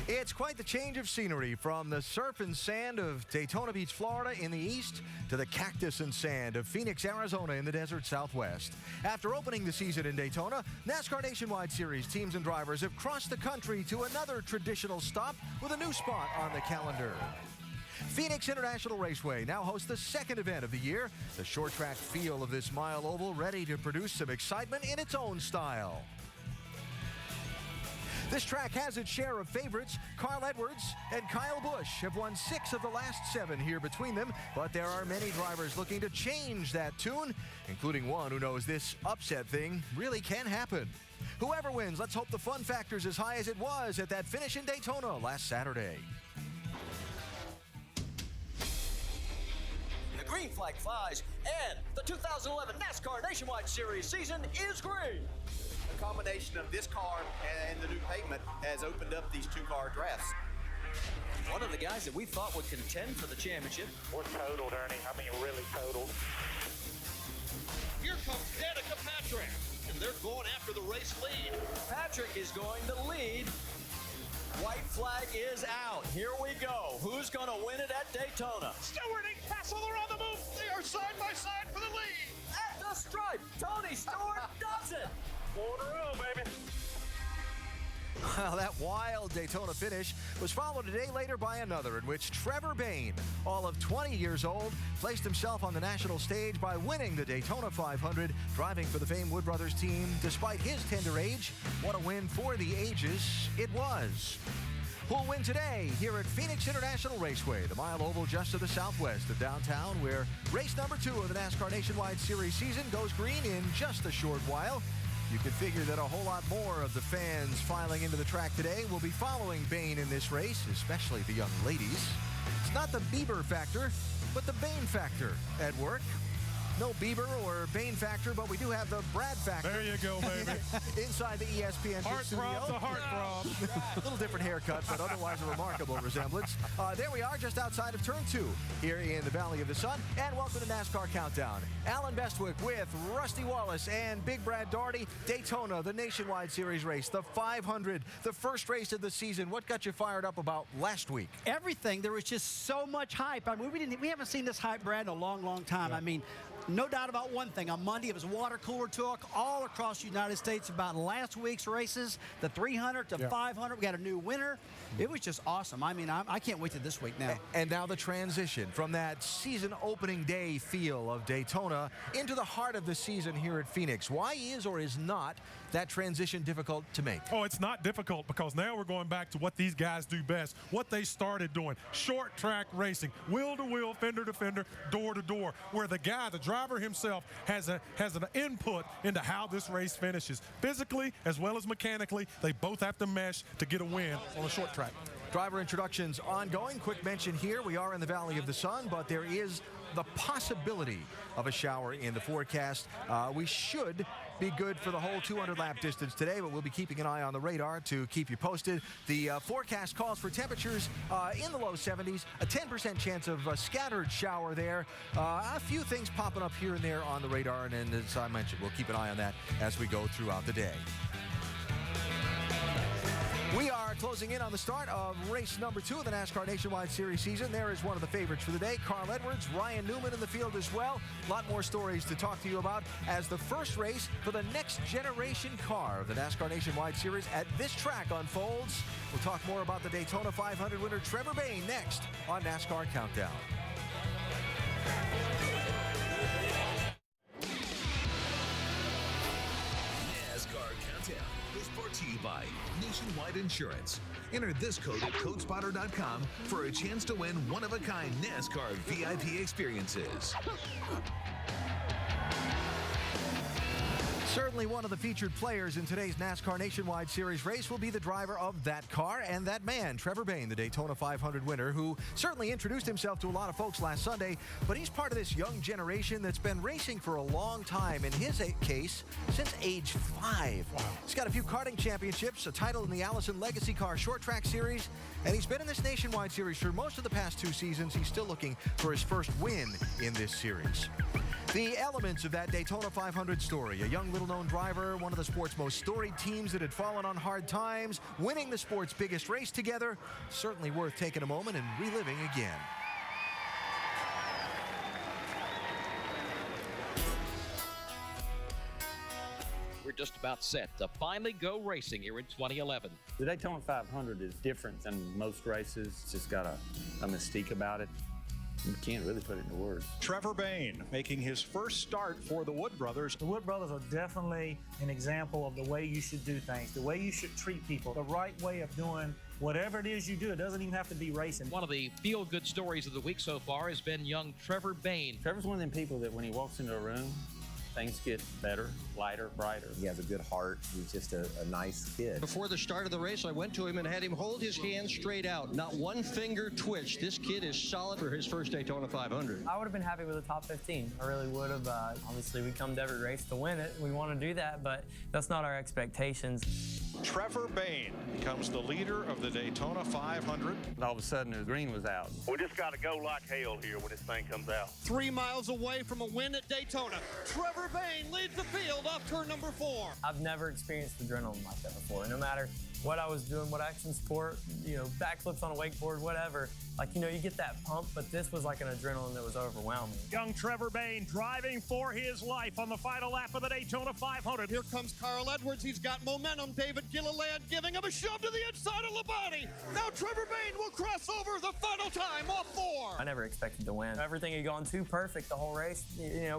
It's quite the change of scenery from the surf and sand of Daytona Beach, Florida in the east to the cactus and sand of Phoenix, Arizona in the desert southwest. After opening the season in Daytona, NASCAR Nationwide Series teams and drivers have crossed the country to another traditional stop with a new spot on the calendar. Phoenix International Raceway now hosts the second event of the year. The short track feel of this mile oval ready to produce some excitement in its own style. This track has its share of favorites. Carl Edwards and Kyle Busch have won 6 of the last 7 here between them, but there are many drivers looking to change that tune, including one who knows this upset thing really can happen. Whoever wins, let's hope the fun factor's as high as it was at that finish in Daytona last Saturday. The green flag flies, and the 2011 NASCAR Nationwide Series season is green. The combination of this car and the new pavement has opened up these 2-car drafts. One of the guys that we thought would contend for the championship. We're totaled, Ernie. I mean, really totaled. Here comes Danica Patrick, and they're going after the race lead. Patrick is going to lead. White flag is out. Here we go. Who's going to win it at Daytona? Stewart and Castle are on the move. They are side by side for the lead. At the stripe, Tony Stewart does it. Baby. Well, that wild Daytona finish was followed a day later by another in which Trevor Bayne, all of 20 years old, placed himself on the national stage by winning the Daytona 500, driving for the famed Wood Brothers team. Despite his tender age, what a win for the ages it was. Who'll win today here at Phoenix International Raceway, the mile oval just to the southwest of downtown, where race number 2 of the NASCAR Nationwide Series season goes green in just a short while. You can figure that a whole lot more of the fans filing into the track today will be following Bayne in this race, especially the young ladies. It's not the Bieber factor, but the Bayne factor at work. No Bieber or Bayne factor, but we do have the Brad factor. There you go, baby. Inside the ESPN studio. Heartthrob to heartthrob. A little different haircut, but otherwise a remarkable resemblance. There we are, just outside of Turn 2 here in the Valley of the Sun. And welcome to NASCAR Countdown. Alan Bestwick with Rusty Wallace and Big Brad Daugherty. Daytona, the Nationwide Series race, the 500, the first race of the season. What got you fired up about last week? Everything. There was just so much hype. I mean, we haven't seen this hype, Brad, in a long, long time. Yeah. I mean, no doubt about one thing. On Monday, it was water cooler talk all across the United States about last week's races, the 300 to 500. We got a new winner. It was just awesome. I mean, I can't wait to this week now. And now the transition from that season opening day feel of Daytona into the heart of the season here at Phoenix. Why is or is not that transition difficult to make? Oh, it's not difficult because now we're going back to what these guys do best, what they started doing, short track racing, wheel to wheel, fender to fender, door to door, where the driver himself has an input into how this race finishes. Physically as well as mechanically, they both have to mesh to get a win on a short track. Driver introductions ongoing. Quick mention here, we are in the Valley of the Sun, but there is the possibility of a shower in the forecast. We should be good for the whole 200-lap distance today, but we'll be keeping an eye on the radar to keep you posted. The forecast calls for temperatures in the low 70s, a 10% chance of a scattered shower there. A few things popping up here and there on the radar, and as I mentioned, we'll keep an eye on that as we go throughout the day. We are closing in on the start of race number 2 of the NASCAR Nationwide Series season. There is one of the favorites for the day, Carl Edwards, Ryan Newman in the field as well. A lot more stories to talk to you about as the first race for the next generation car of the NASCAR Nationwide Series at this track unfolds. We'll talk more about the Daytona 500 winner Trevor Bayne next on NASCAR Countdown. NASCAR Countdown is brought to you by Nationwide Insurance. Enter this code at CodeSpotter.com for a chance to win one-of-a-kind NASCAR VIP experiences. Certainly one of the featured players in today's NASCAR Nationwide Series race will be the driver of that car and that man, Trevor Bayne, the Daytona 500 winner, who certainly introduced himself to a lot of folks last Sunday, but he's part of this young generation that's been racing for a long time, in his case, since age 5. Wow. He's got a few karting championships, a title in the Allison Legacy Car Short Track Series, and he's been in this Nationwide Series for most of the past 2 seasons. He's still looking for his first win in this series. The elements of that Daytona 500 story. A young, little-known driver, one of the sport's most storied teams that had fallen on hard times, winning the sport's biggest race together. Certainly worth taking a moment and reliving again. We're just about set to finally go racing here in 2011. The Daytona 500 is different than most races. It's just got a mystique about it. You can't really put it into words. Trevor Bayne making his first start for the Wood Brothers. The Wood Brothers are definitely an example of the way you should do things, the way you should treat people, the right way of doing whatever it is you do. It doesn't even have to be racing. One of the feel-good stories of the week so far has been young Trevor Bayne. Trevor's one of them people that when he walks into a room, things get better, lighter, brighter. He has a good heart. He's just a nice kid. Before the start of the race, I went to him and had him hold his hand straight out. Not one finger twitched. This kid is solid for his first Daytona 500. I would have been happy with the top 15. I really would have. Obviously, we come to every race to win it. We want to do that, but that's not our expectations. Trevor Bayne becomes the leader of the Daytona 500. And all of a sudden, the green was out. We just got to go like hell here when this thing comes out. 3 miles away from a win at Daytona, Trevor Bayne leads the field off turn number 4. I've never experienced adrenaline like that before. No matter what I was doing, what action sport, backflips on a wakeboard, whatever. You get that pump, but this was like an adrenaline that was overwhelming. Young Trevor Bayne driving for his life on the final lap of the Daytona 500. Here comes Carl Edwards. He's got momentum. David Gilliland giving him a shove to the inside of Labonte. Now Trevor Bayne will cross over the final time off 4. I never expected to win. Everything had gone too perfect the whole race,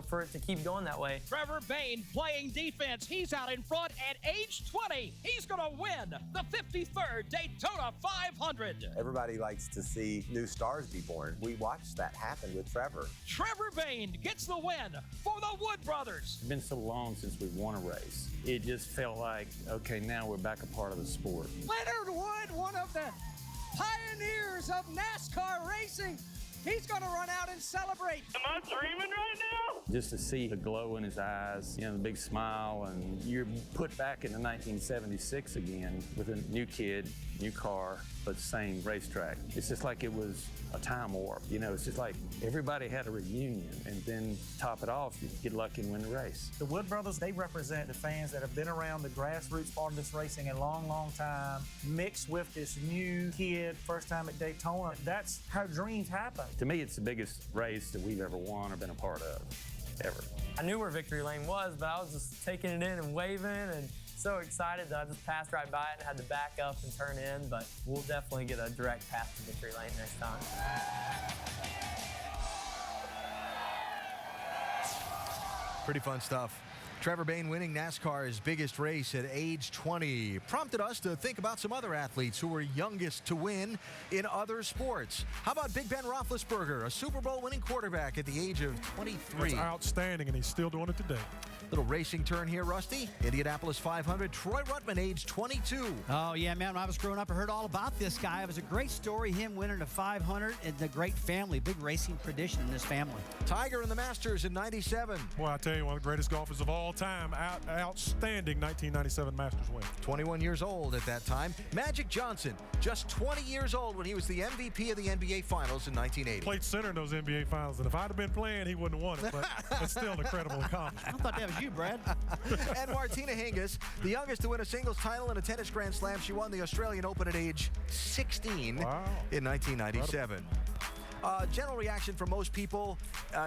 for it to keep going that way. Trevor Bayne playing defense. He's out in front at age 20. He's going to win the 53rd Daytona 500. Everybody likes to see new stars be born. We watched that happen with Trevor. Trevor Bayne gets the win for the Wood Brothers. It's been so long since we've won a race. It just felt like, okay, now we're back a part of the sport. Leonard Wood, one of the pioneers of NASCAR racing. He's going to run out and celebrate. Am I dreaming right now? Just to see the glow in his eyes, the big smile, and you're put back into 1976 again with a new kid, new car, but same racetrack. It's just like it was a time warp. It's just like everybody had a reunion, and then top it off, you get lucky and win the race. The Wood Brothers, they represent the fans that have been around the grassroots part of this racing a long, long time, mixed with this new kid, first time at Daytona. That's how dreams happen. To me, it's the biggest race that we've ever won or been a part of, ever. I knew where victory lane was, but I was just taking it in and waving and so excited that I just passed right by it and had to back up and turn in, but we'll definitely get a direct path to victory lane next time. Pretty fun stuff. Trevor Bayne winning NASCAR's biggest race at age 20 prompted us to think about some other athletes who were youngest to win in other sports. How about Big Ben Roethlisberger, a Super Bowl winning quarterback at the age of 23? That's outstanding, and he's still doing it today. Little racing turn here, Rusty. Indianapolis 500, Troy Ruttman, age 22. Oh, yeah, man. When I was growing up, I heard all about this guy. It was a great story, him winning the 500, and the great family, big racing tradition in this family. Tiger in the Masters in 97. Boy, I tell you, one of the greatest golfers of all time. Outstanding 1997 Masters win. 21 years old at that time. Magic Johnson, just 20 years old when he was the MVP of the NBA Finals in 1980. Played center in those NBA Finals, and if I'd have been playing, he wouldn't have won it, but it's still an incredible accomplishment. I thought that was you, Brad. And Martina Hingis, the youngest to win a singles title in a tennis Grand Slam. She won the Australian Open at age 16 in 1997. General reaction from most people,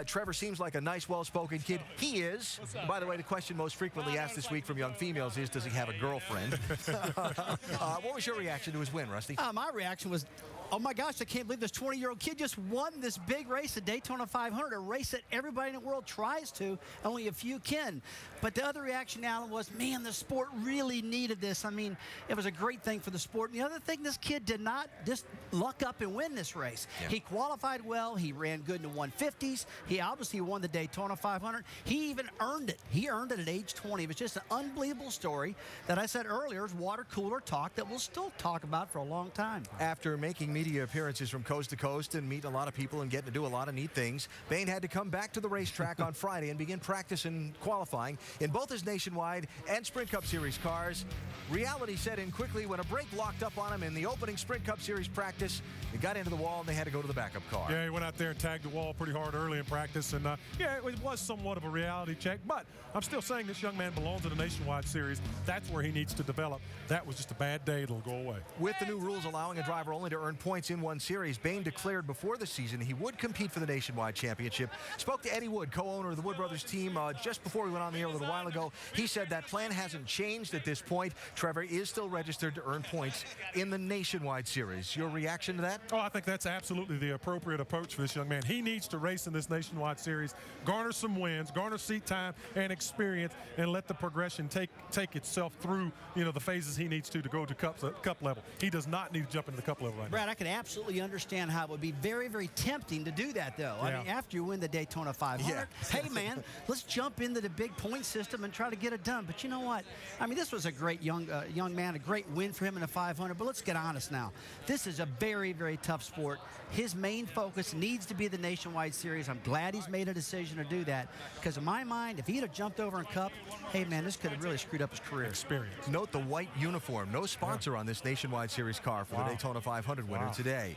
Trevor seems like a nice, well-spoken kid. He is. By the way, the question most frequently asked this week from young females is, does he have a girlfriend? What was your reaction to his win, Rusty? My reaction was, oh my gosh, I can't believe this 20-year-old kid just won this big race at Daytona 500, a race that everybody in the world tries to, only a few can. But the other reaction, Alan, was, man, the sport really needed this. I mean, it was a great thing for the sport. And the other thing, this kid did not just luck up and win this race. Yeah. He qualified well. He ran good in the 150s. He obviously won the Daytona 500. He even earned it. He earned it at age 20. It was just an unbelievable story that I said earlier is water cooler talk that we'll still talk about for a long time. After making media appearances from coast to coast and meeting a lot of people and getting to do a lot of neat things, Bayne had to come back to the racetrack on Friday and begin practice and qualifying in both his Nationwide and Sprint Cup Series cars. Reality set in quickly when a brake locked up on him in the opening Sprint Cup Series practice. He got into the wall and they had to go to the backup car. car. Yeah, he went out there and tagged the wall pretty hard early in practice, and yeah, it was somewhat of a reality check, but I'm still saying this young man belongs in the Nationwide Series. That's where he needs to develop. That was just a bad day. It'll go away. With the new rules allowing a driver only to earn points in one series, Bain declared before the season he would compete for the Nationwide Championship. Spoke to Eddie Wood, co-owner of the Wood Brothers team, just before we went on the air a little while ago. He said that plan hasn't changed at this point. Trevor is still registered to earn points in the Nationwide Series. Your reaction to that? Oh, I think that's absolutely the appropriate approach for this young man. He needs to race in this Nationwide Series, garner some wins, garner seat time and experience, and let the progression take itself through, the phases he needs to go to cup level. He does not need to jump into the cup level right Brad, now. I can absolutely understand how it would be very, very tempting to do that, though. Yeah. I mean, after you win the Daytona 500, hey, man, let's jump into the big point system and try to get it done. But you know what? I mean, this was a great young man, a great win for him in the 500. But let's get honest now. This is a very, very tough sport. His main focus needs to be the Nationwide Series. I'm glad he's made a decision to do that, because in my mind, if he'd have jumped over in Cup, hey, man, this could have really screwed up his career. Experience. Note the white uniform. No sponsor on this Nationwide Series car for the Daytona 500 winner today.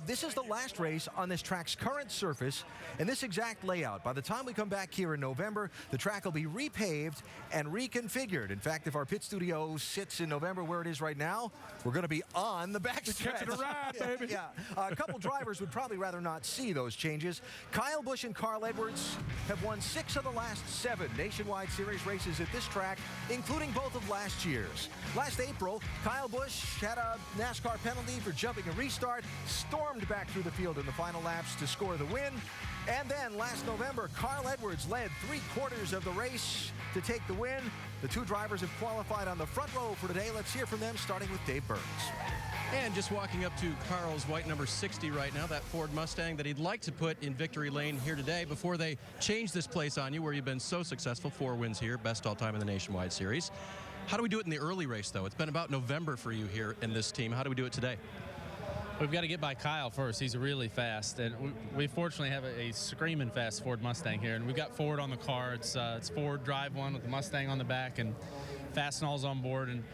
This is the last race on this track's current surface and this exact layout. By the time we come back here in November, the track will be repaved and reconfigured. In fact, if our pit studio sits in November where it is right now, we're going to be on the backstretch. Catching a ride, baby. Yeah. A couple drivers would probably rather not see those changes. Kyle Busch and Carl Edwards have won 6 of the last 7 Nationwide Series races at this track, including both of last year's. Last April, Kyle Busch had a NASCAR penalty for jumping a restart, stormed back through the field in the final laps to score the win. And then last November, Carl Edwards led 3/4 of the race to take the win. The two drivers have qualified on the front row for today. Let's hear from them, starting with Dave Burns. And just walking up to Carl's white number 60 right now, that Ford Mustang that he'd like to put in victory lane here today before they change this place on you, where you've been so successful. 4 wins here, best all time in the Nationwide Series. How do we do it in the early race, though? It's been about November for you here in this team. How do we do it today? We've got to get by Kyle first. He's really fast, and we fortunately have a screaming fast Ford Mustang here, and we've got Ford on the car. It's Ford Drive 1 with the Mustang on the back and Fastenal's on board, and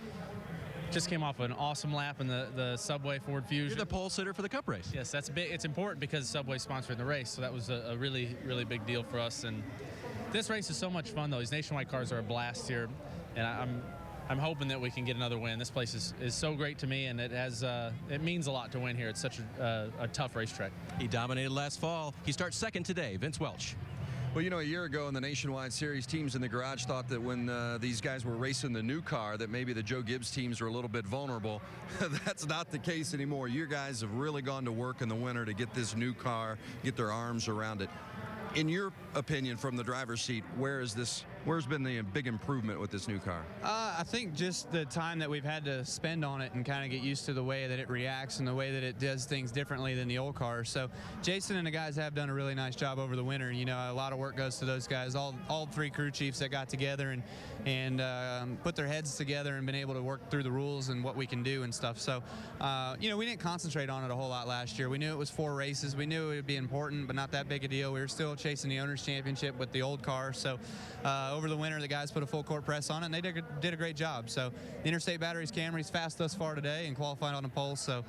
just came off an awesome lap in the Subway Ford Fusion. You're the pole sitter for the Cup race. Yes, that's big. It's important because Subway's sponsoring the race, so that was a really, really big deal for us. And this race is so much fun, though. These Nationwide cars are a blast here, and I'm hoping that we can get another win. This place is so great to me, and it means a lot to win here. It's such a tough racetrack. He dominated last fall. He starts second today. Vince Welch. Well, a year ago in the Nationwide Series, teams in the garage thought that when these guys were racing the new car that maybe the Joe Gibbs teams were a little bit vulnerable. That's not the case anymore. You guys have really gone to work in the winter to get this new car, get their arms around it. In your opinion, from the driver's seat, where's been the big improvement with this new car? I think just the time that we've had to spend on it and kind of get used to the way that it reacts and the way that it does things differently than the old car. So Jason and the guys have done a really nice job over the winter. A lot of work goes to those guys, all 3 crew chiefs that got together and put their heads together and been able to work through the rules and what we can do and stuff. So, we didn't concentrate on it a whole lot last year. We knew it was 4 races. We knew it would be important, but not that big a deal. We were still chasing the Owners' Championship with the old car. So over the winter, the guys put a full court press on it, and they did a great job. So the Interstate Batteries Camry's fast thus far today and qualified on the pole. So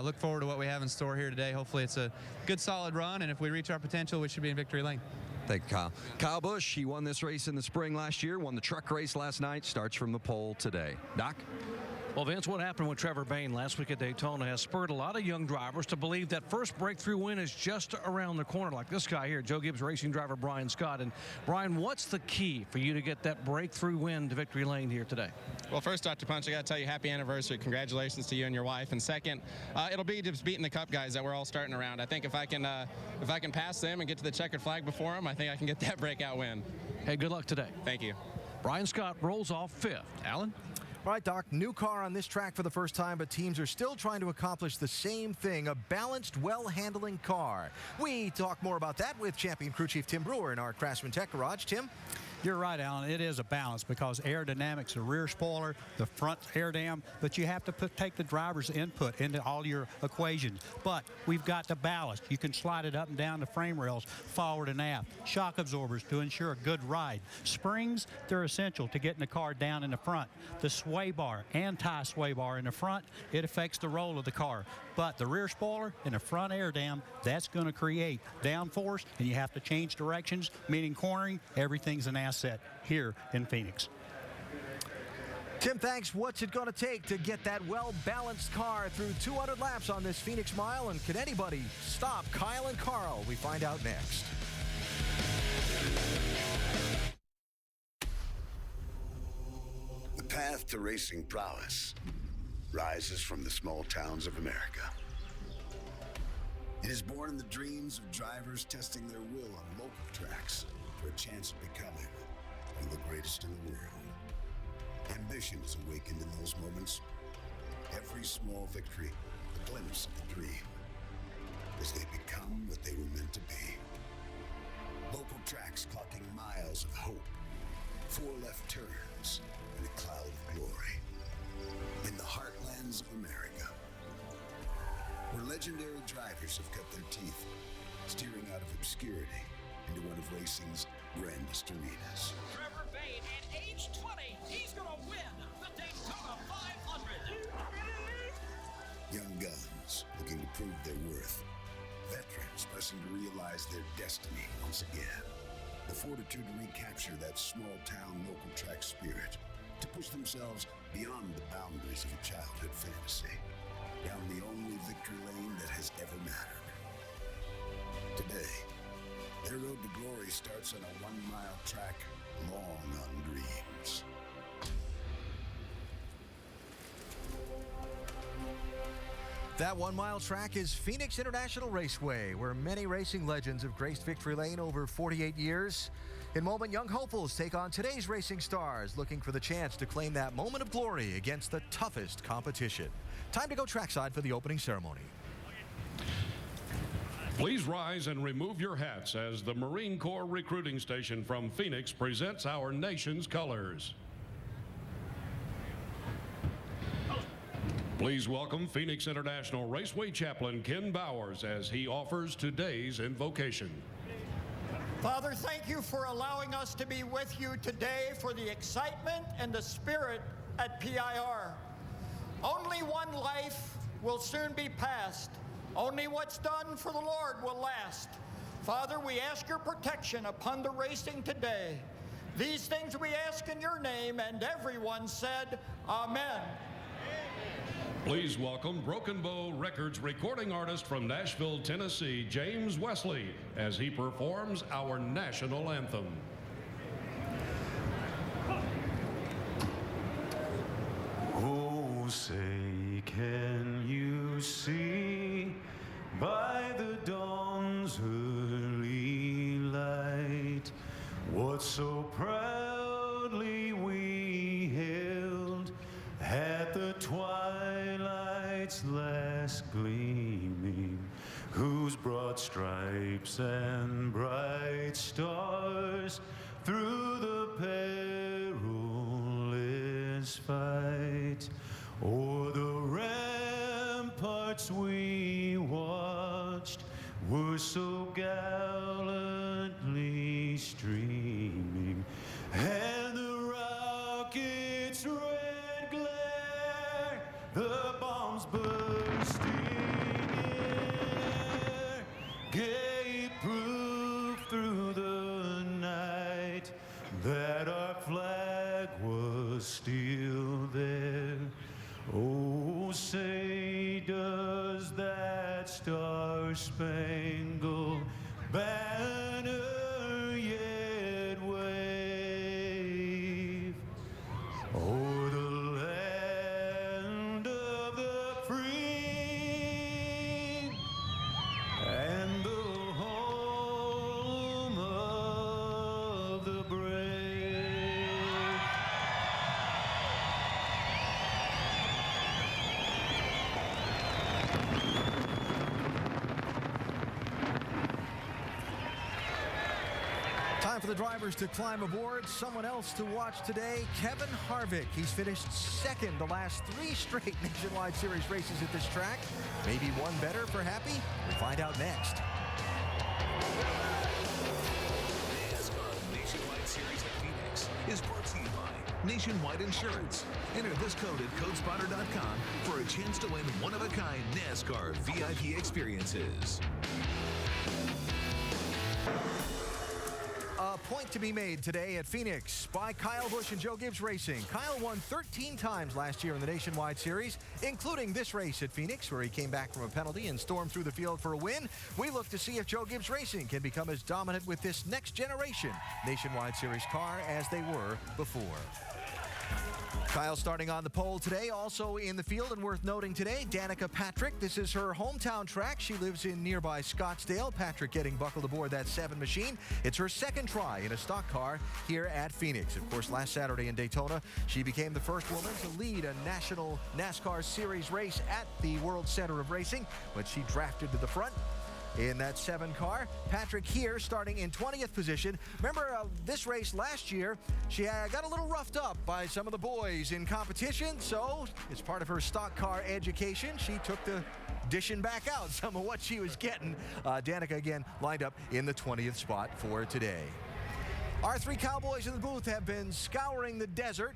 look forward to what we have in store here today. Hopefully it's a good, solid run, and if we reach our potential, we should be in victory lane. Thank you, Kyle. Kyle Busch, he won this race in the spring last year, won the truck race last night, starts from the pole today. Doc? Well, Vince, what happened with Trevor Bain last week at Daytona has spurred a lot of young drivers to believe that first breakthrough win is just around the corner, like this guy here, Joe Gibbs Racing driver Brian Scott. And Brian, what's the key for you to get that breakthrough win to victory lane here today? Well, first, Dr. Punch, I got to tell you happy anniversary. Congratulations to you and your wife. And second, it'll be just beating the Cup guys that we're all starting around. I think if I can pass them and get to the checkered flag before them, I think I can get that breakout win. Hey, good luck today. Thank you. Brian Scott rolls off 5th. Alan? All right, Doc, new car on this track for the first time, but teams are still trying to accomplish the same thing, a balanced, well-handling car. We talk more about that with champion crew chief Tim Brewer in our Craftsman Tech Garage. Tim? You're right, Alan. It is a balance because aerodynamics, the rear spoiler, the front air dam, but you have to take the driver's input into all your equations. But we've got the ballast. You can slide it up and down the frame rails, forward and aft. Shock absorbers to ensure a good ride. Springs, they're essential to getting the car down in the front. The sway bar, anti-sway bar in the front, it affects the roll of the car. But the rear spoiler and the front air dam, that's going to create downforce, and you have to change directions, meaning cornering. Everything's an asset here in Phoenix. Tim, thanks. What's it going to take to get that well-balanced car through 200 laps on this Phoenix Mile? And can anybody stop Kyle and Carl? We find out next. The path to racing prowess rises from the small towns of America. It is born in the dreams of drivers testing their will on local tracks for a chance of becoming one of the greatest in the world. Ambition is awakened in those moments. Every small victory, a glimpse of the dream, as they become what they were meant to be. Local tracks clocking miles of hope, 4 left turns, and a cloud of glory. In the heartlands of America, where legendary drivers have cut their teeth, steering out of obscurity into one of racing's grandest arenas. Trevor Bayne at age 20, he's going to win the Daytona 500. Young guns looking to prove their worth. Veterans pressing to realize their destiny once again. The fortitude to recapture that small-town local track spirit, to push themselves beyond the boundaries of a childhood fantasy, down the only victory lane that has ever mattered. Today, their road to glory starts on a 1-mile track long on dreams. That 1-mile track is Phoenix International Raceway, where many racing legends have graced victory lane over 48 years. In a moment, young hopefuls take on today's racing stars, looking for the chance to claim that moment of glory against the toughest competition. Time to go trackside for the opening ceremony. Please rise and remove your hats as the Marine Corps Recruiting Station from Phoenix presents our nation's colors. Please welcome Phoenix International Raceway Chaplain Ken Bowers as he offers today's invocation. Father, thank you for allowing us to be with you today for the excitement and the spirit at PIR. Only one life will soon be passed. Only what's done for the Lord will last. Father, we ask your protection upon the racing today. These things we ask in your name, and everyone said, Amen. Please welcome Broken Bow Records recording artist from Nashville, Tennessee, James Wesley, as he performs our national anthem. Oh, say, can you see by the dawn's early light what so proudly we held at the twilight's last gleaming, whose broad stripes and bright stars through the perilous fight o'er the ramparts we watched were so gallantly streaming, and the rockets' red glare, the bombs bursting in air, gave proof through the night that our flag was still there. Oh, say, does that star-spangled banner yet wave o'er the land of the free and the home of the brave? for the drivers to climb aboard. Someone else to watch today, Kevin Harvick. He's finished second the last 3 straight Nationwide Series races at this track. Maybe one better for Happy? We'll find out next. NASCAR Nationwide Series at Phoenix is brought to you by Nationwide Insurance. Enter this code at codespotter.com for a chance to win one-of-a-kind NASCAR VIP experiences. A point to be made today at Phoenix by Kyle Busch and Joe Gibbs Racing. Kyle won 13 times last year in the Nationwide Series, including this race at Phoenix, where he came back from a penalty and stormed through the field for a win. We look to see if Joe Gibbs Racing can become as dominant with this next generation Nationwide Series car as they were before. Kyle starting on the pole today, also in the field and worth noting today, Danica Patrick. This is her hometown track. She lives in nearby Scottsdale. Patrick getting buckled aboard that 7 machine. It's her second try in a stock car here at Phoenix. Of course, last Saturday in Daytona, she became the first woman to lead a national NASCAR Series race at the World Center of Racing, but she drafted to the front in that 7 car. Patrick here starting in 20th position. Remember this race last year, she got a little roughed up by some of the boys in competition, so it's part of her stock car education. She took the dishing back out some of what she was getting. Danica again lined up in the 20th spot for today. Our 3 cowboys in the booth have been scouring the desert,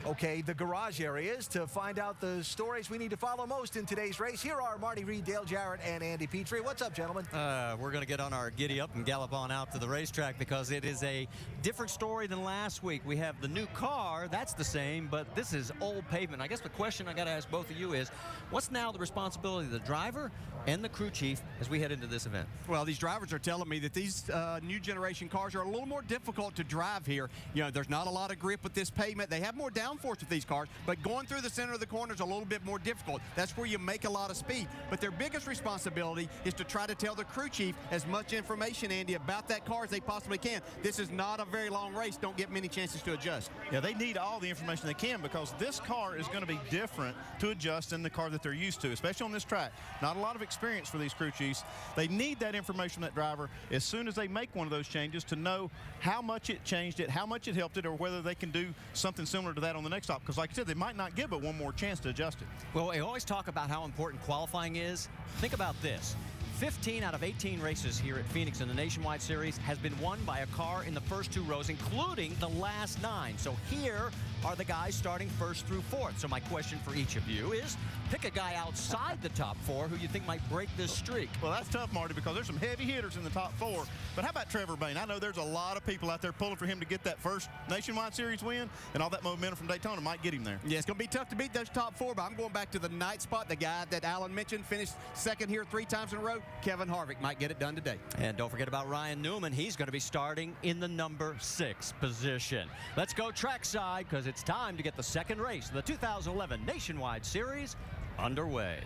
the garage areas, to find out the stories we need to follow most in today's race. Here are Marty Reed, Dale Jarrett, and Andy Petrie. What's up, gentlemen? We're going to get on our giddy up and gallop on out to the racetrack because it is a different story than last week. We have the new car, that's the same, but this is old pavement. I guess the question I got to ask both of you is, what's now the responsibility of the driver and the crew chief as we head into this event? Well, these drivers are telling me that these new generation cars are a little more difficult to drive here. You know, there's not a lot of grip with this pavement. They have more downforce with these cars, but going through the center of the corner is a little bit more difficult. That's where you make a lot of speed. But their biggest responsibility is to try to tell the crew chief as much information, Andy, about that car as they possibly can. This is not a very long race. Don't get many chances to adjust. Yeah, they need all the information they can because this car is going to be different to adjust than the car that they're used to, especially on this track. Not a lot of experience for these crew chiefs. They need that information from that driver as soon as they make one of those changes to know how much it changed it, how much it helped it, or whether they can do something similar to that on the next stop. Because like I said, they might not give it one more chance to adjust it. Well, we always talk about how important qualifying is. Think about this. 15 out of 18 races here at Phoenix in the Nationwide Series has been won by a car in the first 2 rows, including the last 9. So here are the guys starting 1st through 4th. So my question for each of you is, pick a guy outside the top 4 who you think might break this streak. Well, that's tough, Marty, because there's some heavy hitters in the top 4. But how about Trevor Bayne? I know there's a lot of people out there pulling for him to get that first Nationwide Series win, and all that momentum from Daytona might get him there. Yeah, it's going to be tough to beat those top 4, but I'm going back to the 9th spot. The guy that Alan mentioned finished second here 3 times in a row. Kevin Harvick might get it done today. And don't forget about Ryan Newman. He's going to be starting in the number 6 position. Let's go trackside because it's time to get the second race of the 2011 Nationwide Series underway.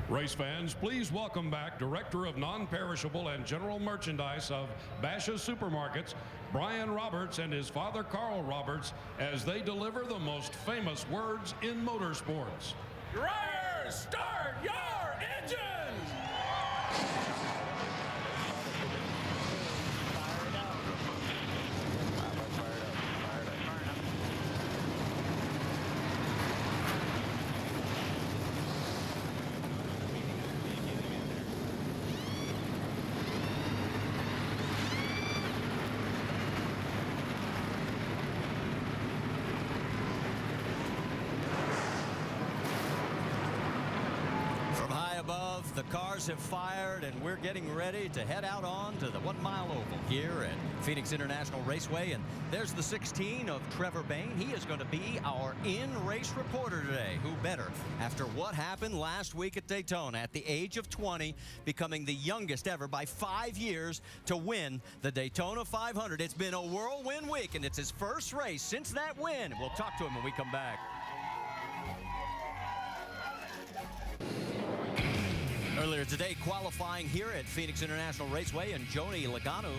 Race fans, please welcome back Director of Non-Perishable and General Merchandise of Bashas Supermarkets, Brian Roberts, and his father, Carl Roberts, as they deliver the most famous words in motorsports. Drivers, start your engines! The cars have fired, and we're getting ready to head out on to the 1 mile oval here at Phoenix International Raceway. And there's the 16 of Trevor Bayne. He is going to be our in-race reporter today. Who better after what happened last week at Daytona at the age of 20, becoming the youngest ever by 5 years to win the Daytona 500. It's been a whirlwind week, and it's his first race since that win. We'll talk to him when we come back. Earlier today, qualifying here at Phoenix International Raceway, and Joni Logano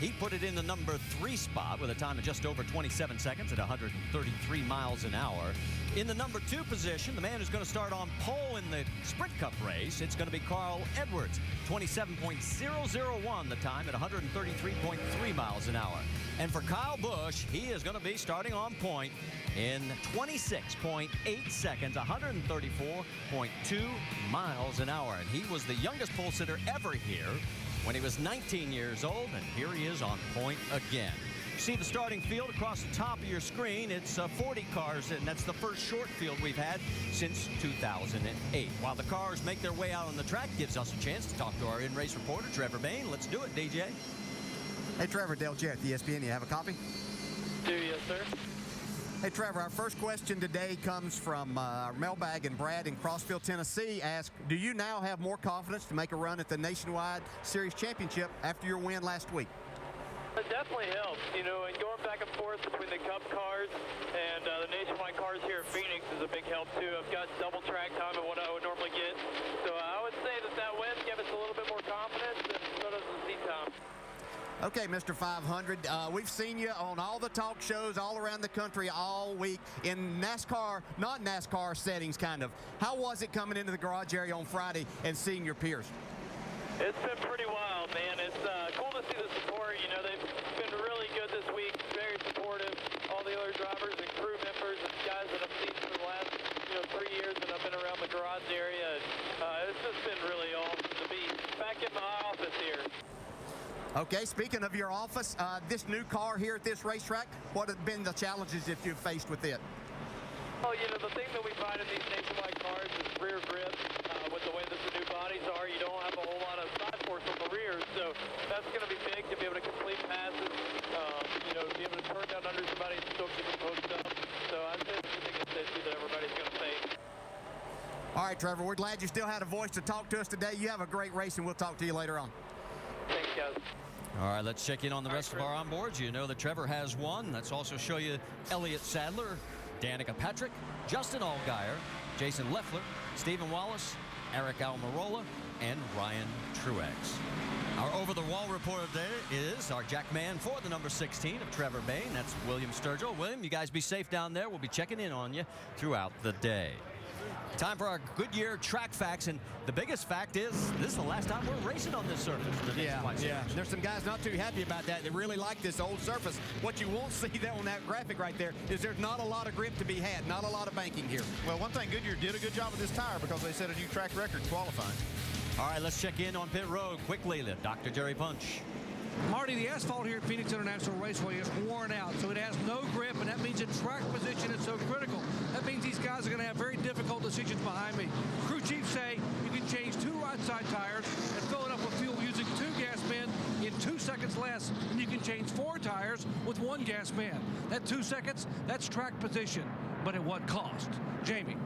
He put it in the number 3 spot with a time of just over 27 seconds at 133 miles an hour. In the number 2 position, the man who's going to start on pole in the Sprint Cup race, it's going to be Carl Edwards. 27.001 the time at 133.3 miles an hour. And for Kyle Busch, he is going to be starting on point in 26.8 seconds, 134.2 miles an hour. And he was the youngest pole sitter ever here when he was 19 years old, and here he is on point again. See the starting field across the top of your screen. It's 40 cars, and that's the first short field we've had since 2008. While the cars make their way out on the track, gives us a chance to talk to our in-race reporter, Trevor Bain. Let's do it, DJ. Hey, Trevor, Dale Jett, ESPN. You have a copy? Do yes, sir. Hey, Trevor, our first question today comes from our mailbag, and Brad in Crossville, Tennessee asked, do you now have more confidence to make a run at the Nationwide Series Championship after your win last week? It definitely helps, you know, and going back and forth between the Cup cars and the Nationwide cars here at Phoenix is a big help, too. I've got double track time of what I would normally get. So I would say that win gave us a little bit more confidence, and so does the seat time. Okay, Mr. 500, we've seen you on all the talk shows all around the country all week in NASCAR, not NASCAR settings, kind of. How was it coming into the garage area on Friday and seeing your peers? It's been pretty wild, man. It's cool to see the support. You know, they've been really good this week, very supportive. All the other drivers and crew members and guys that I've seen for the last, 3 years that I've been around the garage area. It's just been really awesome to be back in my office here. Okay, speaking of your office, this new car here at this racetrack, what have been the challenges that you've faced with it? Oh, the thing that we find in these Nationwide cars is rear grip. With the way that the new bodies are, you don't have a whole lot of side force on the rear, so that's going to be big to be able to complete passes, be able to turn down under somebody and still keep them hooked up. So I'd say it's the biggest issue that everybody's going to face. All right, Trevor, we're glad you still had a voice to talk to us today. You have a great race, and we'll talk to you later on. Thanks, guys. All right, let's check in on the rest of our onboards. You know that Trevor has one. Let's also show you Elliott Sadler, Danica Patrick, Justin Allgaier, Jason Leffler, Stephen Wallace, Eric Almirola, and Ryan Truex. Our over-the-wall reporter today is our jackman for the number 16 of Trevor Bain. That's William Sturgill. William, you guys be safe down there. We'll be checking in on you throughout the day. Time for our Goodyear track facts, and the biggest fact is this is the last time we're racing on this surface. Yeah. There's some guys not too happy about that. They really like this old surface. What you won't see there on that graphic right there is there's not a lot of grip to be had, not a lot of banking here. Well, one thing, Goodyear did a good job with this tire because they set a new track record qualifying. All right, let's check in on pit road quickly. The Dr. Jerry Punch. Marty, the asphalt here at Phoenix International Raceway is worn out, so it has no grip, and that means its track position is so critical. That means these guys are going to have very difficult decisions behind me. Crew chiefs say you can change 2 right-side tires and fill it up with fuel using 2 gas men in 2 seconds less than you can change 4 tires with 1 gas man. That 2 seconds, that's track position, but at what cost? Jamie.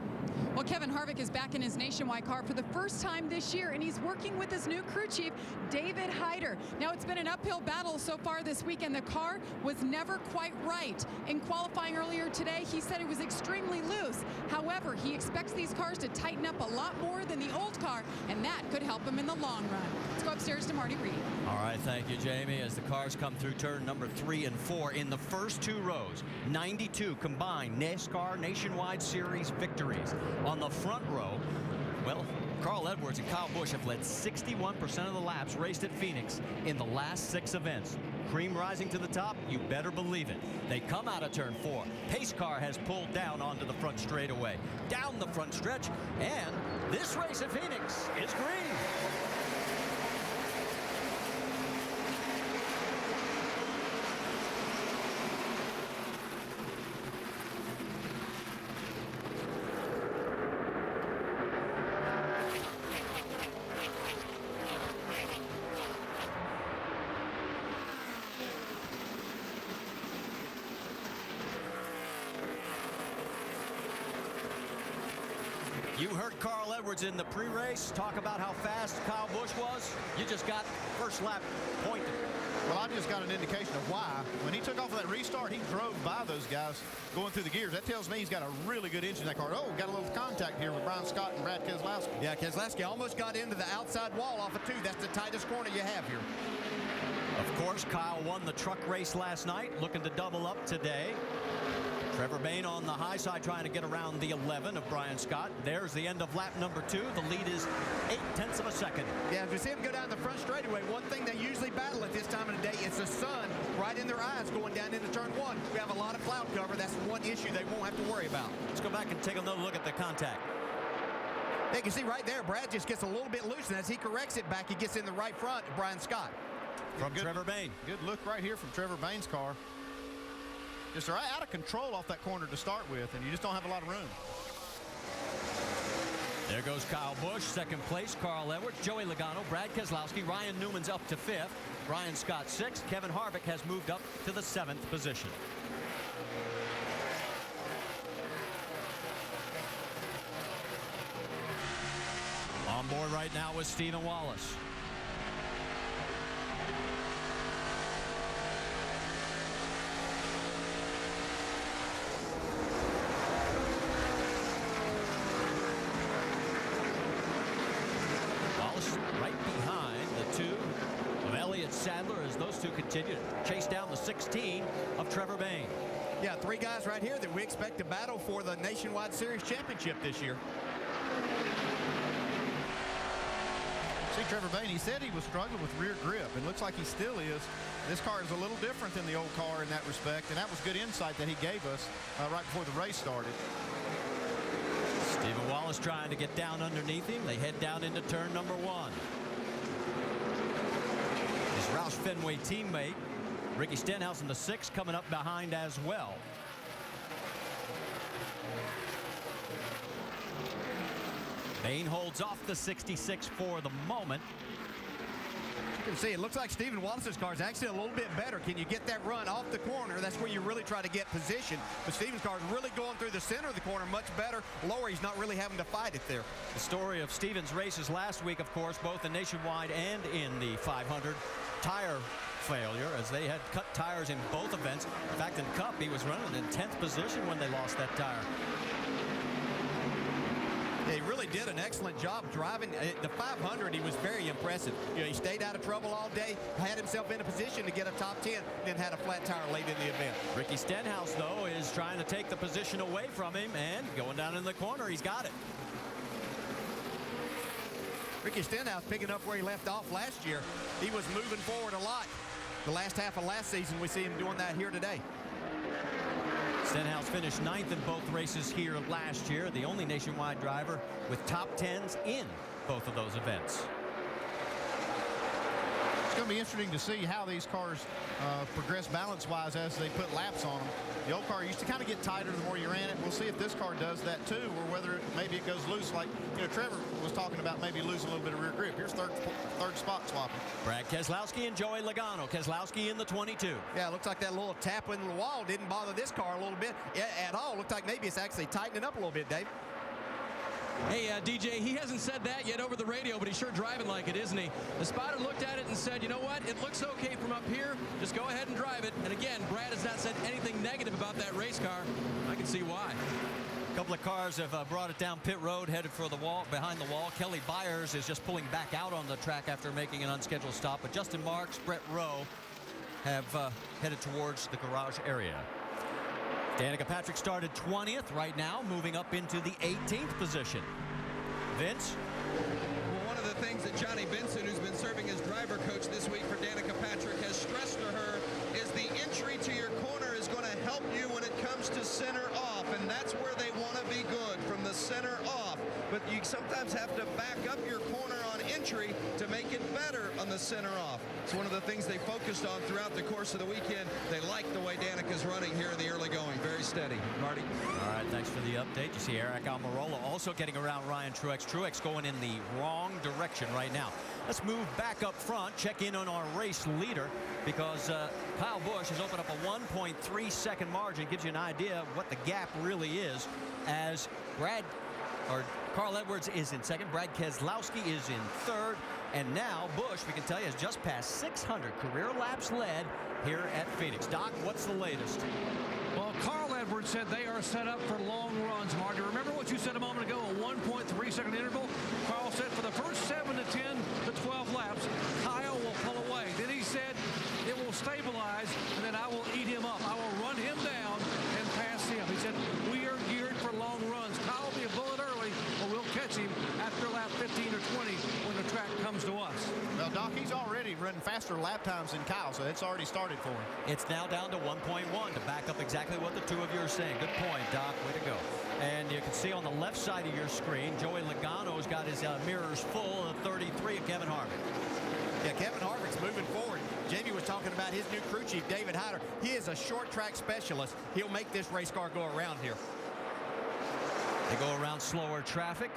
Well, Kevin Harvick is back in his Nationwide car for the first time this year, and he's working with his new crew chief, David Hyder. Now, it's been an uphill battle so far this weekend. The car was never quite right. In qualifying earlier today, he said it was extremely loose. However, he expects these cars to tighten up a lot more than the old car, and that could help him in the long run. Let's go upstairs to Marty Reed. All right, thank you, Jamie. As the cars come through turn number 3 and 4 in the first 2 rows, 92 combined NASCAR Nationwide Series victories. On the front row, well, Carl Edwards and Kyle Busch have led 61% of the laps raced at Phoenix in the last 6 events. Cream rising to the top, you better believe it. They come out of turn 4. Pace car has pulled down onto the front straightaway, down the front stretch, and this race at Phoenix is green. You heard Carl Edwards in the pre-race talk about how fast Kyle Busch was. You just got first lap pointed. Well, I just got an indication of why. When he took off of that restart, he drove by those guys going through the gears. That tells me he's got a really good engine in that car. Oh, got a little contact here with Brian Scott and Brad Keselowski. Yeah, Keselowski almost got into the outside wall off of 2. That's the tightest corner you have here. Of course, Kyle won the truck race last night, looking to double up today. Trevor Bayne on the high side trying to get around the 11 of Brian Scott. There's the end of lap number 2. The lead is 0.8 of a second. Yeah, if you see them go down the front straightaway, one thing they usually battle at this time of the day is the sun right in their eyes going down into turn 1. We have a lot of cloud cover. That's one issue they won't have to worry about. Let's go back and take another look at the contact. You can see right there, Brad just gets a little bit loose, and as he corrects it back, he gets in the right front of Brian Scott. From Trevor Bayne. Good look right here from Trevor Bayne's car. Just right out of control off that corner to start with, and you just don't have a lot of room. There goes Kyle Busch, second place. Carl Edwards, Joey Logano, Brad Keselowski, Ryan Newman's up to 5th. Brian Scott 6th. Kevin Harvick has moved up to the 7th position. On board right now with Stephen Wallace. Sadler as those two continue to chase down the 16 of Trevor Bayne. Yeah, 3 guys right here that we expect to battle for the Nationwide Series Championship this year. See, Trevor Bayne, he said he was struggling with rear grip. It looks like he still is. This car is a little different than the old car in that respect, and that was good insight that he gave us right before the race started. Stephen Wallace trying to get down underneath him. They head down into turn number 1. Roush Fenway teammate Ricky Stenhouse in the 6th coming up behind as well. Bayne holds off the 66 for the moment. You can see it looks like Stephen Wallace's car is actually a little bit better. Can you get that run off the corner? That's where you really try to get position. But Stephen's car is really going through the center of the corner much better. Lower, he's not really having to fight it there. The story of Stephen's races last week, of course, both in Nationwide and in the 500. Tire failure as they had cut tires in both events. In fact, in Cup, he was running in 10th position when they lost that tire. He really did an excellent job driving. The 500, he was very impressive. You know, he stayed out of trouble all day, had himself in a position to get a top 10, then had a flat tire late in the event. Ricky Stenhouse, though, is trying to take the position away from him, and going down in the corner, he's got it. Ricky Stenhouse picking up where he left off last year. He was moving forward a lot. The last half of last season, we see him doing that here today. Stenhouse finished 9th in both races here last year. The only Nationwide driver with top 10s in both of those events. It's going to be interesting to see how these cars progress balance-wise as they put laps on them. The old car used to kind of get tighter the more you ran it. We'll see if this car does that too, or whether maybe it goes loose like, you know, Trevor was talking about maybe losing a little bit of rear grip. Here's third spot swapping. Brad Keselowski and Joey Logano. Keselowski in the 22. Yeah, it looks like that little tap in the wall didn't bother this car a little bit at all. Looked like maybe it's actually tightening up a little bit, Dave. Hey, DJ, he hasn't said that yet over the radio, but he's sure driving like it, isn't he? The spotter looked at it and said, you know what? It looks okay from up here. Just go ahead and drive it. And again, Brad has not said anything negative about that race car. I can see why. A couple of cars have brought it down pit road, headed for the wall, behind the wall. Kelly Byers is just pulling back out on the track after making an unscheduled stop. But Justin Marks, Brett Rowe have headed towards the garage area. Danica Patrick started 20th right now, moving up into the 18th position. Vince? Well, one of the things that Johnny Benson, who's been serving as driver coach this week for Danica Patrick, has stressed to her is the entry to your corner is going to help you when it comes to center off, and that's where they want to be good, from the center off. But you sometimes have to back up your corner on entry to make it better on the center off. It's one of the things they focused on throughout the course of the weekend. They like the way Danica's running here in the early going. Very steady. Marty? All right, thanks for the update. You see Eric Almirola also getting around Ryan Truex. Truex going in the wrong direction right now. Let's move back up front, check in on our race leader, because Kyle Busch has opened up a 1.3 second margin. Gives you an idea of what the gap really is, as Carl Edwards is in second, Brad Keselowski is in third, and now Busch, we can tell you, has just passed 600 career laps led here at Phoenix. Doc, what's the latest? Well, Carl Edwards said they are set up for long runs, Marty. Remember what you said a moment ago, a 1.3 second interval? Carl said for the first 7 to 10 to 12 laps, Kyle will pull away. Then he said Doc, he's already running faster lap times than Kyle, so it's already started for him. It's now down to 1.1 to back up exactly what the two of you are saying. Good point, Doc. Way to go. And you can see on the left side of your screen, Joey Logano's got his mirrors full of 33 of Kevin Harvick. Yeah, Kevin Harvick's moving forward. Jamie was talking about his new crew chief, David Hyder. He is a short track specialist. He'll make this race car go around here. They go around slower traffic.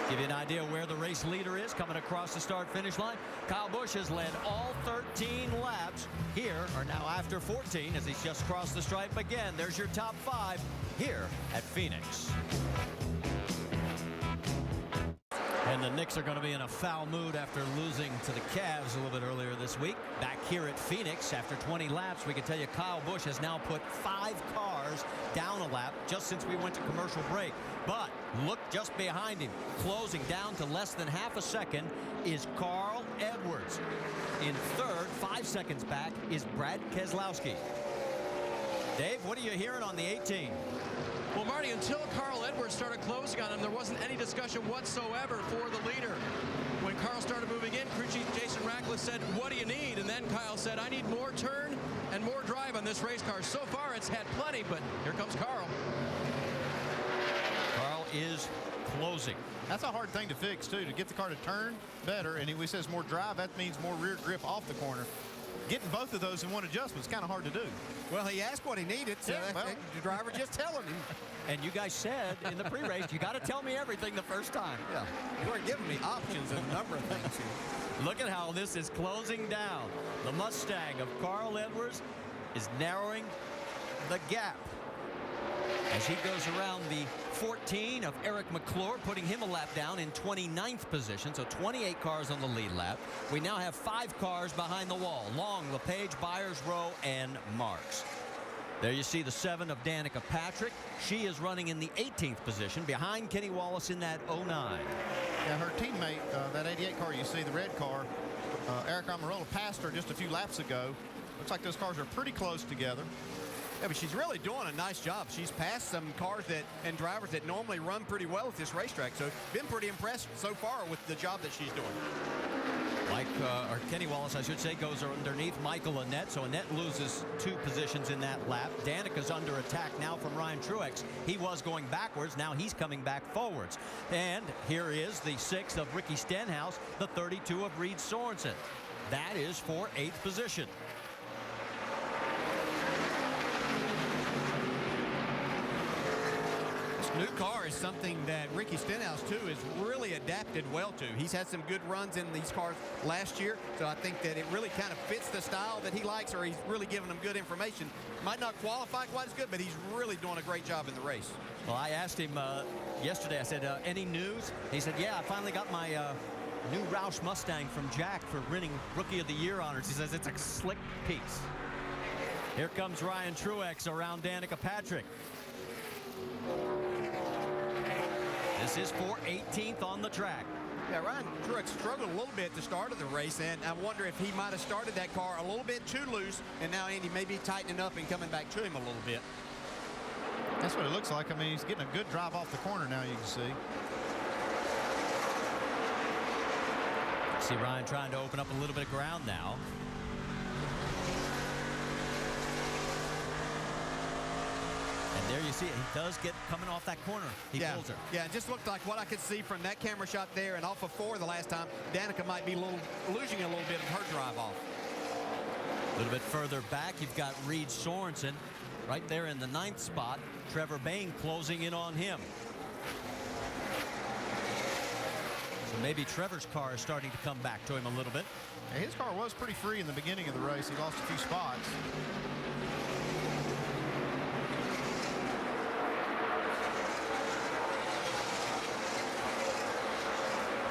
Give you an idea where the race leader is coming across the start-finish line. Kyle Busch has led all 13 laps. Here are now after 14 as he's just crossed the stripe again. There's your top 5 here at Phoenix. And the Knicks are going to be in a foul mood after losing to the Cavs a little bit earlier this week. Back here at Phoenix, after 20 laps, we can tell you Kyle Busch has now put 5 cars down a lap just since we went to commercial break. But look just behind him, closing down to less than half a second, is Carl Edwards. In third, 5 seconds back, is Brad Keselowski. Dave, what are you hearing on the 18? Well, Marty, until Carl Edwards started closing on him, there wasn't any discussion whatsoever for the leader. When Carl started moving in, crew chief Jason Ratcliffe said, "What do you need?" And then Kyle said, "I need more turn and more drive on this race car." So far, it's had plenty, but here comes Carl. Carl is closing. That's a hard thing to fix, too, to get the car to turn better. And he says more drive, that means more rear grip off the corner. Getting both of those in one adjustment is kind of hard to do. Well, he asked what he needed, so the driver just telling him. And you guys said in the pre-race, you got to tell me everything the first time. Yeah, you weren't giving me options and a number of things here. Look at how this is closing down. The Mustang of Carl Edwards is narrowing the gap as he goes around the 14 of Eric McClure, putting him a lap down in 29th position, so 28 cars on the lead lap. We now have 5 cars behind the wall: Long, LePage, Byers, Rowe, and Marks. There you see the 7 of Danica Patrick. She is running in the 18th position behind Kenny Wallace in that 09. Yeah, her teammate, that 88 car you see, the red car, Eric Almirola, passed her just a few laps ago. Looks like those cars are pretty close together. Yeah, but she's really doing a nice job. She's passed some cars and drivers that normally run pretty well at this racetrack. So been pretty impressed so far with the job that she's doing. Or Kenny Wallace, I should say, goes underneath Michael Annett. So Annett loses 2 positions in that lap. Danica's under attack now from Ryan Truex. He was going backwards. Now he's coming back forwards. And here is the 6 of Ricky Stenhouse, the 32 of Reed Sorensen. That is for 8th position. New car is something that Ricky Stenhouse, too, has really adapted well to. He's had some good runs in these cars last year, so I think that it really kind of fits the style that he likes, or he's really giving them good information. Might not qualify quite as good, but he's really doing a great job in the race. Well, I asked him yesterday, I said, any news? He said, yeah, I finally got my new Roush Mustang from Jack for winning Rookie of the Year honors. He says it's a slick piece. Here comes Ryan Truex around Danica Patrick. This is for 18th on the track. Yeah, Ryan Truex struggled a little bit at the start of the race, and I wonder if he might have started that car a little bit too loose, and now Andy may be tightening up and coming back to him a little bit. That's what it looks like. I mean, he's getting a good drive off the corner now, you can see. See Ryan trying to open up a little bit of ground now. And there you see it. He does get coming off that corner. He pulls her. Yeah, it just looked like what I could see from that camera shot there and off of 4 the last time. Danica might be losing a little bit of her drive off. A little bit further back, you've got Reed Sorensen right there in the 9th spot. Trevor Bayne closing in on him. So maybe Trevor's car is starting to come back to him a little bit. Yeah, his car was pretty free in the beginning of the race. He lost a few spots.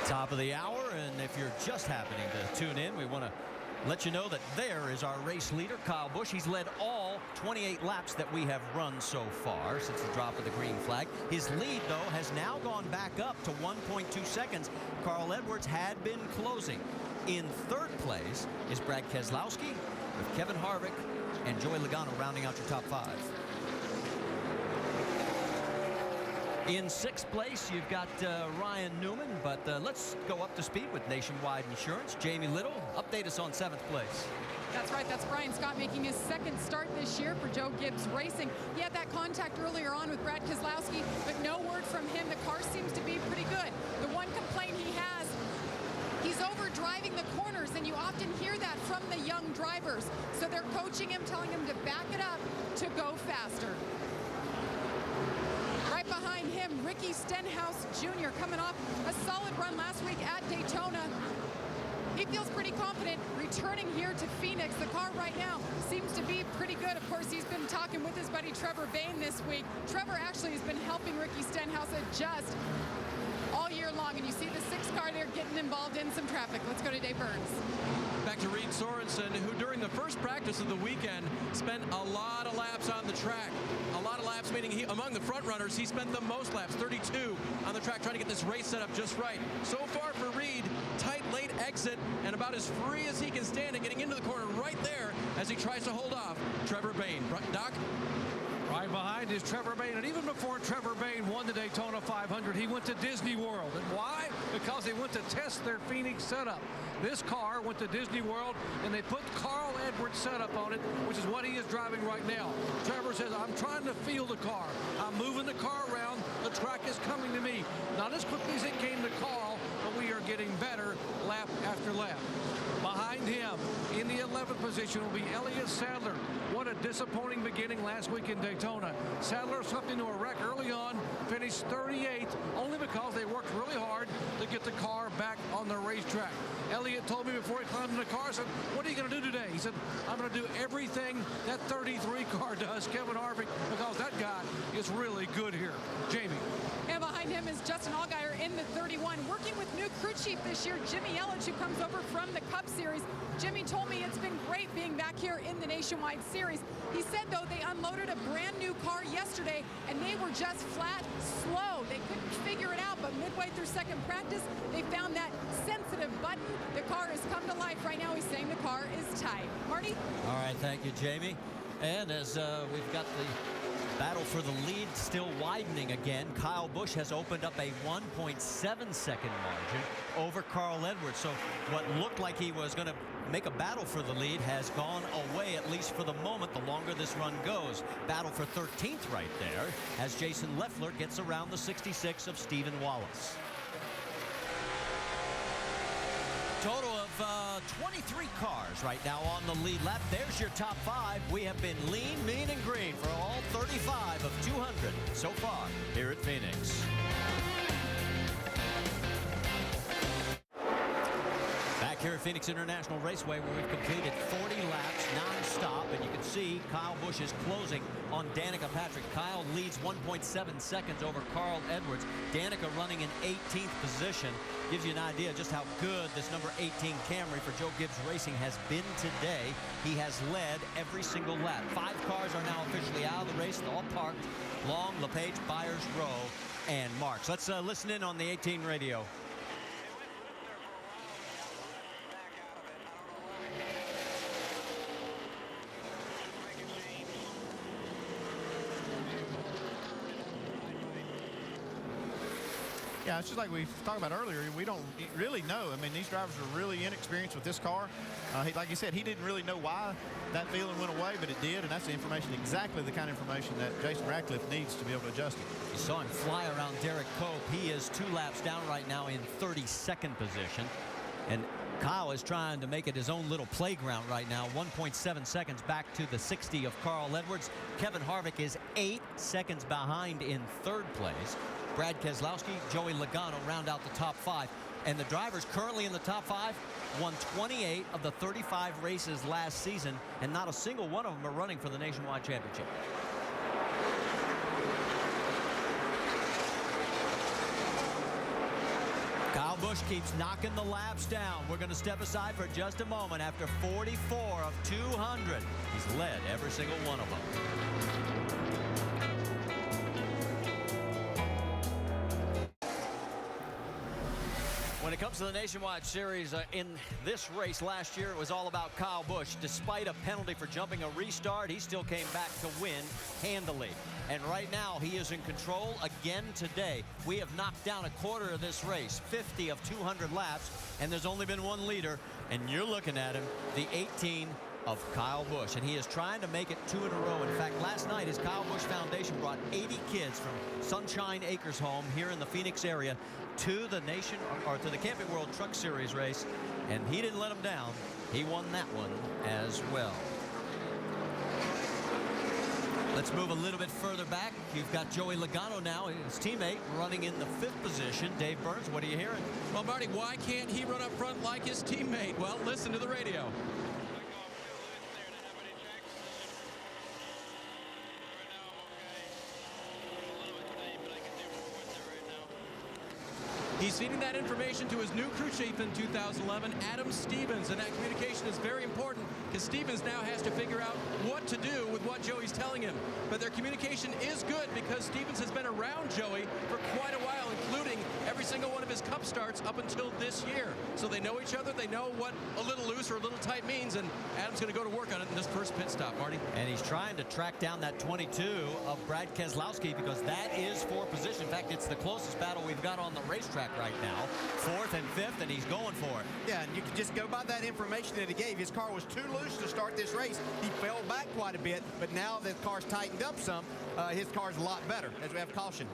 Top of the hour, and if you're just happening to tune in, we want to let you know that there is our race leader, Kyle Busch. He's led all 28 laps that we have run so far since the drop of the green flag. His lead, though, has now gone back up to 1.2 seconds. Carl Edwards had been closing. In 3rd place is Brad Keselowski, with Kevin Harvick and Joey Logano rounding out your top 5. In 6th place, you've got Ryan Newman, but let's go up to speed with Nationwide Insurance. Jamie Little, update us on 7th place. That's right. That's Brian Scott making his 2nd start this year for Joe Gibbs Racing. He had that contact earlier on with Brad Keselowski, but no word from him. The car seems to be pretty good. The one complaint he has, he's over driving the corners, and you often hear that from the young drivers. So they're coaching him, telling him to back it up to go faster. Right behind him, Ricky Stenhouse Jr. coming off a solid run last week at Daytona. He feels pretty confident returning here to Phoenix. The car right now seems to be pretty good. Of course, he's been talking with his buddy Trevor Bayne this week. Trevor actually has been helping Ricky Stenhouse adjust all year long, and you see the 6th car there getting involved in some traffic. Let's go to Dave Burns. Back to Reed Sorensen, who during the first practice of the weekend spent a lot of laps on the track. A lot of laps, meaning among the front runners, he spent the most laps, 32 on the track, trying to get this race set up just right. So far for Reed, tight late exit and about as free as he can stand it, getting into the corner right there as he tries to hold off Trevor Bayne. Doc? Right behind is Trevor Bayne, and even before Trevor Bayne won the Daytona 500, he went to Disney World. And why? Because they went to test their Phoenix setup. This car went to Disney World, and they put Carl Edwards setup on it, which is what he is driving right now. Trevor says, I'm trying to feel the car. I'm moving the car around. The track is coming to me. Not as quickly as it came to Carl, but we are getting better lap after lap. Behind him, in the 11th position, will be Elliott Sadler. What a disappointing beginning last week in Daytona. Sadler slipped into a wreck early on, finished 38th, only because they worked really hard to get the car back on the racetrack. Elliott told me before he climbed in the car, said, what are you going to do today? He said, I'm going to do everything that 33 car does, Kevin Harvick, because that guy is really good here. Jamie. And behind him is Justin Allgaier in the 31, working with new crew chief this year, Jimmy Elledge, who comes over from the Cup Series. Jimmy told me it's been great being back here in the Nationwide Series. He said, though, they unloaded a brand new car yesterday, and they were just flat slow. They couldn't figure it out, but midway through 2nd practice, they found that sensitive button. The car has come to life. Right now, he's saying the car is tight. Marty? All right, thank you, Jamie. And as we've got the battle for the lead still widening again, Kyle Busch has opened up a 1.7-second margin over Carl Edwards. So what looked like he was going to make a battle for the lead has gone away, at least for the moment, the longer this run goes. Battle for 13th right there as Jason Leffler gets around the 66 of Stephen Wallace. Total of 23 cars right now on the lead lap. There's your top 5. We have been lean, mean, and green for all 35 of 200 so far here at Phoenix. Back here at Phoenix International Raceway, where we've completed 40 laps non-stop, and you can see Kyle Busch is closing on Danica Patrick. Kyle leads 1.7 seconds over Carl Edwards. Danica running in 18th position. Gives you an idea just how good this number 18 Camry for Joe Gibbs Racing has been today. He has led every single lap. 5 cars are now officially out of the race, all parked. Long, LePage, Byers, Rowe, and Marks. Let's listen in on the 18 radio. Yeah, it's just like we talked about earlier. We don't really know. I mean, these drivers are really inexperienced with this car. Like you said, he didn't really know why that feeling went away, but it did, and that's the information, exactly the kind of information that Jason Ratcliffe needs to be able to adjust it. You saw him fly around Derek Cope. He is 2 laps down right now in 32nd position. And Kyle is trying to make it his own little playground right now. 1.7 seconds back to the 60 of Carl Edwards. Kevin Harvick is 8 seconds behind in 3rd place. Brad Keselowski, Joey Logano round out the top 5. And the drivers currently in the top 5 won 28 of the 35 races last season, and not a single one of them are running for the Nationwide Championship. Kyle Busch keeps knocking the laps down. We're going to step aside for just a moment. After 44 of 200, he's led every single one of them. When it comes to the Nationwide Series, in this race last year, it was all about Kyle Busch. Despite a penalty for jumping a restart, he still came back to win handily. And right now, he is in control again today. We have knocked down a quarter of this race, 50 of 200 laps, and there's only been one leader, and you're looking at him, the 18 of Kyle Busch, and he is trying to make it 2 in a row. In fact, last night his Kyle Busch Foundation brought 80 kids from Sunshine Acres home here in the Phoenix area to the to the Camping World Truck Series race, and he didn't let them down. He won that one as well. Let's move a little bit further back. You've got Joey Logano now, his teammate, running in the 5th position. Dave Burns, what are you hearing? Well, Marty, why can't he run up front like his teammate? Well, listen to the radio. He's feeding that information to his new crew chief in 2011, Adam Stevens, and that communication is very important because Stevens now has to figure out what to do with what Joey's telling him. But their communication is good because Stevens has been around Joey for quite a while, including every single one of his Cup starts up until this year. So they know each other, they know what a little loose or a little tight means, and Adam's going to go to work on it in this first pit stop, Marty. And he's trying to track down that 22 of Brad Keselowski because that is for position. In fact, it's the closest battle we've got on the racetrack right now. 4th and 5th, and he's going for it. Yeah, and you can just go by that information that he gave. His car was too loose to start this race. He fell back quite a bit, but now the car's tightened up some. His car's a lot better as we have caution.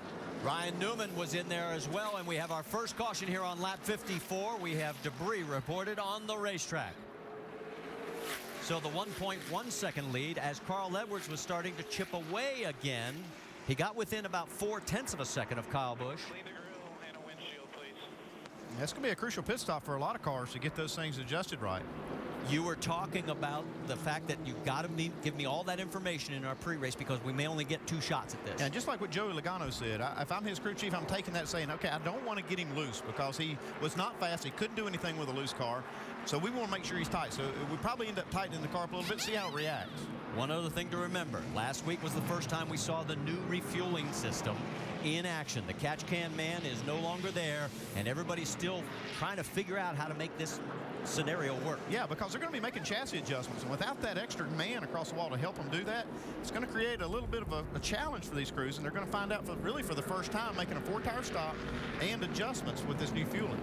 Ryan Newman was in there as well, and we have our first caution here on lap 54. We have debris reported on the racetrack. So the 1.1 second lead as Carl Edwards was starting to chip away again. He got within about 0.4 of a second of Kyle Busch. That's going to be a crucial pit stop for a lot of cars to get those things adjusted right. You were talking about the fact that you've got to give me all that information in our pre-race because we may only get 2 shots at this. And just like what Joey Logano said, if I'm his crew chief, I'm taking that saying, okay, I don't want to get him loose because he was not fast. He couldn't do anything with a loose car. So we want to make sure he's tight. So we probably end up tightening the car up a little bit, see how it reacts. One other thing to remember, last week was the first time we saw the new refueling system in action. The catch can man is no longer there, and everybody's still trying to figure out how to make this scenario work. Yeah, because they're going to be making chassis adjustments, and without that extra man across the wall to help them do that, it's going to create a little bit of a challenge for these crews, and they're going to find out for the first time making a 4-tire stop and adjustments with this new fueling.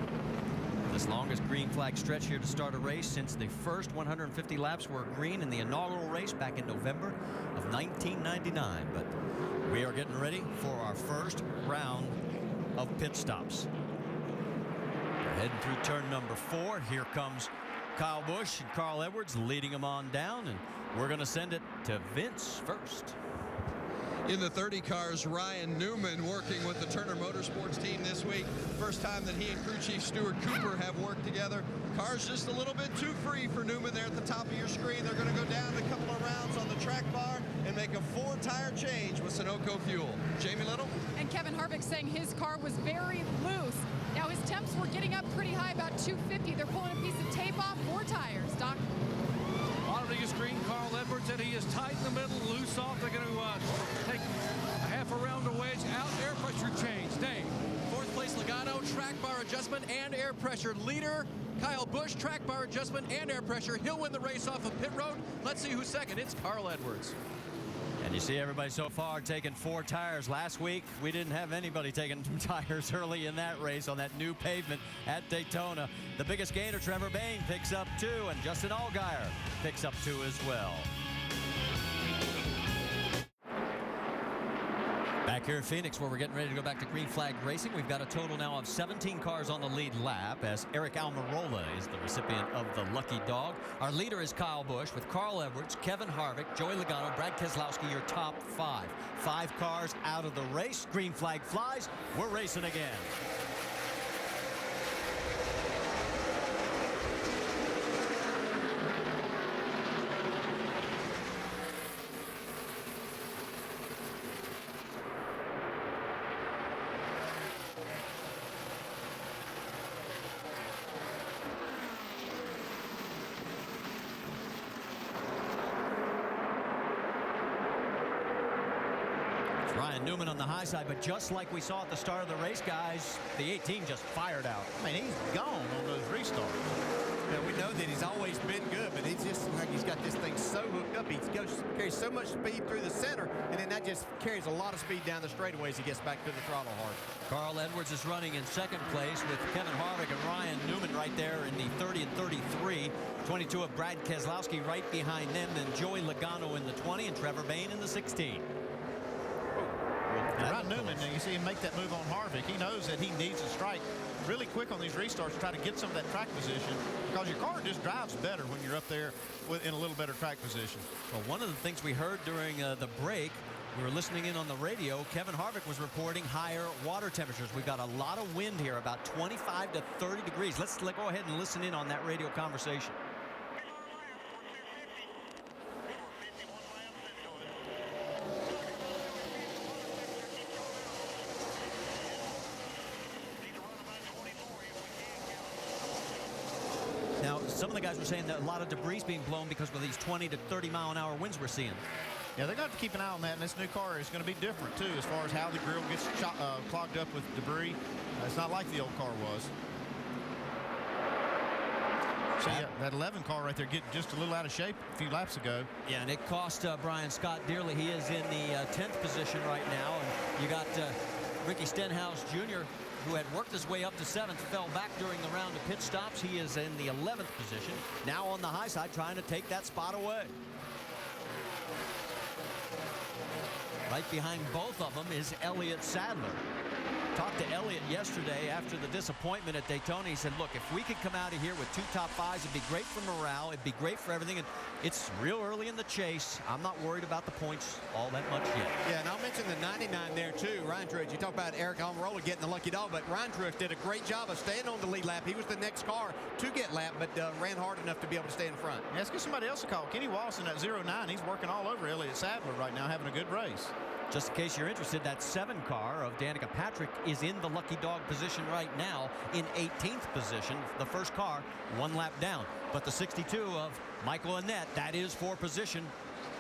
This longest green flag stretch here to start a race since the first 150 laps were green in the inaugural race back in November of 1999. But we are getting ready for our first round of pit stops. We're heading through turn number 4. Here comes Kyle Busch and Carl Edwards leading them on down, and we're going to send it to Vince first. In the 30 cars, Ryan Newman working with the Turner Motorsports team this week. First time that he and crew chief Stuart Cooper have worked together. Car's just a little bit too free for Newman there at the top of your screen. They're going to go down a couple of rounds on the track bar and make a 4-tire change with Sunoco fuel. Jamie Little? And Kevin Harvick saying his car was very loose. Now his temps were getting up pretty high, about 250. They're pulling a piece of tape off 4 tires. Doc? Monitoring his screen, Carl Edwards said he is tight in the middle, loose off. They're going to take a half a round to wedge out. Air pressure change. Dave. 4th place, Logano, track bar adjustment and air pressure. Leader, Kyle Busch, track bar adjustment and air pressure. He'll win the race off of pit road. Let's see who's second. It's Carl Edwards. And you see everybody so far taking 4 tires. Last week, we didn't have anybody taking 2 tires early in that race on that new pavement at Daytona. The biggest gainer, Trevor Bayne, picks up 2, and Justin Allgaier picks up 2 as well. Back here in Phoenix, where we're getting ready to go back to green flag racing, we've got a total now of 17 cars on the lead lap as Eric Almirola is the recipient of the lucky dog. Our leader is Kyle Busch with Carl Edwards, Kevin Harvick, Joey Logano, Brad Keselowski, your top 5. 5 cars out of the race. Green flag flies. We're racing again. Newman on the high side, but just like we saw at the start of the race, guys, the 18 just fired out. I mean, he's gone on those restarts. Yeah, we know that he's always been good, but it's just like he's got this thing so hooked up. He carries so much speed through the center, and then that just carries a lot of speed down the straightaway as he gets back to the throttle hard. Carl Edwards is running in second place with Kevin Harvick and Ryan Newman right there in the 30 and 33. 22 of Brad Keselowski right behind them, then Joey Logano in the 20 and Trevor Bayne in the 16. Ryan Newman, you see him make that move on Harvick. He knows that he needs to strike really quick on these restarts to try to get some of that track position, because your car just drives better when you're up there in a little better track position. Well, one of the things we heard during the break, we were listening in on the radio, Kevin Harvick was reporting higher water temperatures. We've got a lot of wind here, about 25 to 30 degrees. Let's go ahead and listen in on that radio conversation. Now, some of the guys were saying that a lot of debris is being blown because of these 20 to 30 mile an hour winds we're seeing. Yeah, they're going to have to keep an eye on that, and this new car is going to be different, too, as far as how the grill gets clogged up with debris. It's not like the old car was. So, yeah, that 11 car right there getting just a little out of shape a few laps ago. Yeah, and it cost Brian Scott dearly. He is in the 10th position right now, and you got Ricky Stenhouse Jr., who had worked his way up to 7th, fell back during the round of pit stops. He is in the 11th position, now on the high side, trying to take that spot away. Right behind both of them is Elliott Sadler. Talked to Elliott yesterday after the disappointment at Daytona. He said, look, if we could come out of here with 2 top 5s, it'd be great for morale. It'd be great for everything. And it's real early in the chase. I'm not worried about the points all that much yet. Yeah, and I'll mention the 99 there, too. Ryan Truex, you talk about Eric Almirola getting the lucky dog, but Ryan Truex did a great job of staying on the lead lap. He was the next car to get lapped, but ran hard enough to be able to stay in front. Yeah, let's get somebody else to call. Kenny Wallace in that 09, he's working all over Elliott Sadler right now, having a good race. Just in case you're interested, that 7 car of Danica Patrick is in the lucky dog position right now in 18th position. The first car 1 lap down. But the 62 of Michael Annett, that is for position,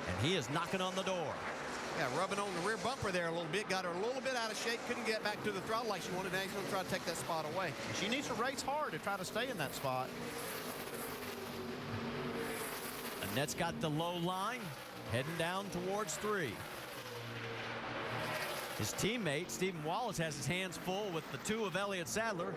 and he is knocking on the door. Yeah, rubbing on the rear bumper there a little bit. Got her a little bit out of shape. Couldn't get back to the throttle like she wanted. Now he's going to try to take that spot away. She needs to race hard to try to stay in that spot. Annett's got the low line, heading down towards 3. His teammate, Stephen Wallace, has his hands full with the 2 of Elliott Sadler.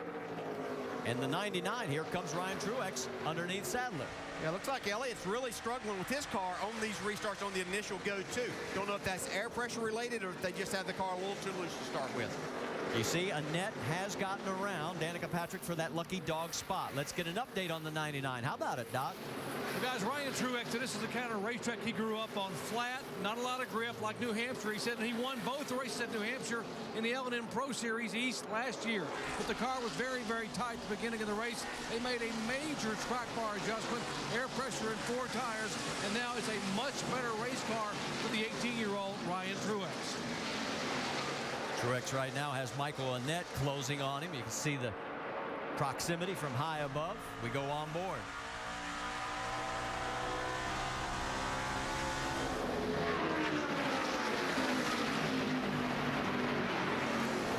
And the 99, here comes Ryan Truex underneath Sadler. Yeah, looks like Elliott's really struggling with his car on these restarts on the initial go-to. Don't know if that's air pressure related or if they just have the car a little too loose to start with. You see, Annett has gotten around Danica Patrick for that lucky dog spot. Let's get an update on the 99. How about it, Doc? Well, guys, Ryan Truex, this is the kind of racetrack he grew up on. Flat, not a lot of grip, like New Hampshire. He said he won both the races at New Hampshire in the L&M Pro Series East last year. But the car was very, very tight at the beginning of the race. They made a major track bar adjustment, air pressure in 4 tires, and now it's a much better race car for the 18-year-old Ryan Truex. Truex right now has Michael Annett closing on him. You can see the proximity from high above. We go on board.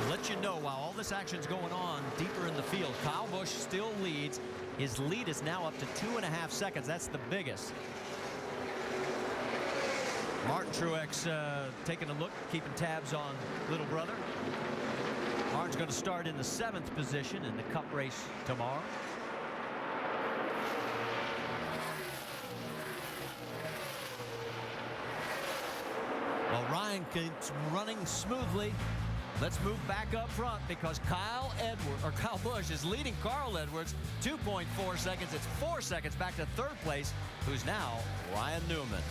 I'll let you know while all this action's going on deeper in the field, Kyle Busch still leads. His lead is now up to 2.5 seconds. That's the biggest. Martin Truex taking a look, keeping tabs on little brother. Martin's going to start in the 7th position in the Cup race tomorrow. Well, Ryan keeps running smoothly. Let's move back up front because Kyle Busch is leading Carl Edwards 2.4 seconds. It's 4 seconds back to 3rd place, who's now Ryan Newman.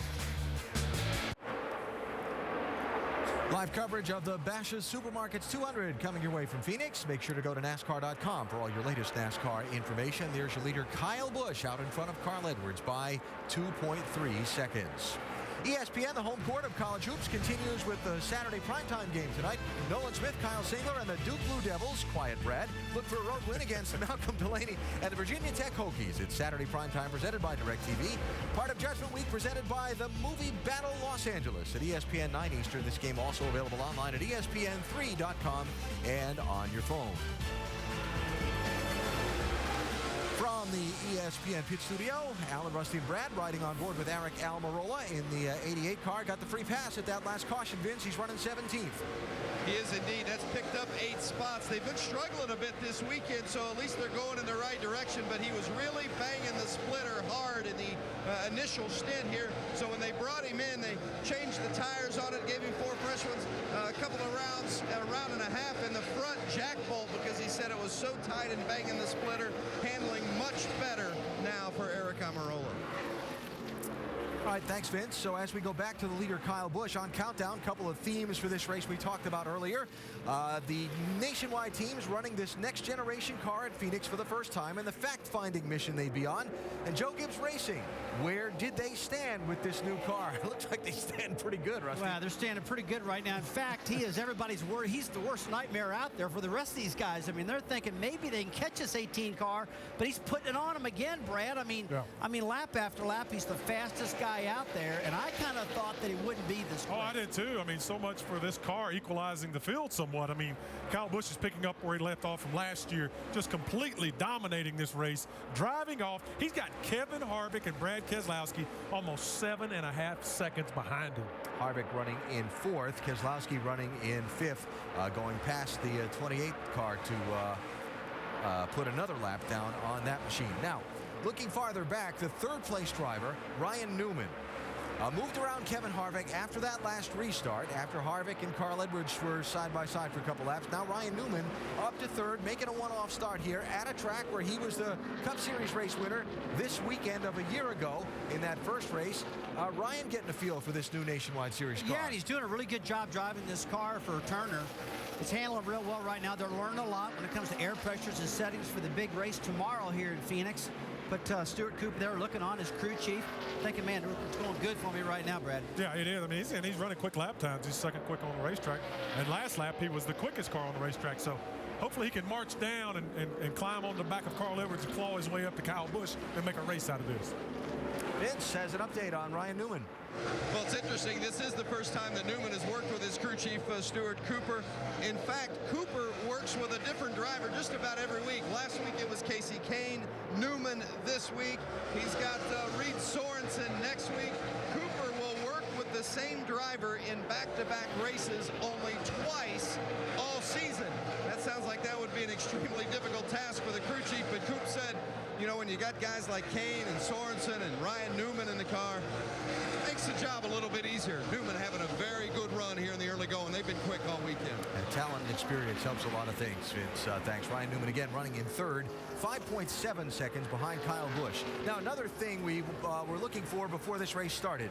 Live coverage of the Bashas Supermarkets 200 coming your way from Phoenix. Make sure to go to NASCAR.com for all your latest NASCAR information. There's your leader, Kyle Busch, out in front of Carl Edwards by 2.3 seconds. ESPN, the home court of college hoops, continues with the Saturday primetime game tonight. Nolan Smith, Kyle Singler, and the Duke Blue Devils, Quiet Brad, look for a road win against Malcolm Delaney and the Virginia Tech Hokies. It's Saturday primetime presented by DirecTV, part of Judgment Week presented by the Movie Battle Los Angeles at ESPN 9 Eastern. This game also available online at ESPN3.com and on your phone. From the ESPN pit studio, Alan, Rusty, and Brad riding on board with Eric Almirola in the 88 car. Got the free pass at that last caution, Vince. He's running 17th. He is indeed. That's picked up 8 spots. They've been struggling a bit this weekend, so at least they're going in the right direction, but he was really banging the splitter hard in the initial stint here. So when they brought him in, they changed the tires on it, gave him 4 fresh ones, a couple of rounds, a round and a half in the front jack bolt because he said it was so tight and banging the splitter, handling much better now for Eric Almirola. All right, thanks, Vince. So as we go back to the leader, Kyle Busch, on Countdown, a couple of themes for this race we talked about earlier. The nationwide teams running this next generation car at Phoenix for the first time and the fact-finding mission they'd be on. And Joe Gibbs Racing, where did they stand with this new car? It looks like they stand pretty good, Rusty. Well, they're standing pretty good right now. In fact, he is everybody's worry. He's the worst nightmare out there for the rest of these guys. I mean, they're thinking maybe they can catch this 18 car, but he's putting it on them again, Brad. I mean, lap after lap, he's the fastest guy out there, and I kind of thought that he wouldn't be this quick. Oh, I did too. I mean, so much for this car equalizing the field somewhat. I mean, Kyle Busch is picking up where he left off from last year, just completely dominating this race, driving off. He's got Kevin Harvick and Brad Keselowski almost 7.5 seconds behind him. Harvick running in 4th, Keselowski running in 5th, going past the 28th car to put another lap down on that machine. Now, looking farther back, the 3rd place driver, Ryan Newman, moved around Kevin Harvick after that last restart, after Harvick and Carl Edwards were side by side for a couple laps. Now Ryan Newman up to 3rd, making a one-off start here at a track where he was the Cup Series race winner this weekend of a year ago in that first race. Ryan getting a feel for this new Nationwide Series car. Yeah, and he's doing a really good job driving this car for Turner. It's handling real well right now. They're learning a lot when it comes to air pressures and settings for the big race tomorrow here in Phoenix. But Stuart Cooper there looking on as crew chief, thinking, man, it's going good for me right now, Brad. Yeah, it is. I mean, he's running quick lap times. He's second quick on the racetrack. And last lap, he was the quickest car on the racetrack. So hopefully he can march down and climb on the back of Carl Edwards and claw his way up to Kyle Busch and make a race out of this. Vince has an update on Ryan Newman. Well, it's interesting. This is the first time that Newman has worked with his crew chief, Stuart Cooper. In fact, Cooper works with a different driver just about every week. Last week it was Casey Kane. Newman this week. He's got Reed Sorensen next week. Cooper will work with the same driver in back-to-back races only twice all season. That sounds like that would be an extremely difficult task for the crew chief, but Coop said, you know, when you got guys like Kane and Sorensen and Ryan Newman in the car, it makes the job a little bit easier. Newman having a very good run here in the early going. They've been quick all weekend. And talent and experience helps a lot of things, Vince. Thanks. Ryan Newman again running in 3rd, 5.7 seconds behind Kyle Busch. Now, another thing we were looking for before this race started,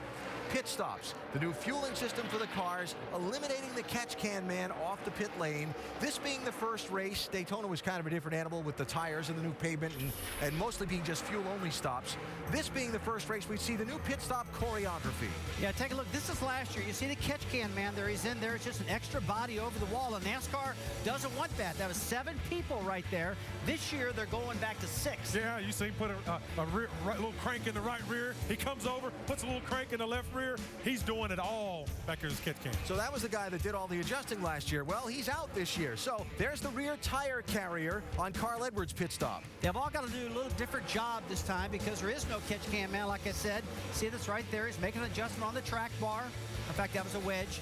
pit stops. The new fueling system for the cars, eliminating the catch can man off the pit lane. This being the first race, Daytona was kind of a different animal with the tires and the new pavement and mostly being just fuel-only stops. This being the first race, we see the new pit stop choreography. Yeah, take a look. This is last year. You see the catch can man there. He's in there. It's just an extra body over the wall. And NASCAR doesn't want that. That was 7 people right there. This year, they're going back to 6. Yeah, you see him put a little crank in the right rear. He comes over, puts a little crank in the left rear. He's doing it all back here in his catch can. So that was the guy that did all the adjusting last year. Well, he's out this year. So there's the rear tire carrier on Carl Edwards' pit stop. They've all got to do a little different job this time because there is no catch can man, like I said. See this right there? He's making an adjustment on the track bar. In fact, that was a wedge.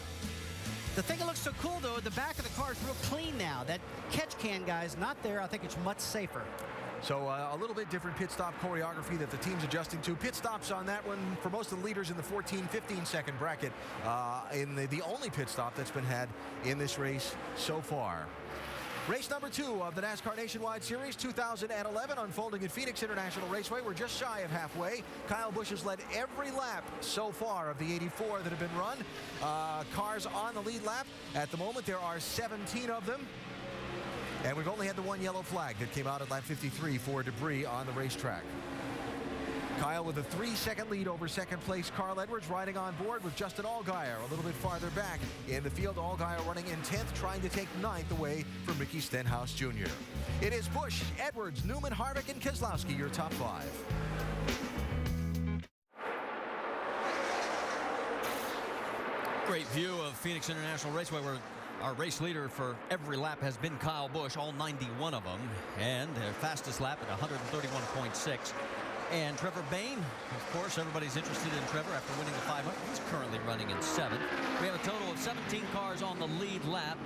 The thing that looks so cool, though, the back of the car is real clean now. That catch can guy is not there. I think it's much safer. So a little bit different pit stop choreography that the team's adjusting to. Pit stops on that one for most of the leaders in the 14-15 second bracket in the only pit stop that's been had in this race so far. Race number 2 of the NASCAR Nationwide Series 2011 unfolding at Phoenix International Raceway. We're just shy of halfway. Kyle Busch has led every lap so far of the 84 that have been run. Cars on the lead lap. At the moment, there are 17 of them. And we've only had the one yellow flag that came out at lap 53 for debris on the racetrack. Kyle with a 3-second lead over second place Carl Edwards, riding on board with Justin Allgaier a little bit farther back in the field. Allgaier running in 10th, trying to take 9th away from Ricky Stenhouse Jr. It is Busch, Edwards, Newman, Harvick, and Keselowski, your top 5. Great view of Phoenix International Raceway, where our race leader for every lap has been Kyle Busch, all 91 of them, and their fastest lap at 131.6. And Trevor Bayne, of course, everybody's interested in Trevor after winning the 500. He's currently running in 7th. We have a total of 17 cars on the lead lap.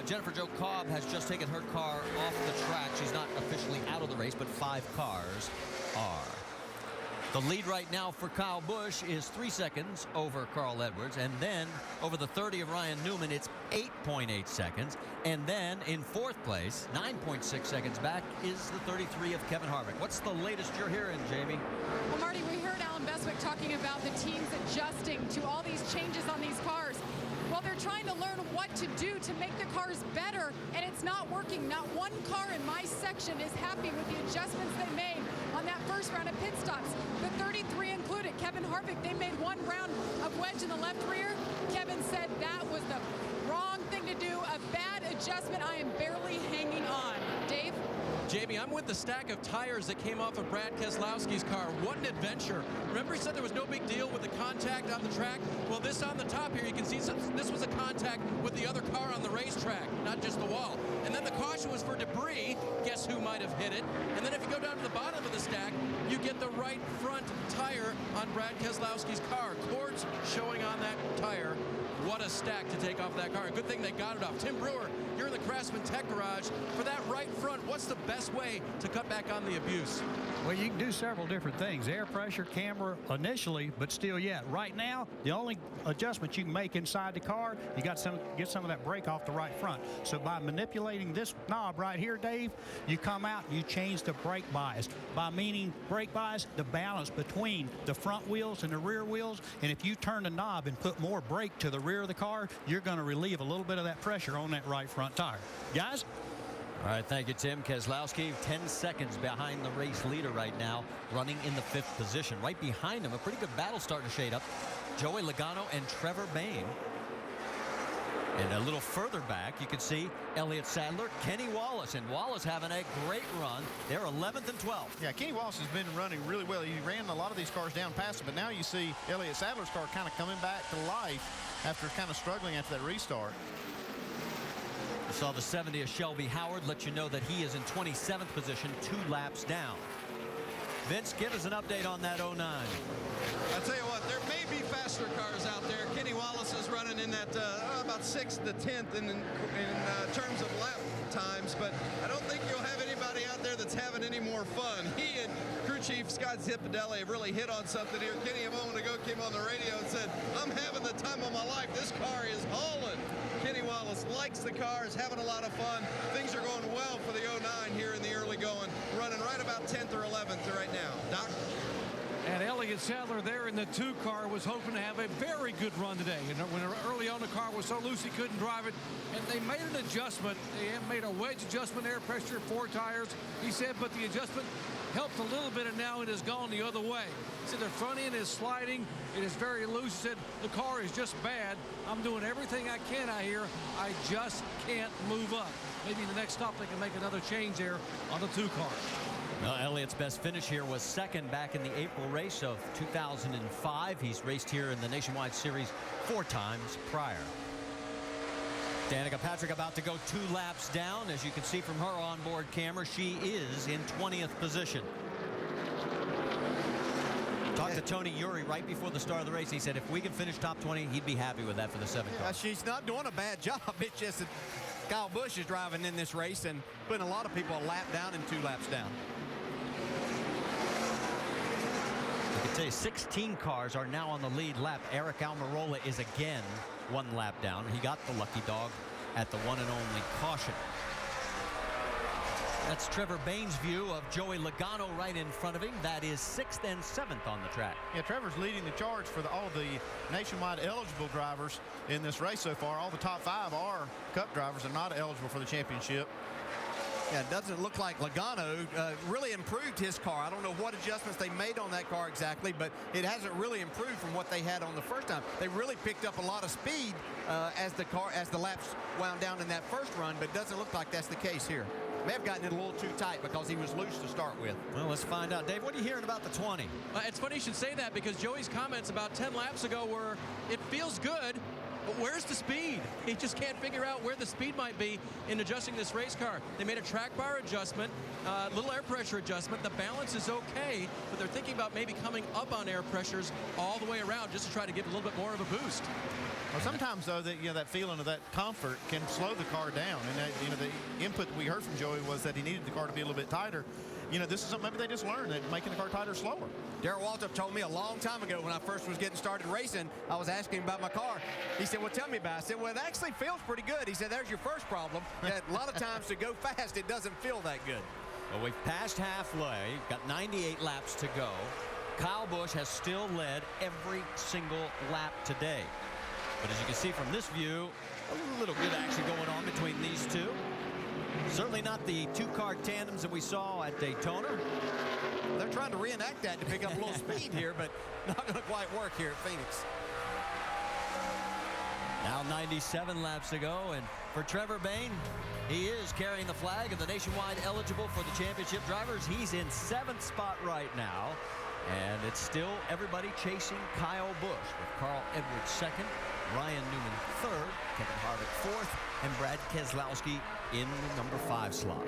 Jennifer Jo Cobb has just taken her car off the track. She's not officially out of the race, but 5 cars are. The lead right now for Kyle Busch is 3 seconds over Carl Edwards, and then over the 30 of Ryan Newman, it's 8.8 seconds. And then in 4th place, 9.6 seconds back, is the 33 of Kevin Harvick. What's the latest you're hearing, Jamie? Well, Marty, we heard Alan Bestwick talking about the teams adjusting to all these changes on these cars. Well, they're trying to learn what to do to make the cars better, and it's not working. Not one car in my section is happy with the adjustments they made on that first round of pit stops. The 33 included. Kevin Harvick, they made 1 round of wedge in the left rear. Kevin said that was the wrong thing to do, a bad adjustment. I am barely hanging on. Dave? Jamie, I'm with the stack of tires that came off of Brad Keselowski's car. What an adventure. Remember he said there was no big deal with the contact on the track? Well, this on the top here, you can see this was a contact with the other car on the racetrack, not just the wall. And then the caution was for debris. Guess who might have hit it? And then if you go down to the bottom of the stack, you get the right front tire on Brad Keselowski's car. Cords showing on that tire. What a stack to take off that car. Good thing they got it off. Tim Brewer, you're in the Craftsman Tech Garage. For that right front, what's the best way to cut back on the abuse? Well, you can do several different things. Air pressure, camera initially, but still yet. Right now, the only adjustment you can make inside the car, you got to get some of that brake off the right front. So by manipulating this knob right here, Dave, you come out and you change the brake bias. By meaning brake bias, the balance between the front wheels and the rear wheels. And if you turn the knob and put more brake to the rear of the car, you're going to relieve a little bit of that pressure on that right front tire. Guys? All right, thank you, Tim. Keselowski, 10 seconds behind the race leader right now, running in the 5th position. Right behind him, a pretty good battle starting to shade up. Joey Logano and Trevor Bayne. And a little further back, you can see Elliott Sadler, Kenny Wallace, and Wallace having a great run. They're 11th and 12th. Yeah, Kenny Wallace has been running really well. He ran a lot of these cars down past him, but now you see Elliott Sadler's car kind of coming back to life after kind of struggling after that restart. You saw the 70 of Shelby Howard let you know that he is in 27th position, 2 laps down. Vince, give us an update on that 09. I'll tell you what, there may be faster cars out there. Kenny Wallace is running in that about 6th to 10th in terms of lap times, but I don't think you'll have anybody out there that's having any more fun. He and crew chief Scott Zipadelli have really hit on something here. Kenny a moment ago came on the radio and said, I'm having the time of my life. This car is hauling. Kenny Wallace likes the car, is having a lot of fun. Things are going well for the 09 here in the early going, running right about 10th or 11th right now. Doc? And Elliott Sadler there in the 2 car was hoping to have a very good run today. And when early on the car was so loose he couldn't drive it, and they made an adjustment. They made a wedge adjustment, air pressure, 4 tires. He said, but the adjustment helped a little bit, and now it has gone the other way. He said the front end is sliding. It is very loose. He said the car is just bad. I'm doing everything I can out here. I just can't move up. Maybe the next stop they can make another change there on the 2 car. Well, Elliott's best finish here was 2nd back in the April race of 2005. He's raced here in the Nationwide Series 4 times prior. Danica Patrick about to go 2 laps down. As you can see from her onboard camera, she is in 20th position. Talked to Tony Uri right before the start of the race. He said if we can finish top 20, he'd be happy with that for the 7 car. She's not doing a bad job. It's just that Kyle Busch is driving in this race and putting a lot of people a lap down and 2 laps down. I can tell you 16 cars are now on the lead lap. Eric Almirola is again 1 lap down. He got the lucky dog at the 1 and only caution. That's Trevor Bayne's view of Joey Logano right in front of him. That is 6th and 7th on the track. Yeah, Trevor's leading the charge for all the nationwide eligible drivers in this race so far. All the top 5 are Cup drivers and not eligible for the championship. Yeah, it doesn't look like Logano really improved his car. I don't know what adjustments they made on that car exactly, but it hasn't really improved from what they had on the first time. They really picked up a lot of speed as the laps wound down in that first run, but it doesn't look like that's the case here. May have gotten it a little too tight because he was loose to start with. Well, let's find out. Dave, what are you hearing about the 20? It's funny you should say that because Joey's comments about 10 laps ago were, it feels good, but where's the speed? He just can't figure out where the speed might be in adjusting this race car. They made a track bar adjustment, little air pressure adjustment. The balance is okay, but they're thinking about maybe coming up on air pressures all the way around just to try to give a little bit more of a boost. Well, sometimes though, that feeling of that comfort can slow the car down, and that, the input that we heard from Joey was that he needed the car to be a little bit tighter. This is something maybe they just learned, that making the car tighter is slower. Darrell Waltrip told me a long time ago when I first was getting started racing, I was asking him about my car. He said, well, tell me about it. I said, well, it actually feels pretty good. He said, there's your first problem. A lot of times to go fast, it doesn't feel that good. Well, we've passed halfway, got 98 laps to go. Kyle Busch has still led every single lap today. But as you can see from this view, a little good action going on between these two. Certainly not the two-car tandems that we saw at Daytona. They're trying to reenact that to pick up a little speed here, but not going to quite work here at Phoenix. Now 97 laps to go, and for Trevor Bayne, he is carrying the flag of the nationwide eligible for the championship drivers. He's in 7th spot right now, and it's still everybody chasing Kyle Busch with Carl Edwards 2nd, Ryan Newman 3rd, Kevin Harvick 4th, and Brad Keselowski in the number 5 slot.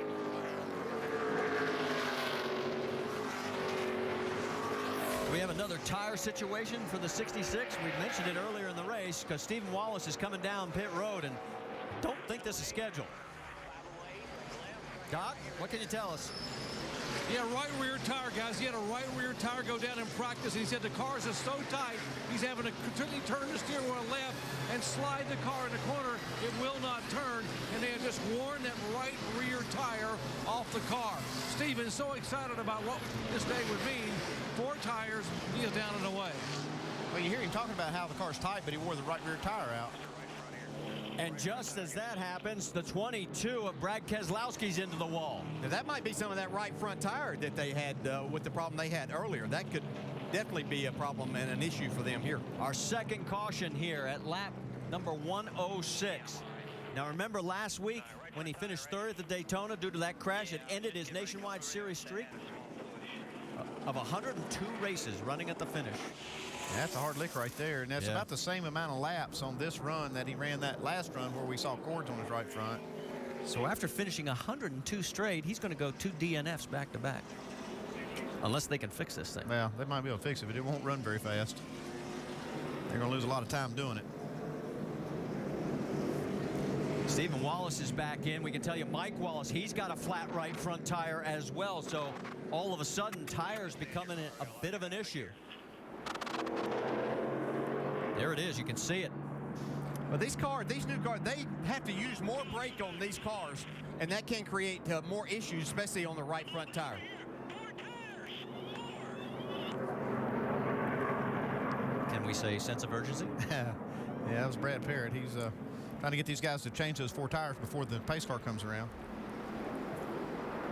We have another tire situation for the 66. We mentioned it earlier in the race because Stephen Wallace is coming down pit road, and don't think this is scheduled. Doc, what can you tell us? Yeah, right rear tire, guys. He had a right rear tire go down in practice. He said the cars are so tight, he's having to completely turn the steering wheel left and slide the car in the corner. It will not turn, and they have just worn that right rear tire off the car. Steven's so excited about what this day would mean. 4 tires, he is down and away. Well, you hear him talking about how the car's tight, but he wore the right rear tire out. And just as that happens, the 22 of Brad Keselowski's into the wall. Now, that might be some of that right front tire that they had with the problem they had earlier. That could definitely be a problem and an issue for them here. Our second caution here at lap number 106. Now, remember last week when he finished 3rd at the Daytona due to that crash, it ended his nationwide series streak of 102 races running at the finish. That's a hard lick right there, and that's about the same amount of laps on this run that he ran that last run where we saw cords on his right front. So after finishing 102 straight, he's going to go 2 DNFs back-to-back. Unless they can fix this thing. Well, they might be able to fix it, but it won't run very fast. They're going to lose a lot of time doing it. Stephen Wallace is back in. We can tell you Mike Wallace, he's got a flat right front tire as well. So all of a sudden, tires becoming a bit of an issue. There it is. You can see it. But these new cars, they have to use more brake on these cars, and that can create more issues, especially on the right front tire. Can we say sense of urgency? Yeah, that was Brad Parrott. He's trying to get these guys to change those 4 tires before the pace car comes around.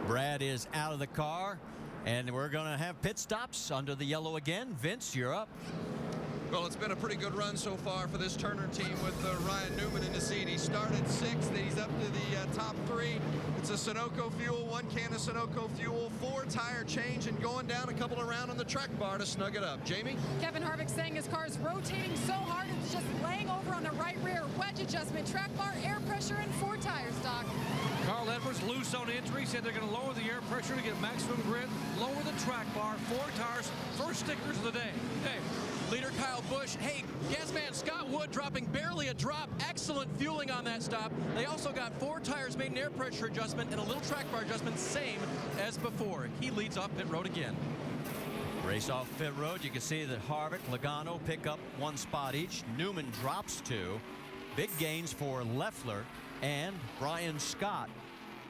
Brad is out of the car, and we're going to have pit stops under the yellow again. Vince, you're up. Well, it's been a pretty good run so far for this Turner team with Ryan Newman in the seat. He started 6th, then he's up to the top 3. It's a Sunoco fuel, 1 can of Sunoco fuel, 4 tire change, and going down a couple around on the track bar to snug it up. Jamie? Kevin Harvick saying his car is rotating so hard it's just laying over on the right rear. Wedge adjustment, track bar, air pressure, and 4 tires, Doc. Carl Edwards loose on entry, said they're going to lower the air pressure to get maximum grip, lower the track bar, 4 tires, first stickers of the day. Dave. Leader Kyle Busch. Hey, Gasman Scott Wood dropping barely a drop. Excellent fueling on that stop. They also got 4 tires, made an air pressure adjustment and a little track bar adjustment, same as before. He leads off pit road again. Race off pit road. You can see that Harvick, Logano pick up 1 spot each. Newman drops 2. Big gains for Leffler and Brian Scott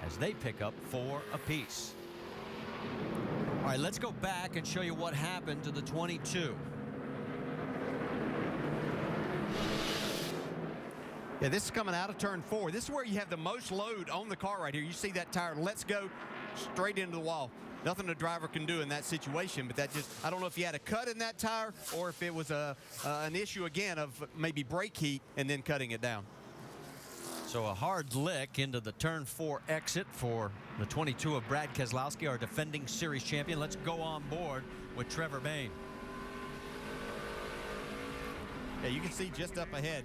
as they pick up 4 apiece. All right, let's go back and show you what happened to the 22. Yeah, this is coming out of turn 4. This is where you have the most load on the car right here. You see that tire, let's go straight into the wall. Nothing the driver can do in that situation, but that just, I don't know if you had a cut in that tire or if it was an issue again of maybe brake heat and then cutting it down. So a hard lick into the turn 4 exit for the 22 of Brad Keselowski, our defending series champion. Let's go on board with Trevor Bayne. Yeah, you can see just up ahead.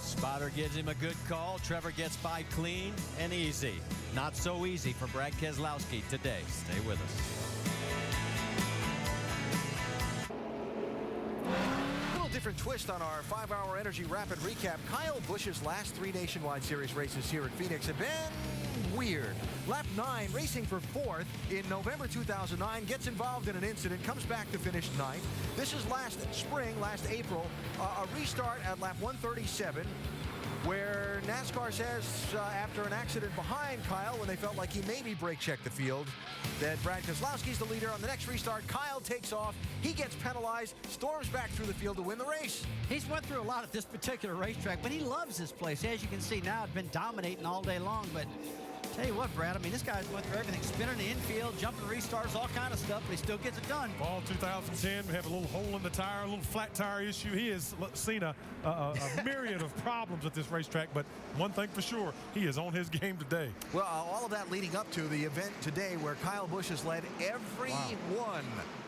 Spotter gives him a good call. Trevor gets by clean and easy. Not so easy for Brad Keselowski today. Stay with us. A little different twist on our 5-hour Energy Rapid Recap. Kyle Busch's last 3 Nationwide Series races here at Phoenix have been weird. Lap 9, racing for 4th in November 2009, gets involved in an incident, comes back to finish 9th. This is last spring, last April, a restart at lap 137, where NASCAR says after an accident behind Kyle, when they felt like he maybe brake checked the field, that Brad Keselowski's the leader. On the next restart, Kyle takes off. He gets penalized, storms back through the field to win the race. He's went through a lot at this particular racetrack, but he loves this place. As you can see now, it's been dominating all day long, but tell you what, Brad, I mean, this guy's went through everything. Spinning the infield, jumping restarts, all kind of stuff, but he still gets it done. Fall 2010, we have a little hole in the tire, a little flat tire issue. He has seen a myriad of problems at this racetrack, but one thing for sure, he is on his game today. Well, all of that leading up to the event today where Kyle Busch has led every one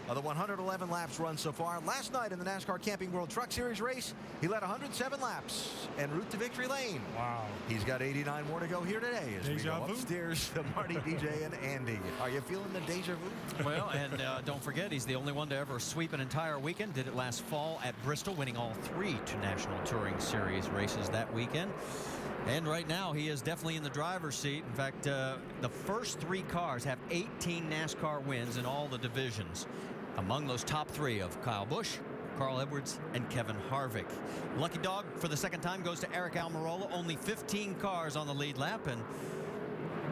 of the 111 laps run so far. Last night in the NASCAR Camping World Truck Series race, he led 107 laps en route to victory lane. Wow. He's got 89 more to go here today as we go upstairs to Marty, DJ, and Andy. Are you feeling the deja vu? Well, and don't forget, he's the only one to ever sweep an entire weekend. Did it last fall at Bristol, winning all 3 National Touring Series races that weekend. And right now, he is definitely in the driver's seat. In fact, the first 3 cars have 18 NASCAR wins in all the divisions. Among those top 3 of Kyle Busch, Carl Edwards, and Kevin Harvick. Lucky dog for the second time goes to Eric Almirola. Only 15 cars on the lead lap, and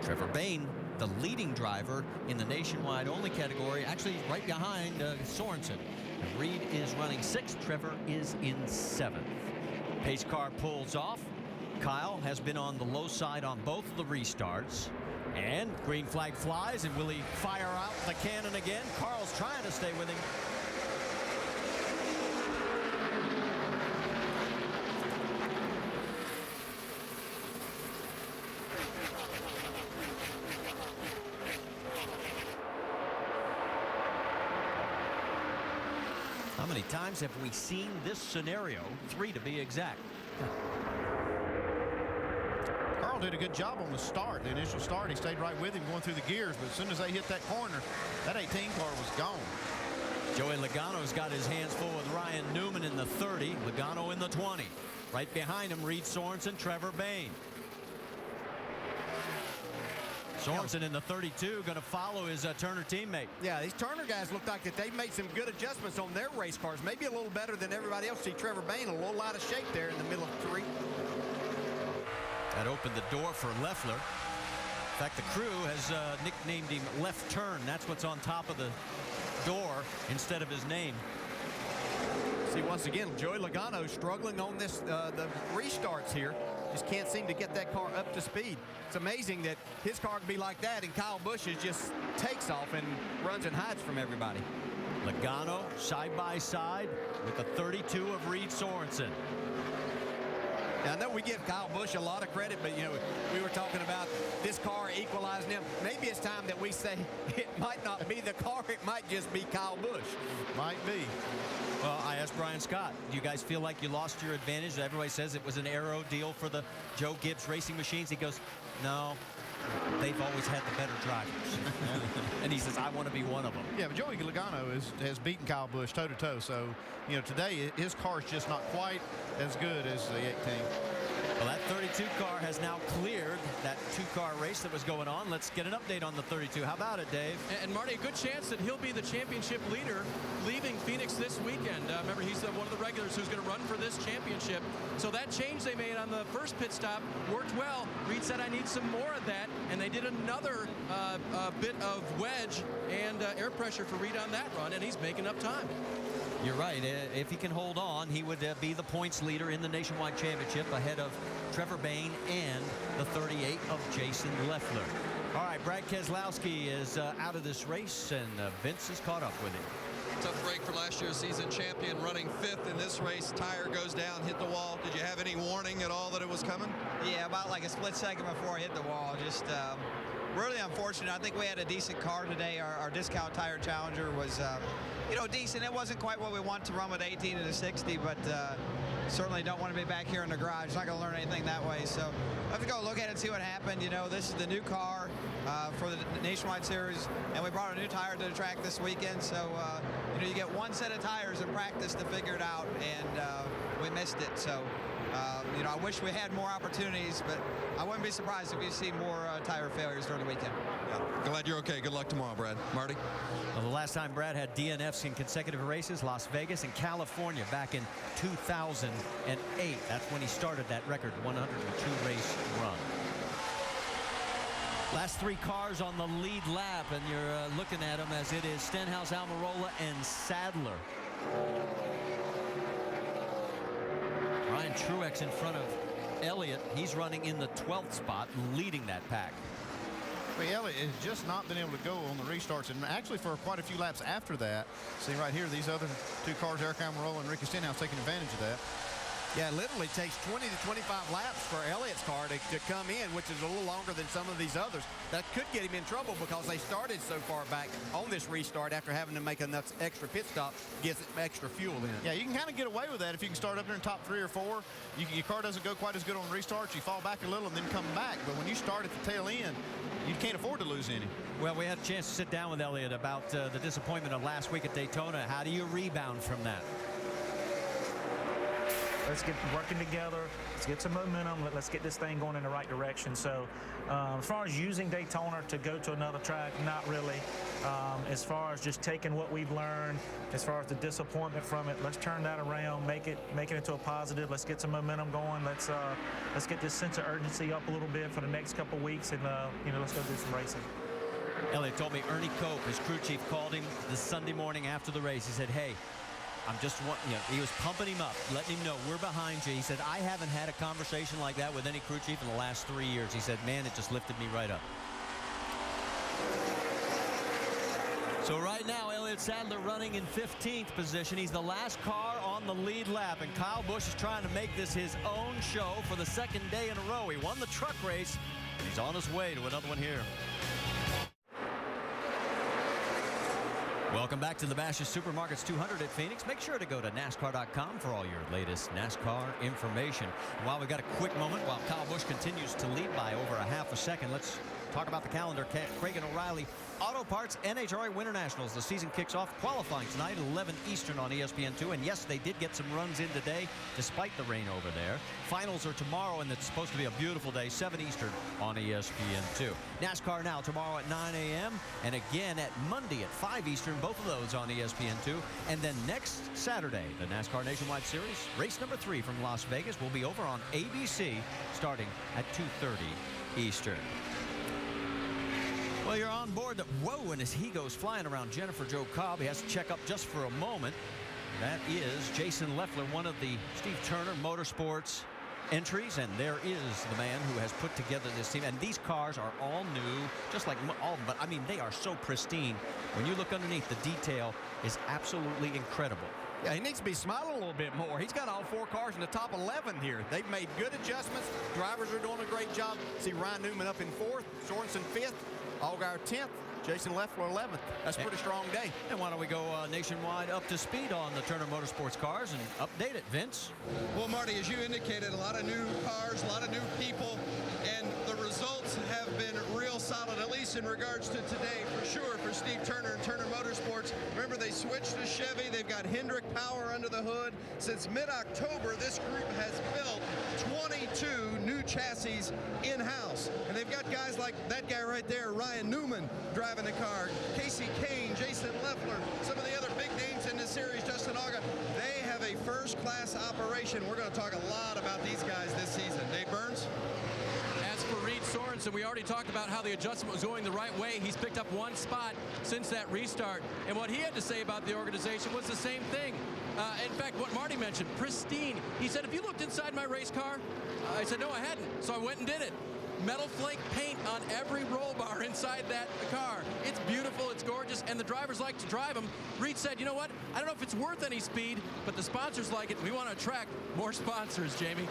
Trevor Bayne, the leading driver in the nationwide only category, actually right behind Sorensen. And Reed is running 6th. Trevor is in 7th. Pace car pulls off. Kyle has been on the low side on both of the restarts. And green flag flies, and will he fire out the cannon again? Carl's trying to stay with him. How many times have we seen this scenario? 3 to be exact. Carl did a good job on the start. The initial start, he stayed right with him going through the gears, but as soon as they hit that corner, that 18 car was gone. Joey Logano's got his hands full with Ryan Newman in the 30, Logano in the 20. Right behind him, Reed Sorensen, Trevor Bayne. Sorensen in the 32, going to follow his Turner teammate. Yeah, these Turner guys look like that they've made some good adjustments on their race cars. Maybe a little better than everybody else. See Trevor Bayne a little out of shape there in the middle of 3. That opened the door for Leffler. In fact, the crew has nicknamed him Left Turn. That's what's on top of the door instead of his name. See, once again, Joey Logano struggling on this, the restarts here. Just can't seem to get that car up to speed. It's amazing that his car can be like that, and Kyle Busch's just takes off and runs and hides from everybody. Logano side by side with the 32 of Reed Sorensen. Now, I know we give Kyle Busch a lot of credit, but, you know, we were talking about this car equalizing him. Maybe it's time that we say it might not be the car, it might just be Kyle Busch. Might be. Well, I asked Brian Scott, do you guys feel like you lost your advantage? Everybody says it was an aero deal for the Joe Gibbs Racing Machines. He goes, no, they've always had the better drivers. And he says, I want to be one of them. Yeah, but Joey Logano has beaten Kyle Busch toe-to-toe. So, you know, today his car is just not quite as good as the 18. Well, that 32 car has now cleared that 2-car race that was going on. Let's get an update on the 32. How about it, Dave? And Marty, a good chance that he'll be the championship leader leaving Phoenix this weekend. Remember, he's one of the regulars who's going to run for this championship. So that change they made on the first pit stop worked well. Reed said, I need some more of that. And they did another bit of wedge and air pressure for Reed on that run, and he's making up time. You're right. If he can hold on, he would be the points leader in the Nationwide Championship ahead of Trevor Bayne and the 38 of Jason Leffler. All right, Brad Keselowski is out of this race, and Vince is caught up with him. Tough break for last year's season champion, running 5th in this race. Tire goes down, hit the wall. Did you have any warning at all that it was coming? Yeah, about like a split second before I hit the wall. Just really unfortunate. I think we had a decent car today. Our discount tire Challenger was, decent. It wasn't quite what we want to run with 18 and a 60, but certainly don't want to be back here in the garage. Not going to learn anything that way. So I have to go look at it and see what happened. This is the new car for the Nationwide Series, and we brought a new tire to the track this weekend. So, you get one set of tires in practice to figure it out, and we missed it. So, I wish we had more opportunities, but I wouldn't be surprised if you see more tire failures during the weekend. Yeah. Glad you're okay. Good luck tomorrow, Brad. Marty? Well, the last time Brad had DNFs in consecutive races, Las Vegas and California back in 2008. That's when he started that record 102 race run. Last 3 cars on the lead lap, and you're looking at them as it is Stenhouse, Almirola, and Sadler. Ryan Truex in front of Elliott. He's running in the 12th spot, leading that pack. Well, Elliott has just not been able to go on the restarts, and actually for quite a few laps after that. See right here, these other 2 cars, Eric Almirola and Ricky Stenhouse, taking advantage of that. Yeah, it literally takes 20 to 25 laps for Elliott's car to come in, which is a little longer than some of these others. That could get him in trouble because they started so far back on this restart after having to make enough extra pit stops, gets extra fuel in. Yeah, you can kind of get away with that if you can start up there in top 3 or 4. Your car doesn't go quite as good on restarts. You fall back a little and then come back. But when you start at the tail end, you can't afford to lose any. Well, we had a chance to sit down with Elliott about the disappointment of last week at Daytona. How do you rebound from that? Let's get working together. Let's get some momentum. Let's get this thing going in the right direction. So as far as using Daytona to go to another track, not really. As far as just taking what we've learned, as far as the disappointment from it, let's turn that around, make it into a positive. Let's get some momentum going. Let's get this sense of urgency up a little bit for the next couple weeks, and let's go do some racing. Elliott told me Ernie Cope, his crew chief, called him the Sunday morning after the race. He said, hey, I'm just, he was pumping him up, letting him know, we're behind you. He said, I haven't had a conversation like that with any crew chief in the last 3 years. He said, man, it just lifted me right up. So right now, Elliott Sadler running in 15th position. He's the last car on the lead lap, and Kyle Busch is trying to make this his own show for the 2nd day in a row. He won the truck race, and he's on his way to another one here. Welcome back to the Bashas Supermarkets 200 at Phoenix. Make sure to go to NASCAR.com for all your latest NASCAR information. While we got a quick moment, while Kyle Busch continues to lead by over a half a second, let's talk about the calendar. Craig and O'Reilly Auto Parts NHRA Winter Nationals. The season kicks off qualifying tonight at 11 Eastern on ESPN2. And yes, they did get some runs in today, despite the rain over there. Finals are tomorrow, and it's supposed to be a beautiful day, 7 Eastern on ESPN2. NASCAR Now tomorrow at 9 a.m. and again at Monday at 5 Eastern, both of those on ESPN2. And then next Saturday, the NASCAR Nationwide Series, race number 3 from Las Vegas will be over on ABC starting at 2:30 Eastern. Well, you're on board the, whoa, and as he goes flying around Jennifer Joe Cobb, he has to check up just for a moment. That is Jason Leffler, one of the Steve Turner Motorsports entries, and there is the man who has put together this team. And these cars are all new, just like all of them, but I mean, they are so pristine. When you look underneath, the detail is absolutely incredible. Yeah, he needs to be smiling a little bit more. He's got all 4 cars in the top 11 here. They've made good adjustments. Drivers are doing a great job. See Ryan Newman up in 4th, Sorensen 5th, Allgaier 10th, Jason Leffler 11th. That's a pretty strong day. And why don't we go nationwide up to speed on the Turner Motorsports cars and update it, Vince? Well, Marty, as you indicated, a lot of new cars, a lot of new people, and the results have been real solid, at least in regards to today, for sure, for Steve Turner and Turner Motorsports. Remember, they switched to Chevy. They've got Hendrick power under the hood. Since mid-October, this group has built 22 new chassis in-house. And they've got guys like that guy right there, Ryan Newman, driving the car. Casey Kane, Jason Leffler, some of the other big names in this series, Justin Auga. They have a first-class operation. We're going to talk a lot about these guys this season. Dave Burns? As for Reed Sorensen, we already talked about how the adjustment was going the right way. He's picked up one spot since that restart. And what he had to say about the organization was the same thing. In fact, what Marty mentioned, pristine. He said, "Have you looked inside my race car?" I said, "No, I hadn't." So I went and did it. Metal flake paint on every roll bar inside that car. It's beautiful, it's gorgeous, and the drivers like to drive them. Reed said, "You know what? I don't know if it's worth any speed, but the sponsors like it. We want to attract more sponsors," Jamie.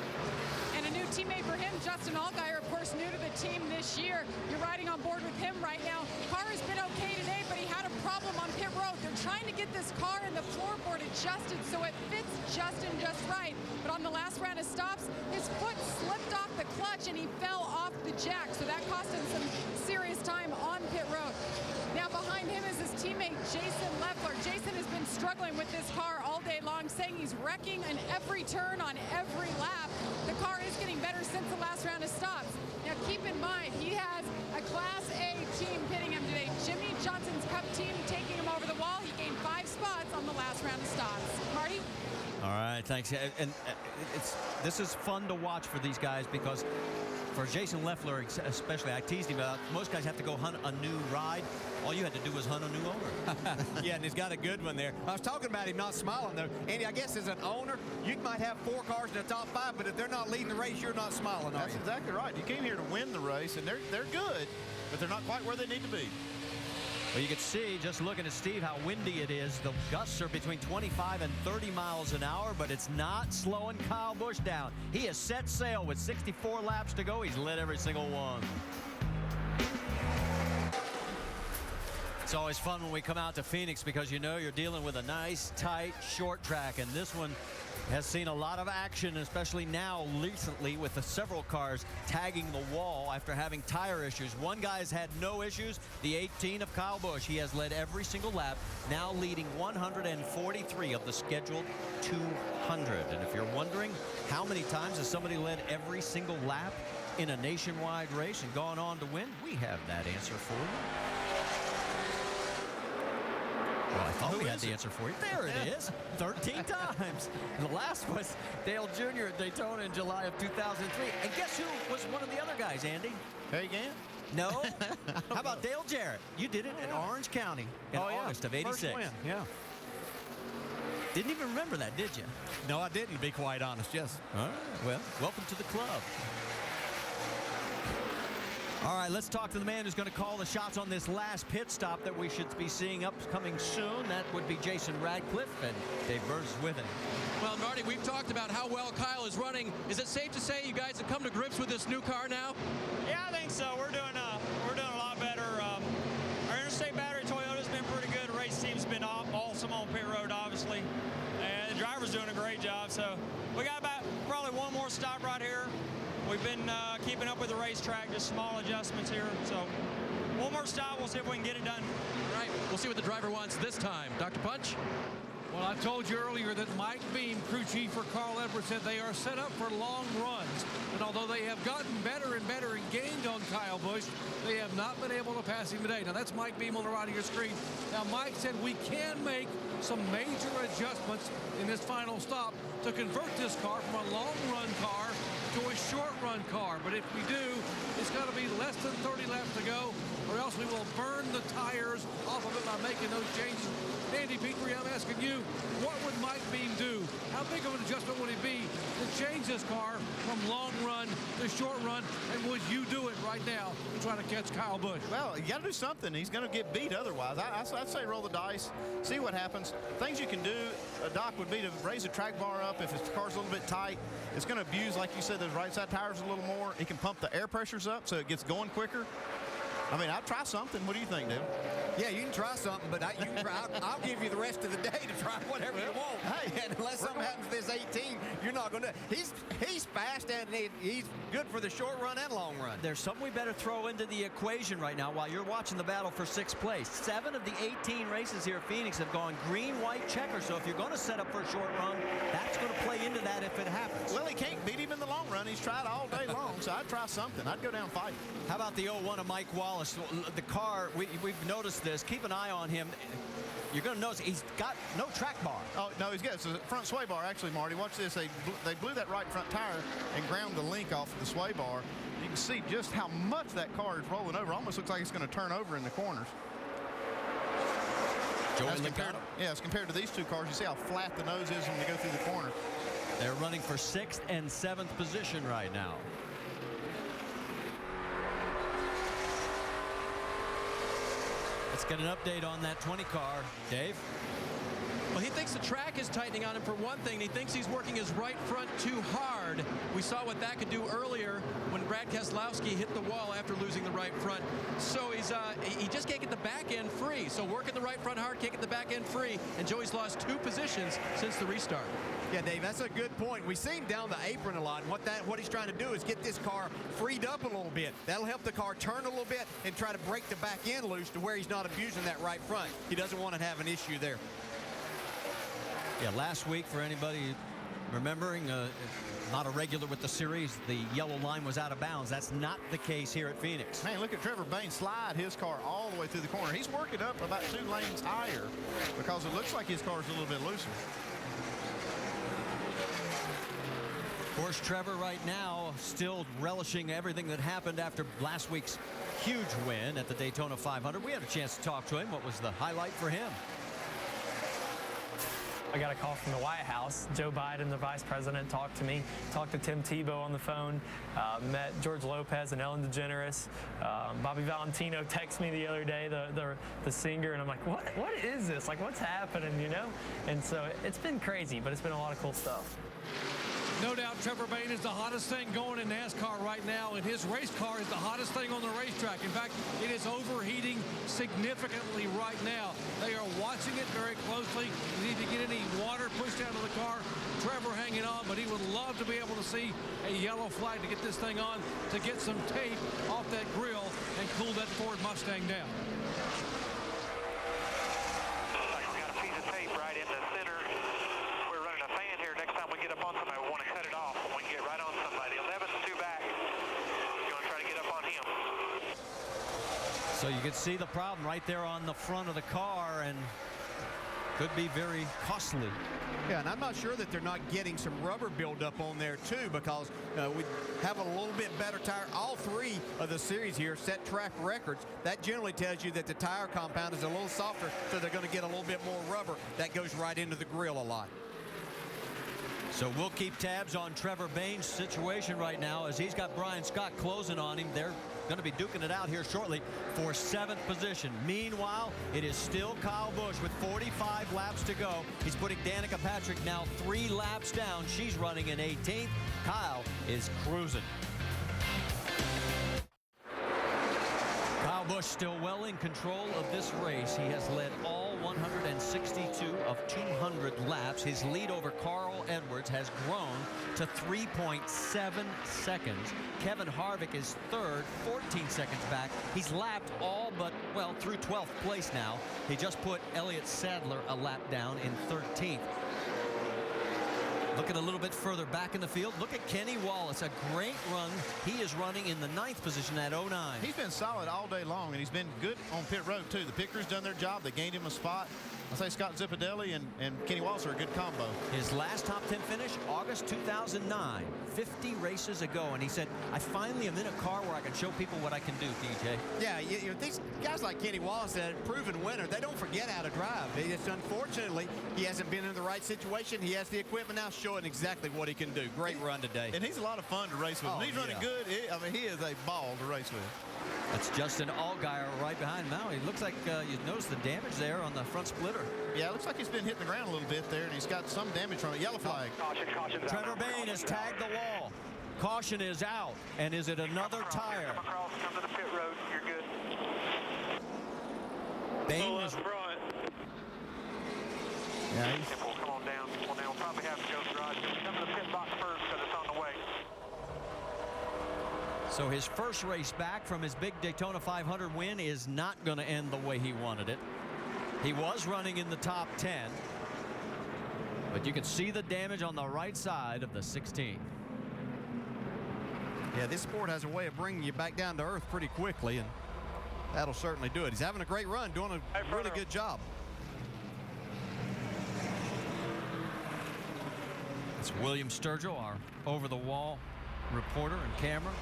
And a new teammate for him, Justin Allgaier, of course, new to the team this year. You're riding on board with him right now. Car has been okay today, but he had a problem on pit road. They're trying to get this car and the floorboard adjusted so it fits Justin just right. But on the last round of stops, his foot slipped off the clutch and he fell off the jack. So that cost him some serious time on pit road. Now behind him is his teammate, Jason Leffler. Jason has been struggling with this car all day long, saying he's wrecking on every turn, on every lap. The car is getting better since the last round of stops. Now keep in mind, he has a Class A team pitting him today. Jimmy Johnson's Cup team taking him over the wall. He gained 5 spots on the last round of stops. Marty? All right, thanks. And this is fun to watch for these guys because for Jason Leffler especially, I teased him about most guys have to go hunt a new ride. All you had to do was hunt a new owner. Yeah, and he's got a good one there. I was talking about him not smiling, though. Andy, I guess as an owner, you might have 4 cars in the top 5, but if they're not leading the race, you're not smiling, That's exactly right. You came here to win the race, and they're good, but they're not quite where they need to be. Well, you can see, just looking at Steve, how windy it is. The gusts are between 25 and 30 miles an hour, but it's not slowing Kyle Busch down. He has set sail with 64 laps to go. He's led every single one. It's always fun when we come out to Phoenix because you know you're dealing with a nice, tight, short track, and this one has seen a lot of action, especially now recently with the several cars tagging the wall after having tire issues. One guy has had no issues, the 18 of Kyle Busch. He has led every single lap, now leading 143 of the scheduled 200. And if you're wondering how many times has somebody led every single lap in a nationwide race and gone on to win, we have that answer for you. Well, I thought we had the answer for you. There it is. 13 times. And the last was Dale Jr. at Daytona in July of 2003. And guess who was one of the other guys, Andy? Harry Gant? No. How about Dale Jarrett? You did it in Orange County in August of '86. First win, yeah. Didn't even remember that, did you? No, I didn't, to be quite honest, yes. All right. Well, welcome to the club. All right, let's talk to the man who's going to call the shots on this last pit stop that we should be seeing upcoming soon. That would be Jason Radcliffe, and Dave Burns is with him. Well, Marty, we've talked about how well Kyle is running. Is it safe to say you guys have come to grips with this new car now? Yeah, I think so. We're doing a lot better. Our interstate battery Toyota's been pretty good. The race team's been awesome on pit road, obviously, and the driver's doing a great job. So we got about probably one more stop right here. We've been keeping up with the racetrack, just small adjustments here. So one more stop, we'll see if we can get it done. All right, we'll see what the driver wants this time. Dr. Punch? Well, I told you earlier that Mike Beam, crew chief for Carl Edwards, said they are set up for long runs. And although they have gotten better and better and gained on Kyle Busch, they have not been able to pass him today. Now, that's Mike Beam on the right of your screen. Now, Mike said we can make some major adjustments in this final stop to convert this car from a long-run car to a short-run car. But if we do, it's got to be less than 30 laps to go, or else we will burn the tires off of it by making those changes. Andy Petrie, I'm asking you, what would Mike Beam do? How big of an adjustment would it be to change this car from long run to short run? And would you do it right now to try to catch Kyle Busch? Well, you got to do something. He's going to get beat otherwise. I'd say roll the dice, see what happens. Things you can do, Doc, would be to raise the track bar up if his car's a little bit tight. It's going to abuse, like you said, those right side tires a little more. He can pump the air pressures up so it gets going quicker. I mean, I'd try something. What do you think, Dale? Yeah, you can try something, but I'll give you the rest of the day to try whatever you want. Hey, and unless something happens to this 18, you're not going to. He's fast, and he's good for the short run and long run. There's something we better throw into the equation right now while you're watching the battle for 6th place. 7 of the 18 races here at Phoenix have gone green, white, checker. So if you're going to set up for a short run, that's going to play into that if it happens. Well, he can't beat him in the long run. He's tried all day long, so I'd try something. I'd go down fighting. How about the 01 of Mike Wallace? The car, we've noticed this. Keep an eye on him. You're going to notice he's got no track bar. Oh, no, he's got a front sway bar, actually, Marty. Watch this. They blew that right front tire and ground the link off of the sway bar. You can see just how much that car is rolling over. Almost looks like it's going to turn over in the corners. As compared to these two cars, you see how flat the nose is when they go through the corner. They're running for 6th and 7th position right now. Let's get an update on that 20 car. Dave? Well, he thinks the track is tightening on him for one thing. He thinks he's working his right front too hard. We saw what that could do earlier when Brad Keselowski hit the wall after losing the right front. So he just can't get the back end free. So working the right front hard, can't get the back end free. And Joey's lost 2 positions since the restart. Yeah, Dave, that's a good point. We see him down the apron a lot. And what he's trying to do is get this car freed up a little bit. That'll help the car turn a little bit and try to break the back end loose to where he's not abusing that right front. He doesn't want to have an issue there. Yeah, last week, for anybody remembering, not a regular with the series, the yellow line was out of bounds. That's not the case here at Phoenix. Man, look at Trevor Bain slide his car all the way through the corner. He's working up about 2 lanes higher because it looks like his car's a little bit looser. Of course, Trevor right now still relishing everything that happened after last week's huge win at the Daytona 500. We had a chance to talk to him. What was the highlight for him? I got a call from the White House. Joe Biden, the vice president, talked to me, talked to Tim Tebow on the phone, met George Lopez and Ellen DeGeneres. Bobby Valentino texted me the other day, the singer, and I'm like, what is this? Like, what's happening, you know? And so it's been crazy, but it's been a lot of cool stuff. No doubt Trevor Bain is the hottest thing going in NASCAR right now, and his race car is the hottest thing on the racetrack. In fact, it is overheating significantly right now. They are watching it very closely. They need to get any water pushed out of the car. Trevor hanging on, but he would love to be able to see a yellow flag to get this thing on, to get some tape off that grill and cool that Ford Mustang down. Got a piece of tape right in the center. We're running a fan here. Next time we get up on somebody, we want to cut it off. We can get right on somebody. 11's 2 back. We're going to try to get up on him. So you can see the problem right there on the front of the car, and could be very costly. Yeah, and I'm not sure that they're not getting some rubber buildup on there too, because we have a little bit better tire. All 3 of the series here set track records. That generally tells you that the tire compound is a little softer, so they're going to get a little bit more rubber. That goes right into the grill a lot. So we'll keep tabs on Trevor Bain's situation right now as he's got Brian Scott closing on him. They're going to be duking it out here shortly for 7th position. Meanwhile, it is still Kyle Busch with 45 laps to go. He's putting Danica Patrick now 3 laps down. She's running in 18th. Kyle is cruising. Kyle Busch still well in control of this race. He has led all 162 of 200 laps. His lead over Carl Edwards has grown to 3.7 seconds. Kevin Harvick is third, 14 seconds back. He's lapped all but, well, through 12th place now. He just put Elliott Sadler a lap down in 13th. Looking a little bit further back in the field, look at Kenny Wallace, a great run. He is running in the 9th position at 09. He's been solid all day long, and he's been good on pit road, too. The pit crew's done their job. They gained him a spot. I say Scott Zipadelli and Kenny Wallace are a good combo. His last top 10 finish, August 2009, 50 races ago, and he said, I finally am in a car where I can show people what I can do, DJ. Yeah, you know, these guys like Kenny Wallace, a proven winner, they don't forget how to drive. It's unfortunately, he hasn't been in the right situation. He has the equipment now showing exactly what he can do. Great run today. And he's a lot of fun to race with. Oh, When he's running good, I mean, he is a ball to race with. That's Justin Allgaier right behind him now. He looks like you notice the damage there on the front splitter. Yeah, it looks like he's been hitting the ground a little bit there, and he's got some damage from it. Yellow flag. Caution. Trevor Bain has tagged the wall. Caution is out. And is it another tire? Come to the pit road. You're good. Bain was... Yeah, we'll come on down. We'll probably have to go garage. Come to the pit box first because it's on the way. So his first race back from his big Daytona 500 win is not going to end the way he wanted it. He was running in the top 10. But you can see the damage on the right side of the 16. Yeah, this sport has a way of bringing you back down to earth pretty quickly, and that'll certainly do it. He's having a great run, doing a really good job. It's William Sturgill, our over-the-wall reporter and camera.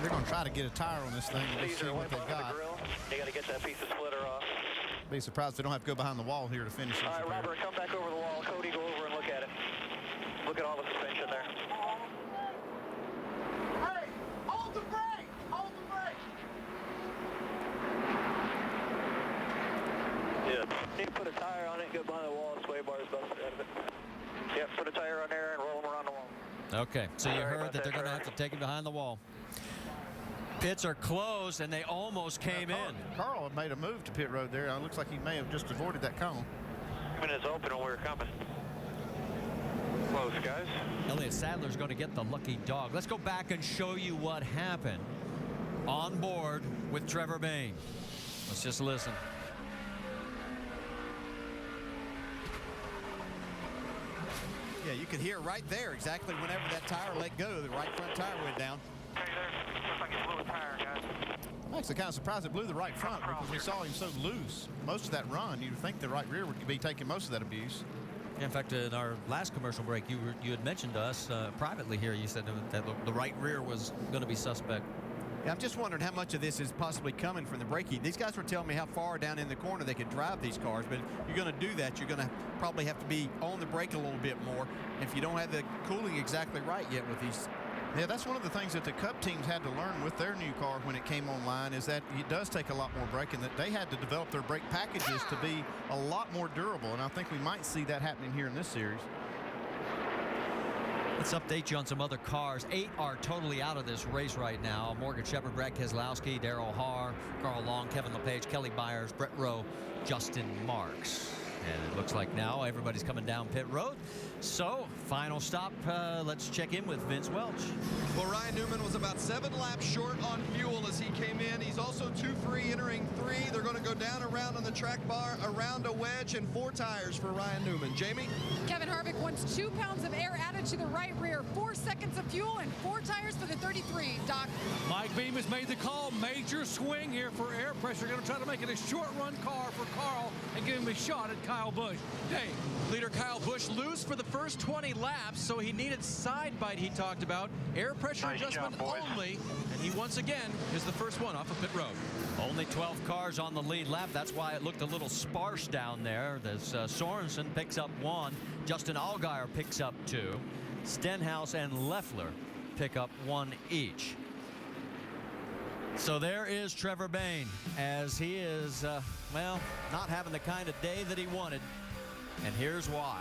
They're going to try to get a tire on this thing and just see what they've got. You got to get that piece of splitter off. Be surprised if they don't have to go behind the wall here to finish this. All right, Robert, come back over the wall. Cody, go over and look at it. Look at all the suspension there. Hey, hold the brake! Hold the brake! Yeah. You put a tire on it and go behind the wall. Sway bar is busted out of it. Yep, put a tire on there and roll them around the wall. Okay, so you heard that they're going to have to take him behind the wall. Pits are closed, and they almost came in. Carl had made a move to pit road there. It looks like he may have just avoided that cone. I mean, it's open when we were coming. Close, guys. Elliott Sadler's going to get the lucky dog. Let's go back and show you what happened on board with Trevor Bayne. Let's just listen. Yeah, you could hear right there exactly whenever that tire let go, the right front tire went down. Okay, there. Looks like it blew a tire, guys. I'm actually kind of surprised it blew the right front because we saw him so loose. Most of that run, you'd think the right rear would be taking most of that abuse. In fact, in our last commercial break, you had mentioned to us privately here, you said that the right rear was going to be suspect. Yeah, I'm just wondering how much of this is possibly coming from the braking. These guys were telling me how far down in the corner they could drive these cars, but if you're going to do that, you're going to probably have to be on the brake a little bit more if you don't have the cooling exactly right yet with these. Yeah, that's one of the things that the Cup teams had to learn with their new car when it came online is that it does take a lot more braking, that they had to develop their brake packages to be a lot more durable, and I think we might see that happening here in this series. Let's update you on some other cars. 8 are totally out of this race right now. Morgan Shepherd, Brad Keselowski, Darrell Haar, Carl Long, Kevin LePage, Kelly Byers, Brett Rowe, Justin Marks. And it looks like now everybody's coming down pit road. So, final stop. Let's check in with Vince Welch. Well, Ryan Newman was about 7 laps short on fuel as he came in. He's also 2 free entering 3. They're going to go down around on the track bar, around a wedge, and 4 tires for Ryan Newman. Jamie? Kevin Harvick wants 2 pounds of air added to the right rear, 4 seconds of fuel, and 4 tires for the 33. Doc? Mike Beam has made the call. Major swing here for air pressure. Going to try to make it a short-run car for Carl and give him a shot at Kyle Busch. Dave. Leader Kyle Busch loose for the first 20 laps, so he needed side bite he talked about. Air pressure adjustment only, and he once again is the first one off of pit road. Only 12 cars on the lead lap. That's why it looked a little sparse down there. There's Sorensen picks up 1. Justin Allgaier picks up 2. Stenhouse and Leffler pick up 1 each. So there is Trevor Bayne as he is, well, not having the kind of day that he wanted. And here's why.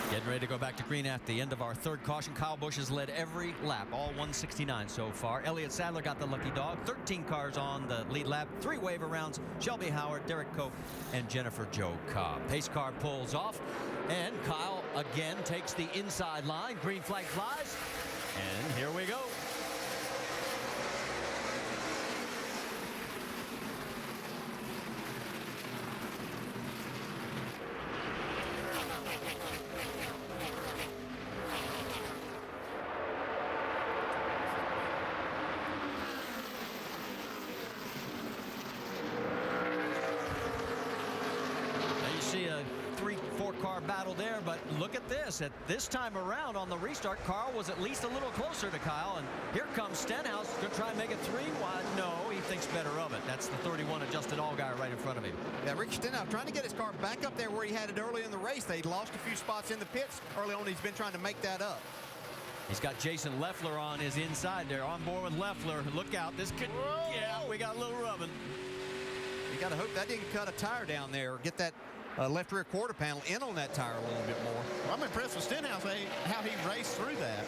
Getting ready to go back to green at the end of our 3rd caution. Kyle Busch has led every lap, all 169 so far. Elliott Sadler got the lucky dog. 13 cars on the lead lap. 3 waiver rounds. Shelby Howard, Derek Koch, and Jennifer Jo Cobb. Pace car pulls off, and Kyle again takes the inside line. Green flag flies, and here we go. Battle there, but look at this. At this time around on the restart, Carl was at least a little closer to Kyle, and here comes Stenhouse. Going to try and make it 3 wide. No, he thinks better of it. That's the 31 adjusted Allgaier right in front of him. Yeah, Rick Stenhouse trying to get his car back up there where he had it early in the race. They lost a few spots in the pits early on. He's been trying to make that up. He's got Jason Leffler on his inside there. On board with Leffler. Look out. This could, yeah, we got a little rubbing. You got to hope that didn't cut a tire down there or get that left rear quarter panel in on that tire a little bit more. Well, I'm impressed with Stenhouse, how he raced through that.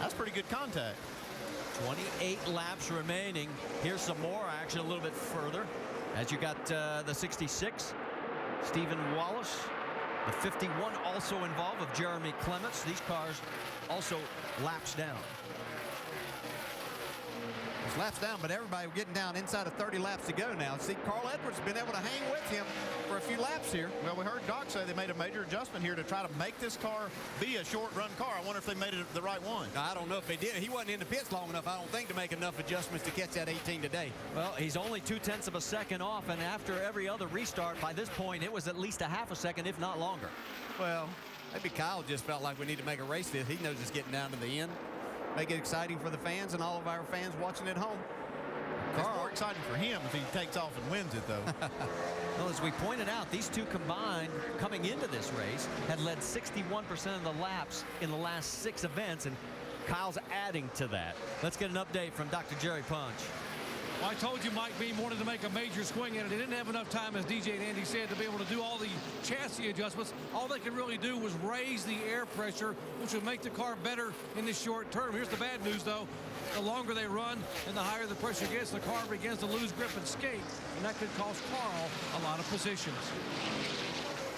That's pretty good contact. 28 laps remaining. Here's some more action a little bit further. As you got the 66, Stephen Wallace. The 51 also involved of Jeremy Clements. These cars also laps down. It's laps down, but everybody getting down inside of 30 laps to go now. See, Carl Edwards has been able to hang with him for a few laps here. Well, we heard Doc say they made a major adjustment here to try to make this car be a short-run car. I wonder if they made it the right one. I don't know if they did. He wasn't in the pits long enough, I don't think, to make enough adjustments to catch that 18 today. Well, he's only 0.2 of a second off, and after every other restart, by this point, it was at least a half a second, if not longer. Well, maybe Kyle just felt like we need to make a race this. He knows it's getting down to the end. Make it exciting for the fans and all of our fans watching at home. It's more exciting for him if he takes off and wins it, though. Well, as we pointed out, these two combined coming into this race had led 61% of the laps in the last 6 events, and Kyle's adding to that. Let's get an update from Dr. Jerry Punch. Well, I told you Mike Beam wanted to make a major swing at it. They didn't have enough time, as DJ and Andy said, to be able to do all the chassis adjustments. All they could really do was raise the air pressure, which would make the car better in the short term. Here's the bad news, though. The longer they run and the higher the pressure gets, the car begins to lose grip and skate, and that could cost Carl a lot of positions.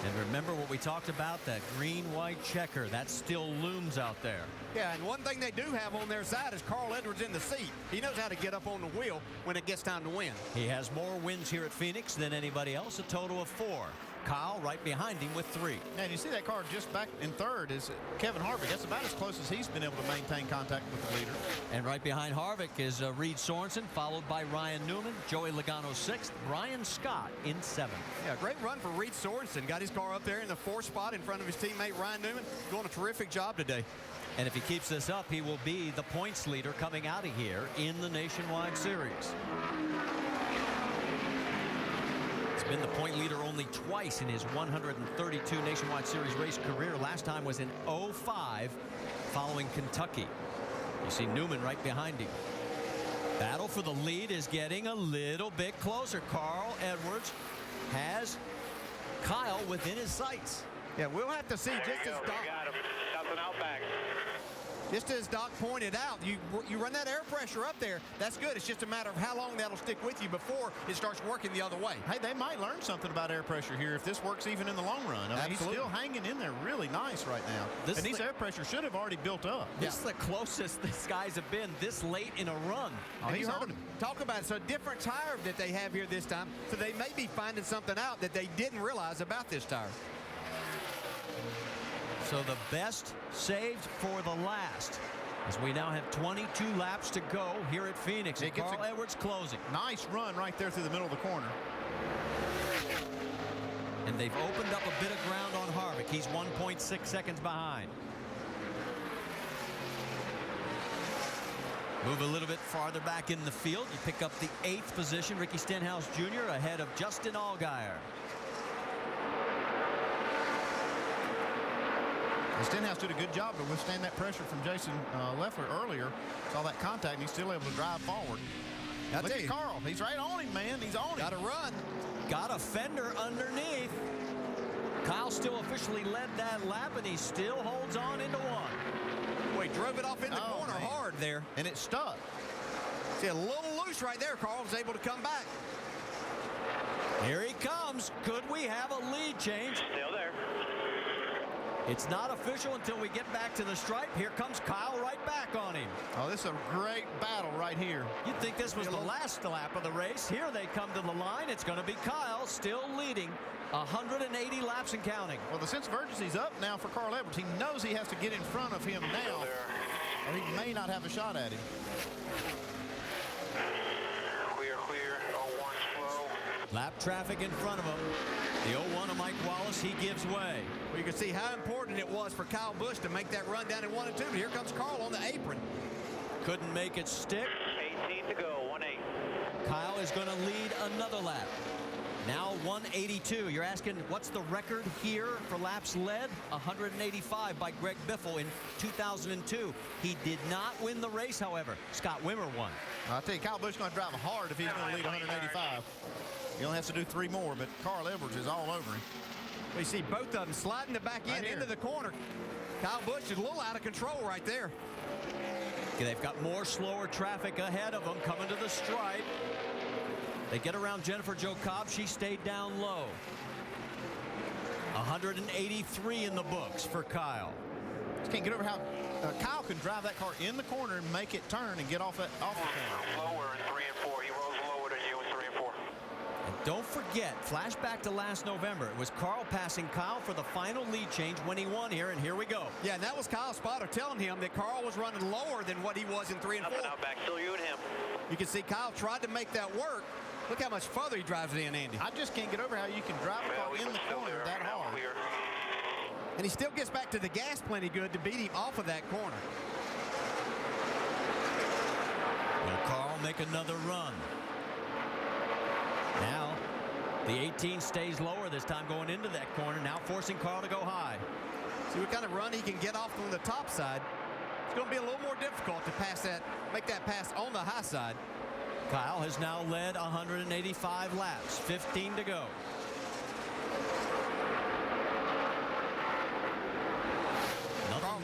And remember what we talked about, that green-white checker, that still looms out there. Yeah, and one thing they do have on their side is Carl Edwards in the seat. He knows how to get up on the wheel when it gets time to win. He has more wins here at Phoenix than anybody else, a total of 4. Kyle right behind him with 3. And you see that car just back in third is Kevin Harvick. That's about as close as he's been able to maintain contact with the leader. And right behind Harvick is Reed Sorensen, followed by Ryan Newman, Joey Logano 6th, Brian Scott in 7th. Yeah, great run for Reed Sorensen. Got his car up there in the 4th spot in front of his teammate Ryan Newman. Doing a terrific job today. And if he keeps this up, he will be the points leader coming out of here in the Nationwide Series. He's been the point leader only twice in his 132 Nationwide Series race career. Last time was in 05 following Kentucky. You see Newman right behind him. Battle for the lead is getting a little bit closer. Carl Edwards has Kyle within his sights. Yeah, we'll have to see. Just as Doc, Nothing out back. just as Doc pointed out, you run that air pressure up there, that's good. It's just a matter of how long that'll stick with you before it starts working the other way. Hey, they might learn something about air pressure here if this works even in the long run. I mean, he's still hanging in there really nice right now. And these air pressure should have already built up. This is the closest these guys have been this late in a run. Oh, he's heard him talk about it. So a different tire that they have here this time. So they may be finding something out that they didn't realize about this tire. So the best saved for the last, as we now have 22 laps to go here at Phoenix. And Carl Edwards closing. Nice run right there through the middle of the corner. And they've opened up a bit of ground on Harvick. He's 1.6 seconds behind. Move a little bit farther back in the field. You pick up the 8th position. Ricky Stenhouse Jr. ahead of Justin Allgaier. Stenhouse did a good job to withstand that pressure from Jason Leffler earlier. Saw that contact, and he's still able to drive forward. Look at Carl. He's right on him, man. He's on him. Got to run. Got a fender underneath. Kyle still officially led that lap, and he still holds on into 1. Boy, he drove it off in the corner hard there. And it stuck. See, a little loose right there. Carl was able to come back. Here he comes. Could we have a lead change? Still there. It's not official until we get back to the stripe. Here comes Kyle right back on him. Oh, this is a great battle right here. You'd think this was the last lap of the race. Here they come to the line. It's going to be Kyle still leading 180 laps and counting. Well, the sense of urgency's up now for Carl Edwards. He knows he has to get in front of him now, or he may not have a shot at him. Clear. 01 slow. Lap traffic in front of him. The 01 of Mike Wallace, he gives way. Well, you can see how important it was for Kyle Busch to make that run down in 1 and 2. But here comes Carl on the apron. Couldn't make it stick. 18 to go, 1-8. Kyle is going to lead another lap. Now 182. You're asking, what's the record here for laps led? 185 by Greg Biffle in 2002. He did not win the race, however. Scott Wimmer won. I'll tell you, Kyle Busch is going to drive hard if he's going to lead 185. He only has to do 3 more, but Carl Edwards is all over him. We see both of them sliding the back end into the corner. Kyle Busch is a little out of control right there. They've got more slower traffic ahead of them coming to the stripe. They get around Jennifer Jo Cobb. She stayed down low. 183 in the books for Kyle. Just can't get over how Kyle can drive that car in the corner and make it turn and get off the corner. Lower in 3 and 4. He rolls lower than you in 3 and 4. And don't forget, flashback to last November. It was Carl passing Kyle for the final lead change when he won here, and here we go. Yeah, and that was Kyle's spotter telling him that Carl was running lower than what he was in 3 and 4. Up and out back, still you and him. You can see Kyle tried to make that work. Look how much further he drives it in, Andy. I just can't get over how you can drive a car in the corner that hard. And he still gets back to the gas plenty good to beat him off of that corner. Will Carl make another run? Now, the 18 stays lower this time going into that corner, now forcing Carl to go high. See what kind of run he can get off from the top side. It's going to be a little more difficult to pass that, make that pass on the high side. Kyle has now led 185 laps, 15 to go. Carl,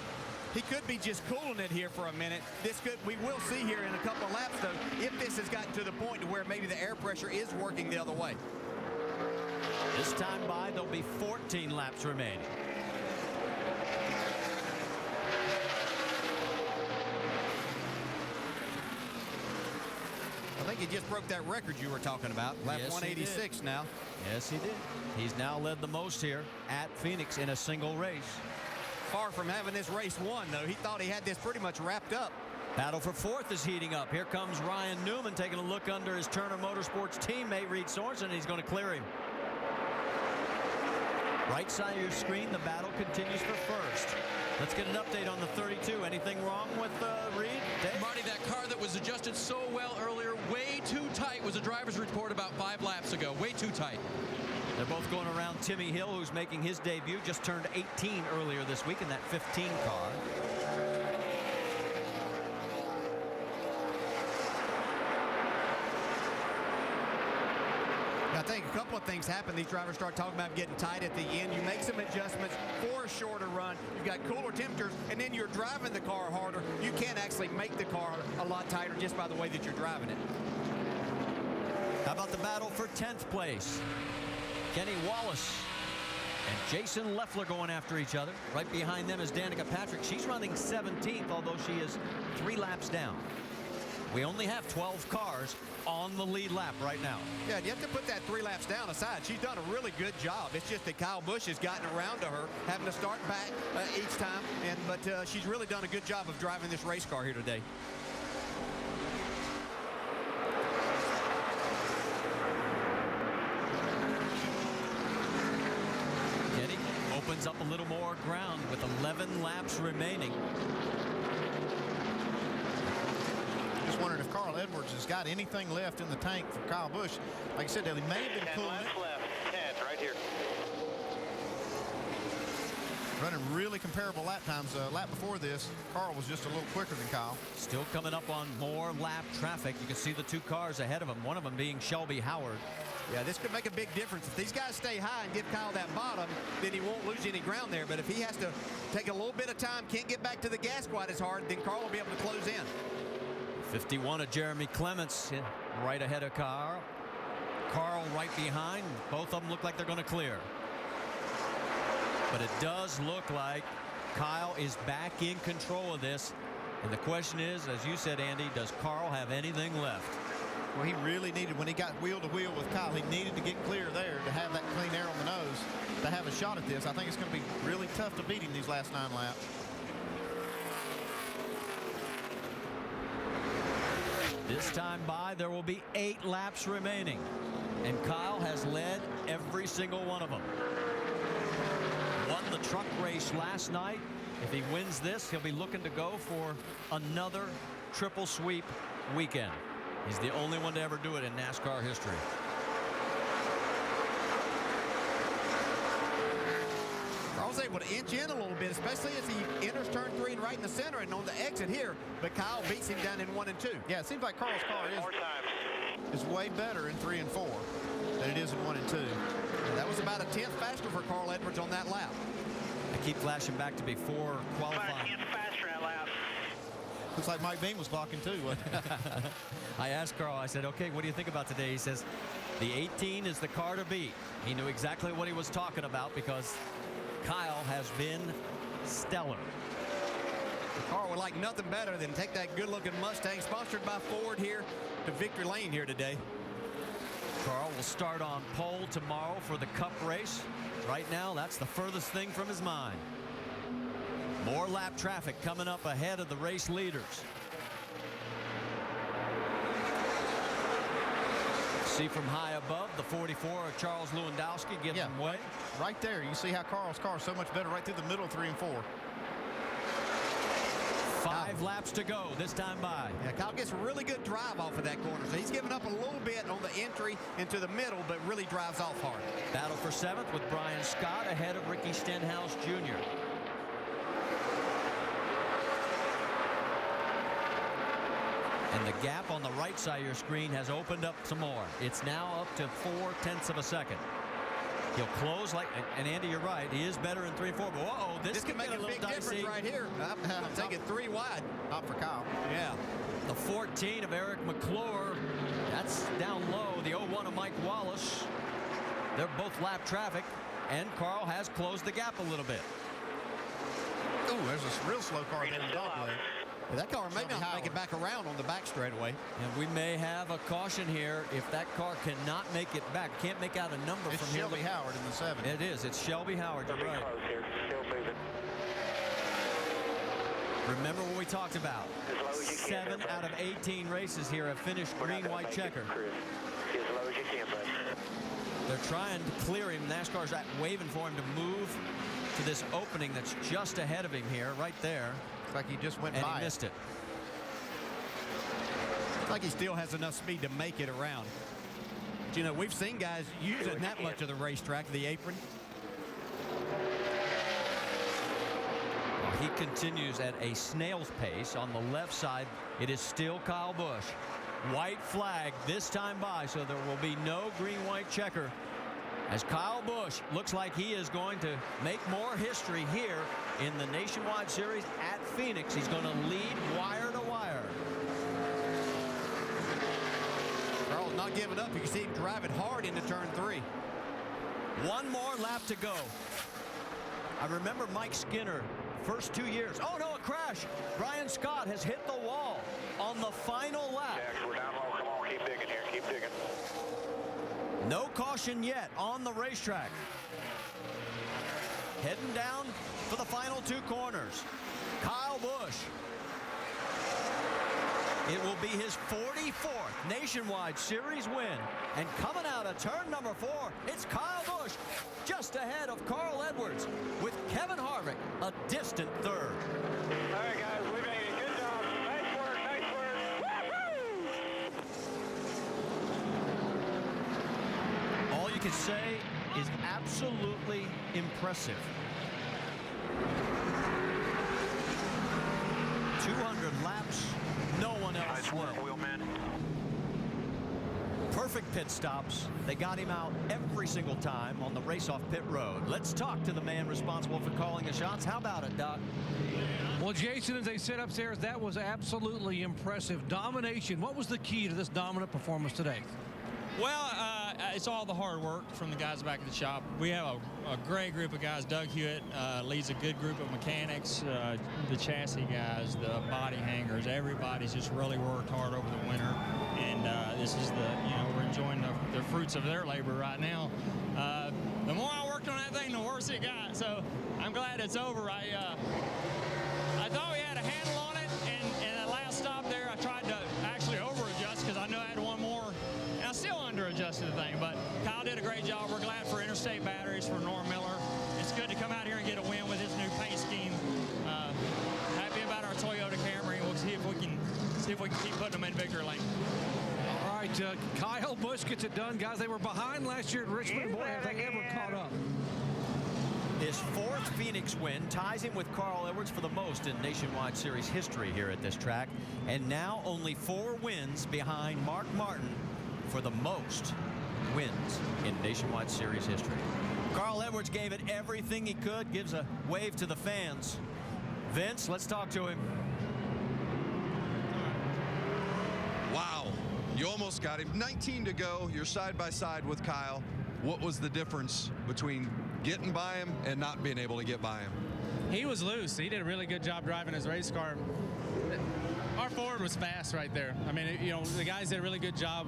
he could be just cooling it here for a minute. We will see here in a couple of laps, though, if this has gotten to the point to where maybe the air pressure is working the other way. This time by, there'll be 14 laps remaining. I think he just broke that record you were talking about. Lap 186 now. Yes, he did. He's now led the most here at Phoenix in a single race. Far from having this race won, though. He thought he had this pretty much wrapped up. Battle for fourth is heating up. Here comes Ryan Newman taking a look under his Turner Motorsports teammate Reed Sorensen, and he's going to clear him. Right side of your screen, the battle continues for first. Let's get an update on the 32. Anything wrong with Reed? Dave? Marty, that car that was adjusted so well earlier, way too tight, was a driver's report about 5 laps ago. Way too tight. They're both going around Timmy Hill, who's making his debut. Just turned 18 earlier this week in that 15 car. I think a couple of things happen. These drivers start talking about getting tight at the end. You make some adjustments for a shorter run. You've got cooler temperatures, and then you're driving the car harder. You can't actually make the car a lot tighter just by the way that you're driving it. How about the battle for 10th place? Kenny Wallace and Jason Leffler going after each other. Right behind them is Danica Patrick. She's running 17th, although she is 3 laps down. We only have 12 cars on the lead lap right now. Yeah, you have to put that 3 laps down aside. She's done a really good job. It's just that Kyle Busch has gotten around to her, having to start back each time. But she's really done a good job of driving this race car here today. Kenny opens up a little more ground with 11 laps remaining. Just wondering if Carl Edwards has got anything left in the tank for Kyle Busch. Like I said, they may have been 10 cooling laps it. left. 10 right here. Running really comparable lap times. Lap before this, Carl was just a little quicker than Kyle. Still coming up on more lap traffic. You can see the 2 cars ahead of him, one of them being Shelby Howard. Yeah, this could make a big difference. If these guys stay high and give Kyle that bottom, then he won't lose any ground there. But if he has to take a little bit of time, can't get back to the gas quite as hard, then Carl will be able to close in. 51 of Jeremy Clements right ahead of Carl. Carl right behind. Both of them look like they're going to clear. But it does look like Kyle is back in control of this. And the question is, as you said, Andy, does Carl have anything left? Well, he really needed, when he got wheel to wheel with Kyle, he needed to get clear there to have that clean air on the nose to have a shot at this. I think it's going to be really tough to beat him these last 9 laps. This time by, there will be 8 laps remaining. And Kyle has led every single one of them. Won the truck race last night. If he wins this, he'll be looking to go for another triple sweep weekend. He's the only one to ever do it in NASCAR history. Carl's able to inch in a little bit, especially as he enters turn 3 and right in the center and on the exit here. But Kyle beats him down in 1 and 2. Yeah, it seems like Carl's car is way better in 3 and 4. than it is in 1 and 2. That was about a 10th faster for Carl Edwards on that lap. I keep flashing back to before qualifying. Faster that lap. Looks like Mike Beam was clocking too. I asked Carl, I said, okay, what do you think about today? He says, the 18 is the car to beat. He knew exactly what he was talking about because Kyle has been stellar. Carl would like nothing better than take that good-looking Mustang, sponsored by Ford, here to victory lane here today. Carl will start on pole tomorrow for the Cup race. Right now, that's the furthest thing from his mind. More lap traffic coming up ahead of the race leaders. See from high above, the 44 of Charles Lewandowski gives him way. Right there, you see how Carl's car is so much better right through the middle, 3 and 4. 5 laps to go this time by. Yeah, Kyle gets a really good drive off of that corner. So he's giving up a little bit on the entry into the middle, but really drives off hard. Battle for 7th with Brian Scott ahead of Ricky Stenhouse Jr. And the gap on the right side of your screen has opened up some more. It's now up to 0.4 of a second. He'll close like, and Andy, you're right. He is better in 3 and 4. But uh-oh, this can make a big difference right here. I'm taking 3 wide. Not for Kyle. Yeah. The 14 of Eric McClure. That's down low. The 01 of Mike Wallace. They're both lap traffic, and Carl has closed the gap a little bit. Ooh, there's a real slow car there in the dog leg. That car may not make it back around on the back straightaway. And we may have a caution here if that car cannot make it back. Can't make out a number it's from Shelby here. Howard in the 7. It is. It's Shelby Howard. You're right. Still moving. Remember what we talked about. 7 out of 18 races here have finished green, white checker. As low as you can, bud. They're trying to clear him. NASCAR's waving for him to move to this opening that's just ahead of him here, right there. Like he just went and by he missed it. It's like he still has enough speed to make it around. But, you know, we've seen guys using that much of the racetrack, the apron. He continues at a snail's pace. On the left side, it is still Kyle Busch. White flag this time by, so there will be no green-white checker. As Kyle Busch looks like he is going to make more history here in the Nationwide Series at Phoenix. He's going to lead wire to wire. Carl's not giving up. You can see him driving hard into turn 3. One more lap to go. I remember Mike Skinner, first 2 years. Oh, no, a crash. Brian Scott has hit the wall on the final lap. Jax, we're down low. Come on, keep digging here. Keep digging. No caution yet on the racetrack. Heading down for the final 2 corners. Kyle Busch. It will be his 44th Nationwide Series win. And coming out of turn number 4, it's Kyle Busch just ahead of Carl Edwards with Kevin Harvick a distant 3rd. All right, guys, we made it. Good job. Nice work, nice work. Woo-hoo! All you can say is absolutely impressive. 200 laps, no one else Nice work, Wheelman. Perfect pit stops. They got him out every single time on the race-off pit road. Let's talk to the man responsible for calling the shots. How about it, Doc? Well, Jason, as they said upstairs, that was absolutely impressive. Domination. What was the key to this dominant performance today? Well, it's all the hard work from the guys back at the shop. We have a great group of guys. Doug Hewitt leads a good group of mechanics, the chassis guys, the body hangers. Everybody's just really worked hard over the winter, and this is we're enjoying the fruits of their labor right now. The more I worked on that thing, the worse it got. So I'm glad it's over. I thought we had a handle on it, and that last stop there, I tried to actually over-adjust because I knew I had one more. And I still under-adjusted the thing, but Kyle did a great job. We're glad for Interstate Batteries, for Norm Miller. It's good to come out here and get a win with his new paint scheme. Happy about our Toyota Camry. We'll see if we can keep putting them in victory lane. All right, Kyle Busch gets it done. Guys, they were behind last year at Richmond. Boy, have they ever caught up. His 4th Phoenix win ties him with Carl Edwards for the most in Nationwide Series history here at this track. And now only 4 wins behind Mark Martin for the most wins in Nationwide Series history. Carl Edwards gave it everything he could, gives a wave to the fans. Vince, let's talk to him. Wow, you almost got him. 19 to go. You're side by side with Kyle. What was the difference between getting by him and not being able to get by him? He was loose. He did a really good job driving his race car. Our Ford was fast right there. I mean, you know, the guys did a really good job.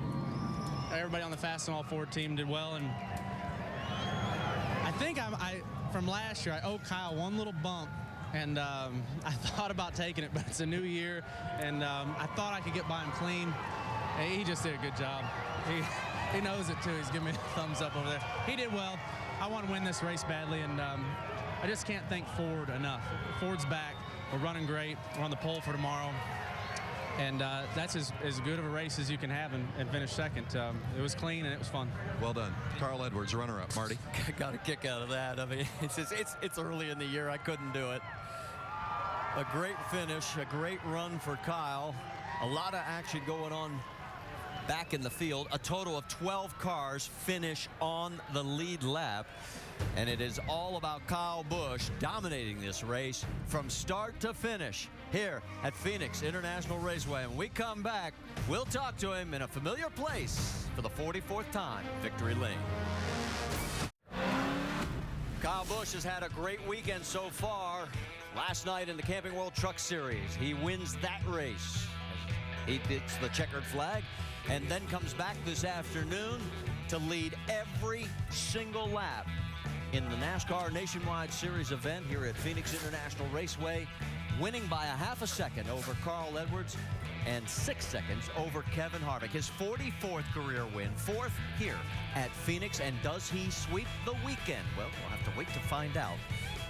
Everybody on the Fast and All Ford team did well, and I think from last year I owe Kyle one little bump, and I thought about taking it, but it's a new year, and I thought I could get by him clean. He just did a good job. He knows it too. He's giving me a thumbs up over there. He did well. I want to win this race badly, and I just can't thank Ford enough. Ford's back. We're running great. We're on the pole for tomorrow. And that's as good of a race as you can have and finish second. It was clean and it was fun. Well done. Carl Edwards, runner-up. Marty? I got a kick out of that. I mean, it's early in the year. I couldn't do it. A great finish, a great run for Kyle. A lot of action going on back in the field. A total of 12 cars finish on the lead lap. And it is all about Kyle Busch dominating this race from start to finish here at Phoenix International Raceway. And when we come back, we'll talk to him in a familiar place for the 44th time, Victory Lane. Kyle Busch has had a great weekend so far. Last night in the Camping World Truck Series, he wins that race. He hits the checkered flag and then comes back this afternoon to lead every single lap in the NASCAR Nationwide Series event here at Phoenix International Raceway, winning by a half a second over Carl Edwards and 6 seconds over Kevin Harvick. His 44th career win, 4th here at Phoenix. And does he sweep the weekend? Well, we'll have to wait to find out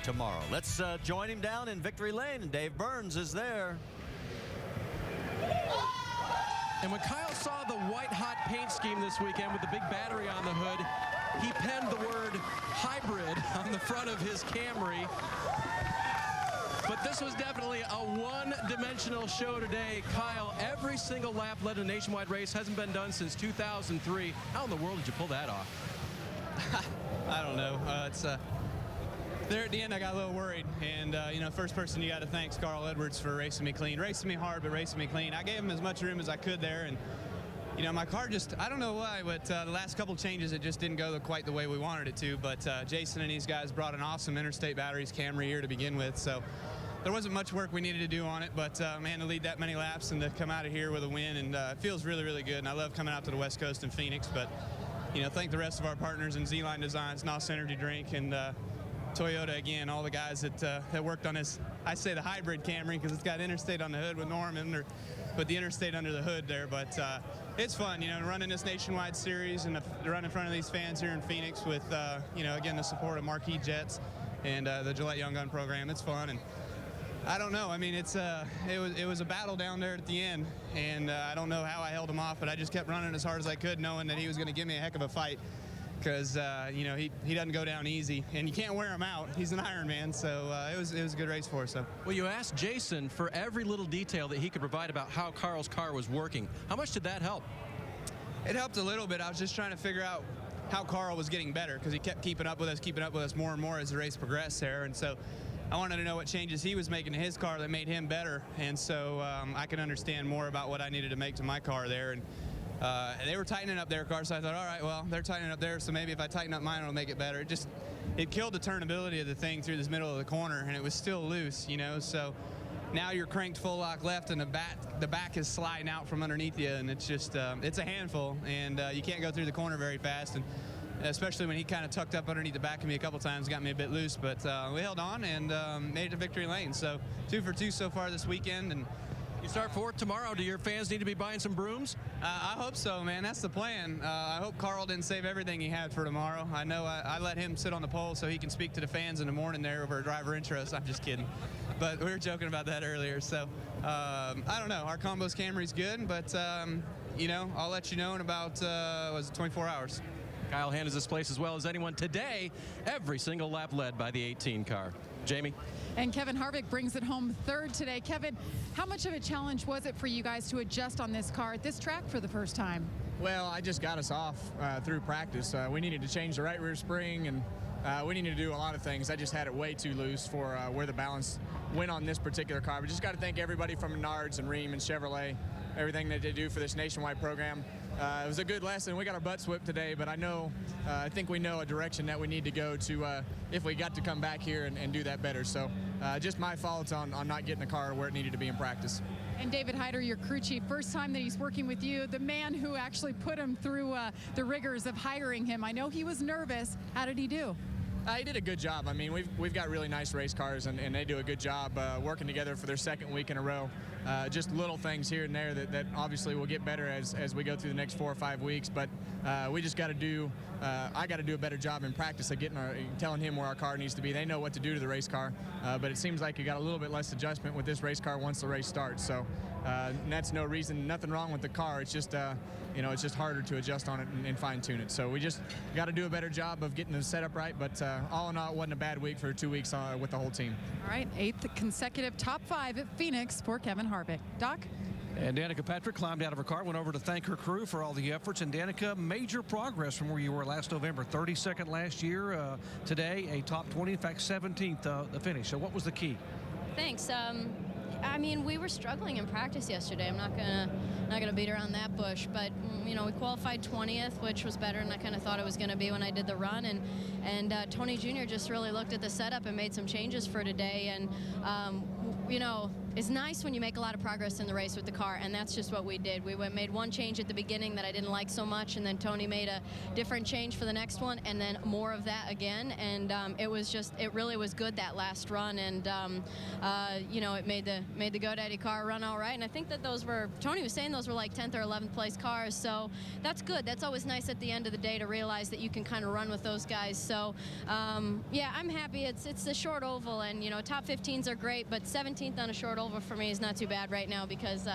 tomorrow. Let's join him down in Victory Lane, and Dave Burns is there. And when Kyle saw the white-hot paint scheme this weekend with the big battery on the hood, he penned the word hybrid on the front of his Camry. But this was definitely a one-dimensional show today. Kyle, every single lap led a nationwide race. Hasn't been done since 2003. How in the world did you pull that off? I don't know. There at the end, I got a little worried. And, you know, first person you got to thank is Carl Edwards for racing me clean. Racing me hard, but racing me clean. I gave him as much room as I could there. And, you know, my car just, I don't know why, but the last couple changes, it just didn't go quite the way we wanted it to. But Jason and these guys brought an awesome Interstate Batteries Camry here to begin with. So there wasn't much work we needed to do on it. But, man, to lead that many laps and to come out of here with a win, and it feels really, really good. And I love coming out to the West Coast in Phoenix. But, you know, thank the rest of our partners in Z-Line Designs, NOS Energy Drink, and Toyota, again, all the guys that worked on this. I say the hybrid Camry because it's got Interstate on the hood with Norman, or put the Interstate under the hood there. But it's fun, you know, running this nationwide series and to run in front of these fans here in Phoenix with, you know, again, the support of Marquis Jets and the Gillette Young Gun program. It's fun, and I don't know. I mean, it was a battle down there at the end, and I don't know how I held him off, but I just kept running as hard as I could, knowing that he was going to give me a heck of a fight. Because, you know, he doesn't go down easy, and you can't wear him out. He's an Iron Man, so it was a good race for us. So. Well, you asked Jason for every little detail that he could provide about how Carl's car was working. How much did that help? It helped a little bit. I was just trying to figure out how Carl was getting better, because he kept keeping up with us more and more as the race progressed there. And so I wanted to know what changes he was making to his car that made him better. And so I could understand more about what I needed to make to my car there. And they were tightening up their car, so I thought, all right, well, they're tightening up there, so maybe if I tighten up mine, it'll make it better. It killed the turnability of the thing through this middle of the corner, and it was still loose, you know, so now you're cranked full lock left, and the back is sliding out from underneath you, and it's just, it's a handful, and you can't go through the corner very fast, and especially when he kind of tucked up underneath the back of me a couple times, got me a bit loose, but we held on and made it to victory lane. So 2 for 2 so far this weekend, and you start fourth tomorrow. Do your fans need to be buying some brooms? I hope so, man. That's the plan. I hope Carl didn't save everything he had for tomorrow. I know I let him sit on the pole so he can speak to the fans in the morning there over driver interest. I'm just kidding. But we were joking about that earlier. So I don't know. Our Combos Camry's good, but, you know, I'll let you know in about, 24 hours. Kyle handles this place as well as anyone today. Every single lap led by the 18 car. Jamie? And Kevin Harvick brings it home third today. Kevin, how much of a challenge was it for you guys to adjust on this car at this track for the first time? Well, I just got us off through practice. We needed to change the right rear spring, and we needed to do a lot of things. I just had it way too loose for where the balance went on this particular car. We just got to thank everybody from Menards and Rheem and Chevrolet, everything that they do for this nationwide program. It was a good lesson. We got our butts whipped today, but I think we know a direction that we need to go to if we got to come back here and do that better. So just my fault on not getting the car where it needed to be in practice. And David Hyder, your crew chief, first time that he's working with you, the man who actually put him through the rigors of hiring him. I know he was nervous. How did he do? He did a good job. I mean, we've got really nice race cars, and they do a good job working together for their second week in a row. Just little things here and there that obviously will get better as we go through the next 4 or 5 weeks. But we just got to do. I got to do a better job in practice of telling him where our car needs to be. They know what to do to the race car, but it seems like you got a little bit less adjustment with this race car once the race starts. So that's no reason, nothing wrong with the car. It's just it's just harder to adjust on it and fine tune it. So we just got to do a better job of getting the setup right. But all in all, it wasn't a bad week for 2 weeks with the whole team. All right, 8th consecutive top 5 at Phoenix for Kevin Harvick. Doc? And Danica Patrick climbed out of her car, went over to thank her crew for all the efforts. And Danica, major progress from where you were last November. 32nd last year. Today, a top 20, in fact, 17th the finish. So what was the key? Thanks. I mean, we were struggling in practice yesterday. I'm not gonna beat around that bush, but we qualified 20th, which was better than I kind of thought it was going to be when I did the run. And Tony Jr. just really looked at the setup and made some changes for today. And it's nice when you make a lot of progress in the race with the car, and that's just what we did. We made one change at the beginning that I didn't like so much, and then Tony made a different change for the next one, and then more of that again. And it really was good that last run, and it made the GoDaddy car run all right. And I think that Tony was saying those were like 10th or 11th place cars, so that's good. That's always nice at the end of the day to realize that you can kind of run with those guys. So yeah, I'm happy. It's the short oval, and top 15s are great, but 17th on a short oval for me is not too bad right now because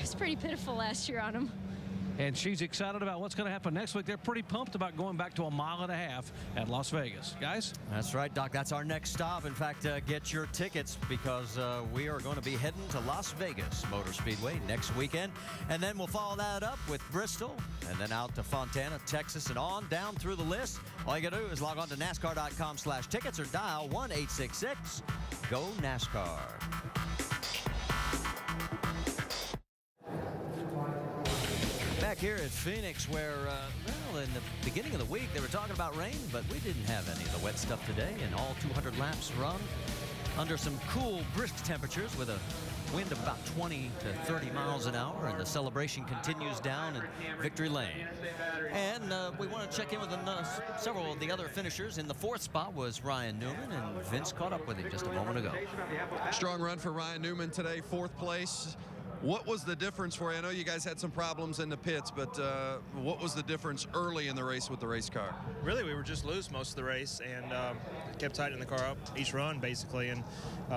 it's pretty pitiful last year on them. And she's excited about what's going to happen next week. They're pretty pumped about going back to a 1.5 miles at Las Vegas. Guys? That's right, Doc. That's our next stop. In fact, get your tickets because we are going to be heading to Las Vegas Motor Speedway next weekend. And then we'll follow that up with Bristol and then out to Fontana, Texas, and on down through the list. All you got to do is log on to NASCAR.com/tickets or dial 1-866-GO-NASCAR. Back here at Phoenix where, in the beginning of the week they were talking about rain, but we didn't have any of the wet stuff today, and all 200 laps run under some cool, brisk temperatures with a wind of about 20 to 30 miles an hour, and the celebration continues down in Victory Lane. And we want to check in with several of the other finishers. In the 4th spot was Ryan Newman, and Vince caught up with him just a moment ago. Strong run for Ryan Newman today, 4th place. What was the difference for you? I know you guys had some problems in the pits, but what was the difference early in the race with the race car? Really, we were just loose most of the race and kept tightening the car up each run, basically, and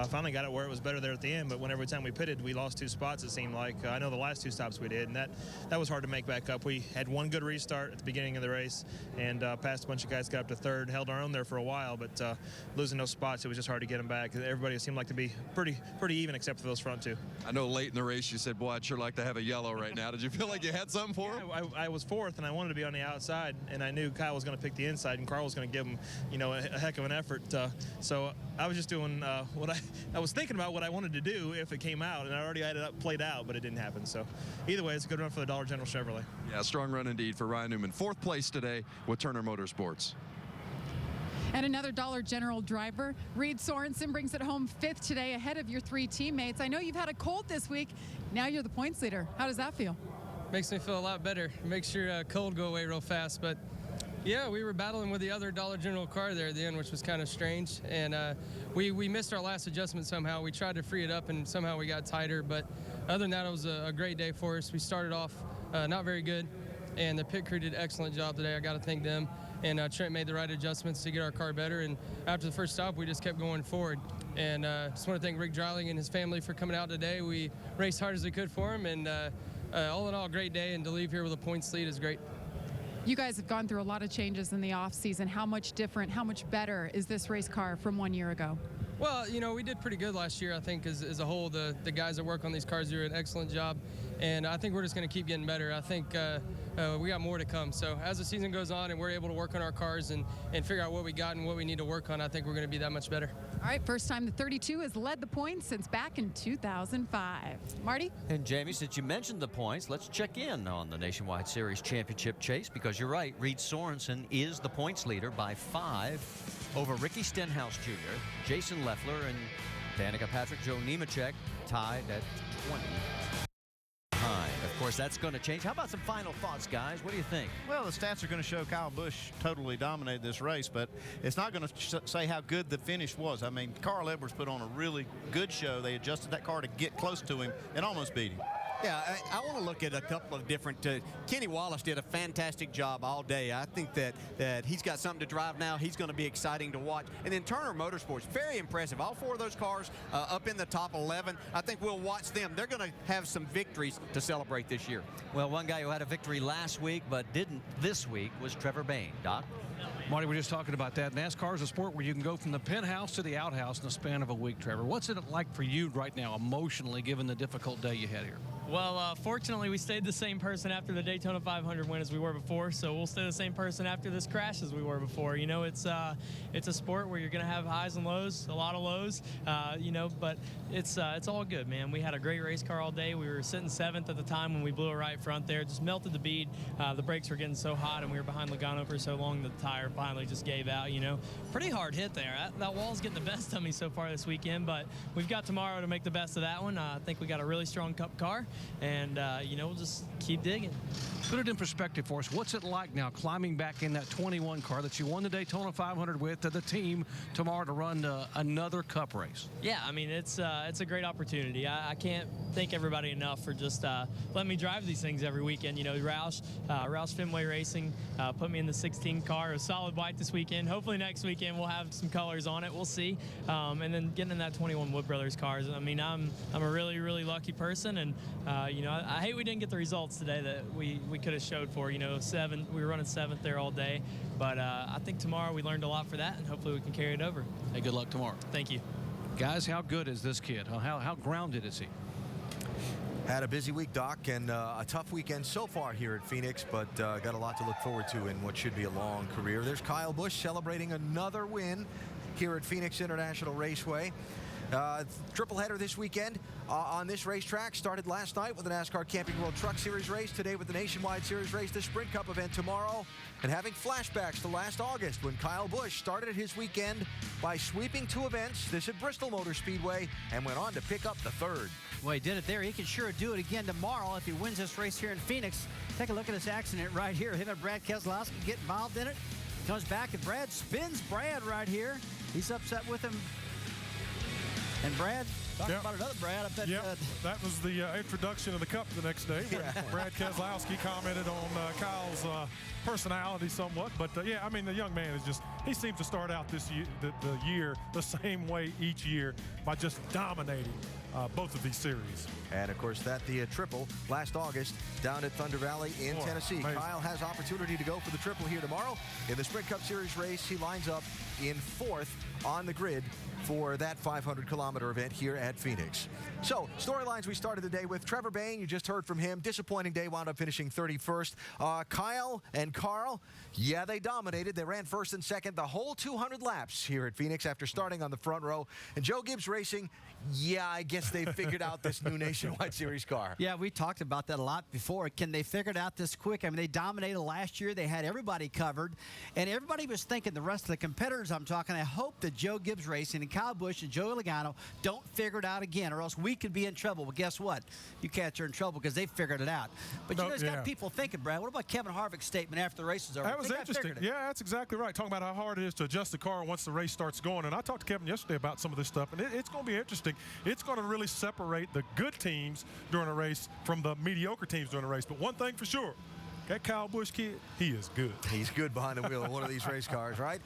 finally got it where it was better there at the end. But every time we pitted, we lost 2 spots, it seemed like. I know the last 2 stops we did, and that was hard to make back up. We had one good restart at the beginning of the race and passed a bunch of guys, got up to 3rd, held our own there for a while, but losing those spots, it was just hard to get them back. Everybody seemed like to be pretty even except for those front 2. I know late in the race you said, boy, I'd sure like to have a yellow right now. Did you feel like you had something for him? I was 4th, and I wanted to be on the outside, and I knew Kyle was going to pick the inside, and Carl was going to give him, a heck of an effort. So I was just doing what I was thinking about what I wanted to do if it came out, and I already had it played out, but it didn't happen. So either way, it's a good run for the Dollar General Chevrolet. Yeah, strong run indeed for Ryan Newman. 4th place today with Turner Motorsports. And another Dollar General driver, Reed Sorensen, brings it home 5th today ahead of your 3 teammates. I know you've had a cold this week. Now you're the points leader. How does that feel? Makes me feel a lot better. Makes your cold go away real fast. But yeah, we were battling with the other Dollar General car there at the end, which was kind of strange. And we missed our last adjustment somehow. We tried to free it up, and somehow we got tighter. But other than that, it was a great day for us. We started off not very good, and the pit crew did an excellent job today. I got to thank them. And Trent made the right adjustments to get our car better. And after the first stop, we just kept going forward. And just want to thank Rick Dreiling and his family for coming out today. We raced hard as we could for him. And all in all, great day. And to leave here with a points lead is great. You guys have gone through a lot of changes in the off season. How much different, how much better is this race car from 1 year ago? Well, you know, we did pretty good last year, I think, as a whole. The guys that work on these cars do an excellent job, and I think we're just going to keep getting better. I think we got more to come. So as the season goes on and we're able to work on our cars and figure out what we got and what we need to work on, I think we're going to be that much better. All right, first time the 32 has led the points since back in 2005. Marty? And Jamie, since you mentioned the points, let's check in on the Nationwide Series Championship chase, because you're right, Reed Sorensen is the points leader by 5 over Ricky Stenhouse Jr., Jason Leffler, and Danica Patrick. Joe Nemechek tied at 20. Of course, that's going to change. How about some final thoughts, guys? What do you think? Well, the stats are going to show Kyle Busch totally dominated this race, but it's not going to say how good the finish was. I mean, Carl Edwards put on a really good show. They adjusted that car to get close to him and almost beat him. Yeah, I want to look at a couple of different. Kenny Wallace did a fantastic job all day. I think that he's got something to drive now. He's going to be exciting to watch. And then Turner Motorsports, very impressive. All 4 of those cars up in the top 11. I think we'll watch them. They're going to have some victories to celebrate this year. Well, one guy who had a victory last week but didn't this week was Trevor Bayne. Doc? Marty, we're just talking about that. NASCAR is a sport where you can go from the penthouse to the outhouse in the span of a week, Trevor. What's it like for you right now emotionally, given the difficult day you had here? Well, fortunately, we stayed the same person after the Daytona 500 win as we were before, so we'll stay the same person after this crash as we were before. You know, it's a sport where you're going to have highs and lows, a lot of lows, you know, but it's all good, man. We had a great race car all day. We were sitting 7th at the time when we blew a right front there. Just melted the bead. The brakes were getting so hot, and we were behind Logano for so long that the tire finally just gave out, you know. Pretty hard hit there. That wall's getting the best of me so far this weekend, but we've got tomorrow to make the best of that one. I think we got a really strong Cup car, and you know, we'll just keep digging. Put it in perspective for us. What's it like now climbing back in that 21 car that you won the Daytona 500 with to the team tomorrow to run another Cup race? Yeah, I mean, it's a great opportunity. I can't thank everybody enough for just letting me drive these things every weekend. You know, Roush Fenway Racing put me in the 16 car. It was solid white this weekend. Hopefully next weekend we'll have some colors on it. We'll see. And then getting in that 21 Wood Brothers cars. I mean, I'm a really, really lucky person, and you know, I hate we didn't get the results today that we could have showed for. You know, we were running 7th there all day, but I think tomorrow we learned a lot for that, and hopefully we can carry it over. Hey, good luck tomorrow. Thank you. Guys, how good is this kid? How grounded is he? Had a busy week, Doc, and a tough weekend so far here at Phoenix, but got a lot to look forward to in what should be a long career. There's Kyle Busch celebrating another win here at Phoenix International Raceway. Triple header this weekend on this racetrack. Started last night with the NASCAR Camping World Truck Series race. Today with the Nationwide Series race, the Sprint Cup event tomorrow. And having flashbacks to last August when Kyle Busch started his weekend by sweeping 2 events, this at Bristol Motor Speedway, and went on to pick up the 3rd. Well, he did it there. He can sure do it again tomorrow if he wins this race here in Phoenix. Take a look at this accident right here. Him and Brad Keselowski get involved in it. Comes back and Brad spins Brad right here. He's upset with him. And Brad, talking about another Brad. I bet, that was the introduction of the Cup the next day. Brad Keselowski commented on Kyle's personality somewhat. But, yeah, I mean, the young man is just, he seems to start out this year, the year the same way each year by just dominating both of these series. And, of course, the triple last August down at Thunder Valley in Tennessee. Amazing. Kyle has opportunity to go for the triple here tomorrow. In the Sprint Cup Series race, he lines up in 4th on the grid for that 500-kilometer event here at Phoenix. So, storylines we started the day with. Trevor Bayne, you just heard from him. Disappointing day, wound up finishing 31st. Kyle and Carl, yeah, they dominated. They ran 1st and 2nd the whole 200 laps here at Phoenix after starting on the front row. And Joe Gibbs Racing, yeah, I guess they figured out this new Nationwide Series car. Yeah, we talked about that a lot before. Can they figure it out this quick? I mean, they dominated last year. They had everybody covered. And everybody was thinking, the rest of the competitors I'm talking, I hope that Joe Gibbs Racing and Kyle Busch and Joey Logano don't figure it out again, or else we could be in trouble. Well, guess what? You cats are in trouble because they figured it out. But you know, it's got people thinking, Brad. What about Kevin Harvick's statement after the race was over? That was interesting. Yeah, that's exactly right. Talking about how hard it is to adjust the car once the race starts going. And I talked to Kevin yesterday about some of this stuff, and it's going to be interesting. It's going to really separate the good teams during a race from the mediocre teams during a race. But one thing for sure, That Kyle Busch kid, he is good. He's good behind the wheel of one of these race cars, right?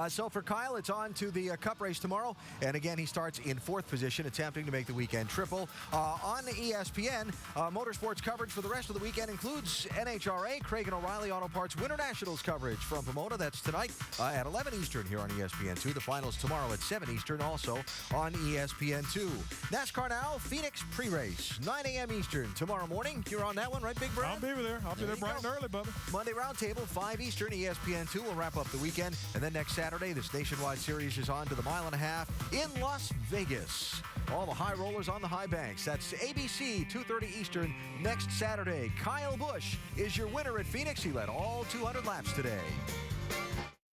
So for Kyle, it's on to the Cup race tomorrow. And again, he starts in 4th position, attempting to make the weekend triple. On ESPN, motorsports coverage for the rest of the weekend includes NHRA, Craig and O'Reilly Auto Parts Winter Nationals coverage from Pomona. That's tonight at 11 Eastern here on ESPN2. The finals tomorrow at 7 Eastern, also on ESPN2. NASCAR Now, Phoenix pre-race, 9 a.m. Eastern tomorrow morning. You're on that one, right, Big Brad? I'll be there. I'll be there bright and early, brother. Monday Roundtable, 5 Eastern, ESPN2 will wrap up the weekend. And then next Saturday, this nationwide series is on to the 1.5 mile in Las Vegas. All the high rollers on the high banks. That's ABC, 2:30 Eastern, next Saturday. Kyle Busch is your winner at Phoenix. He led all 200 laps today.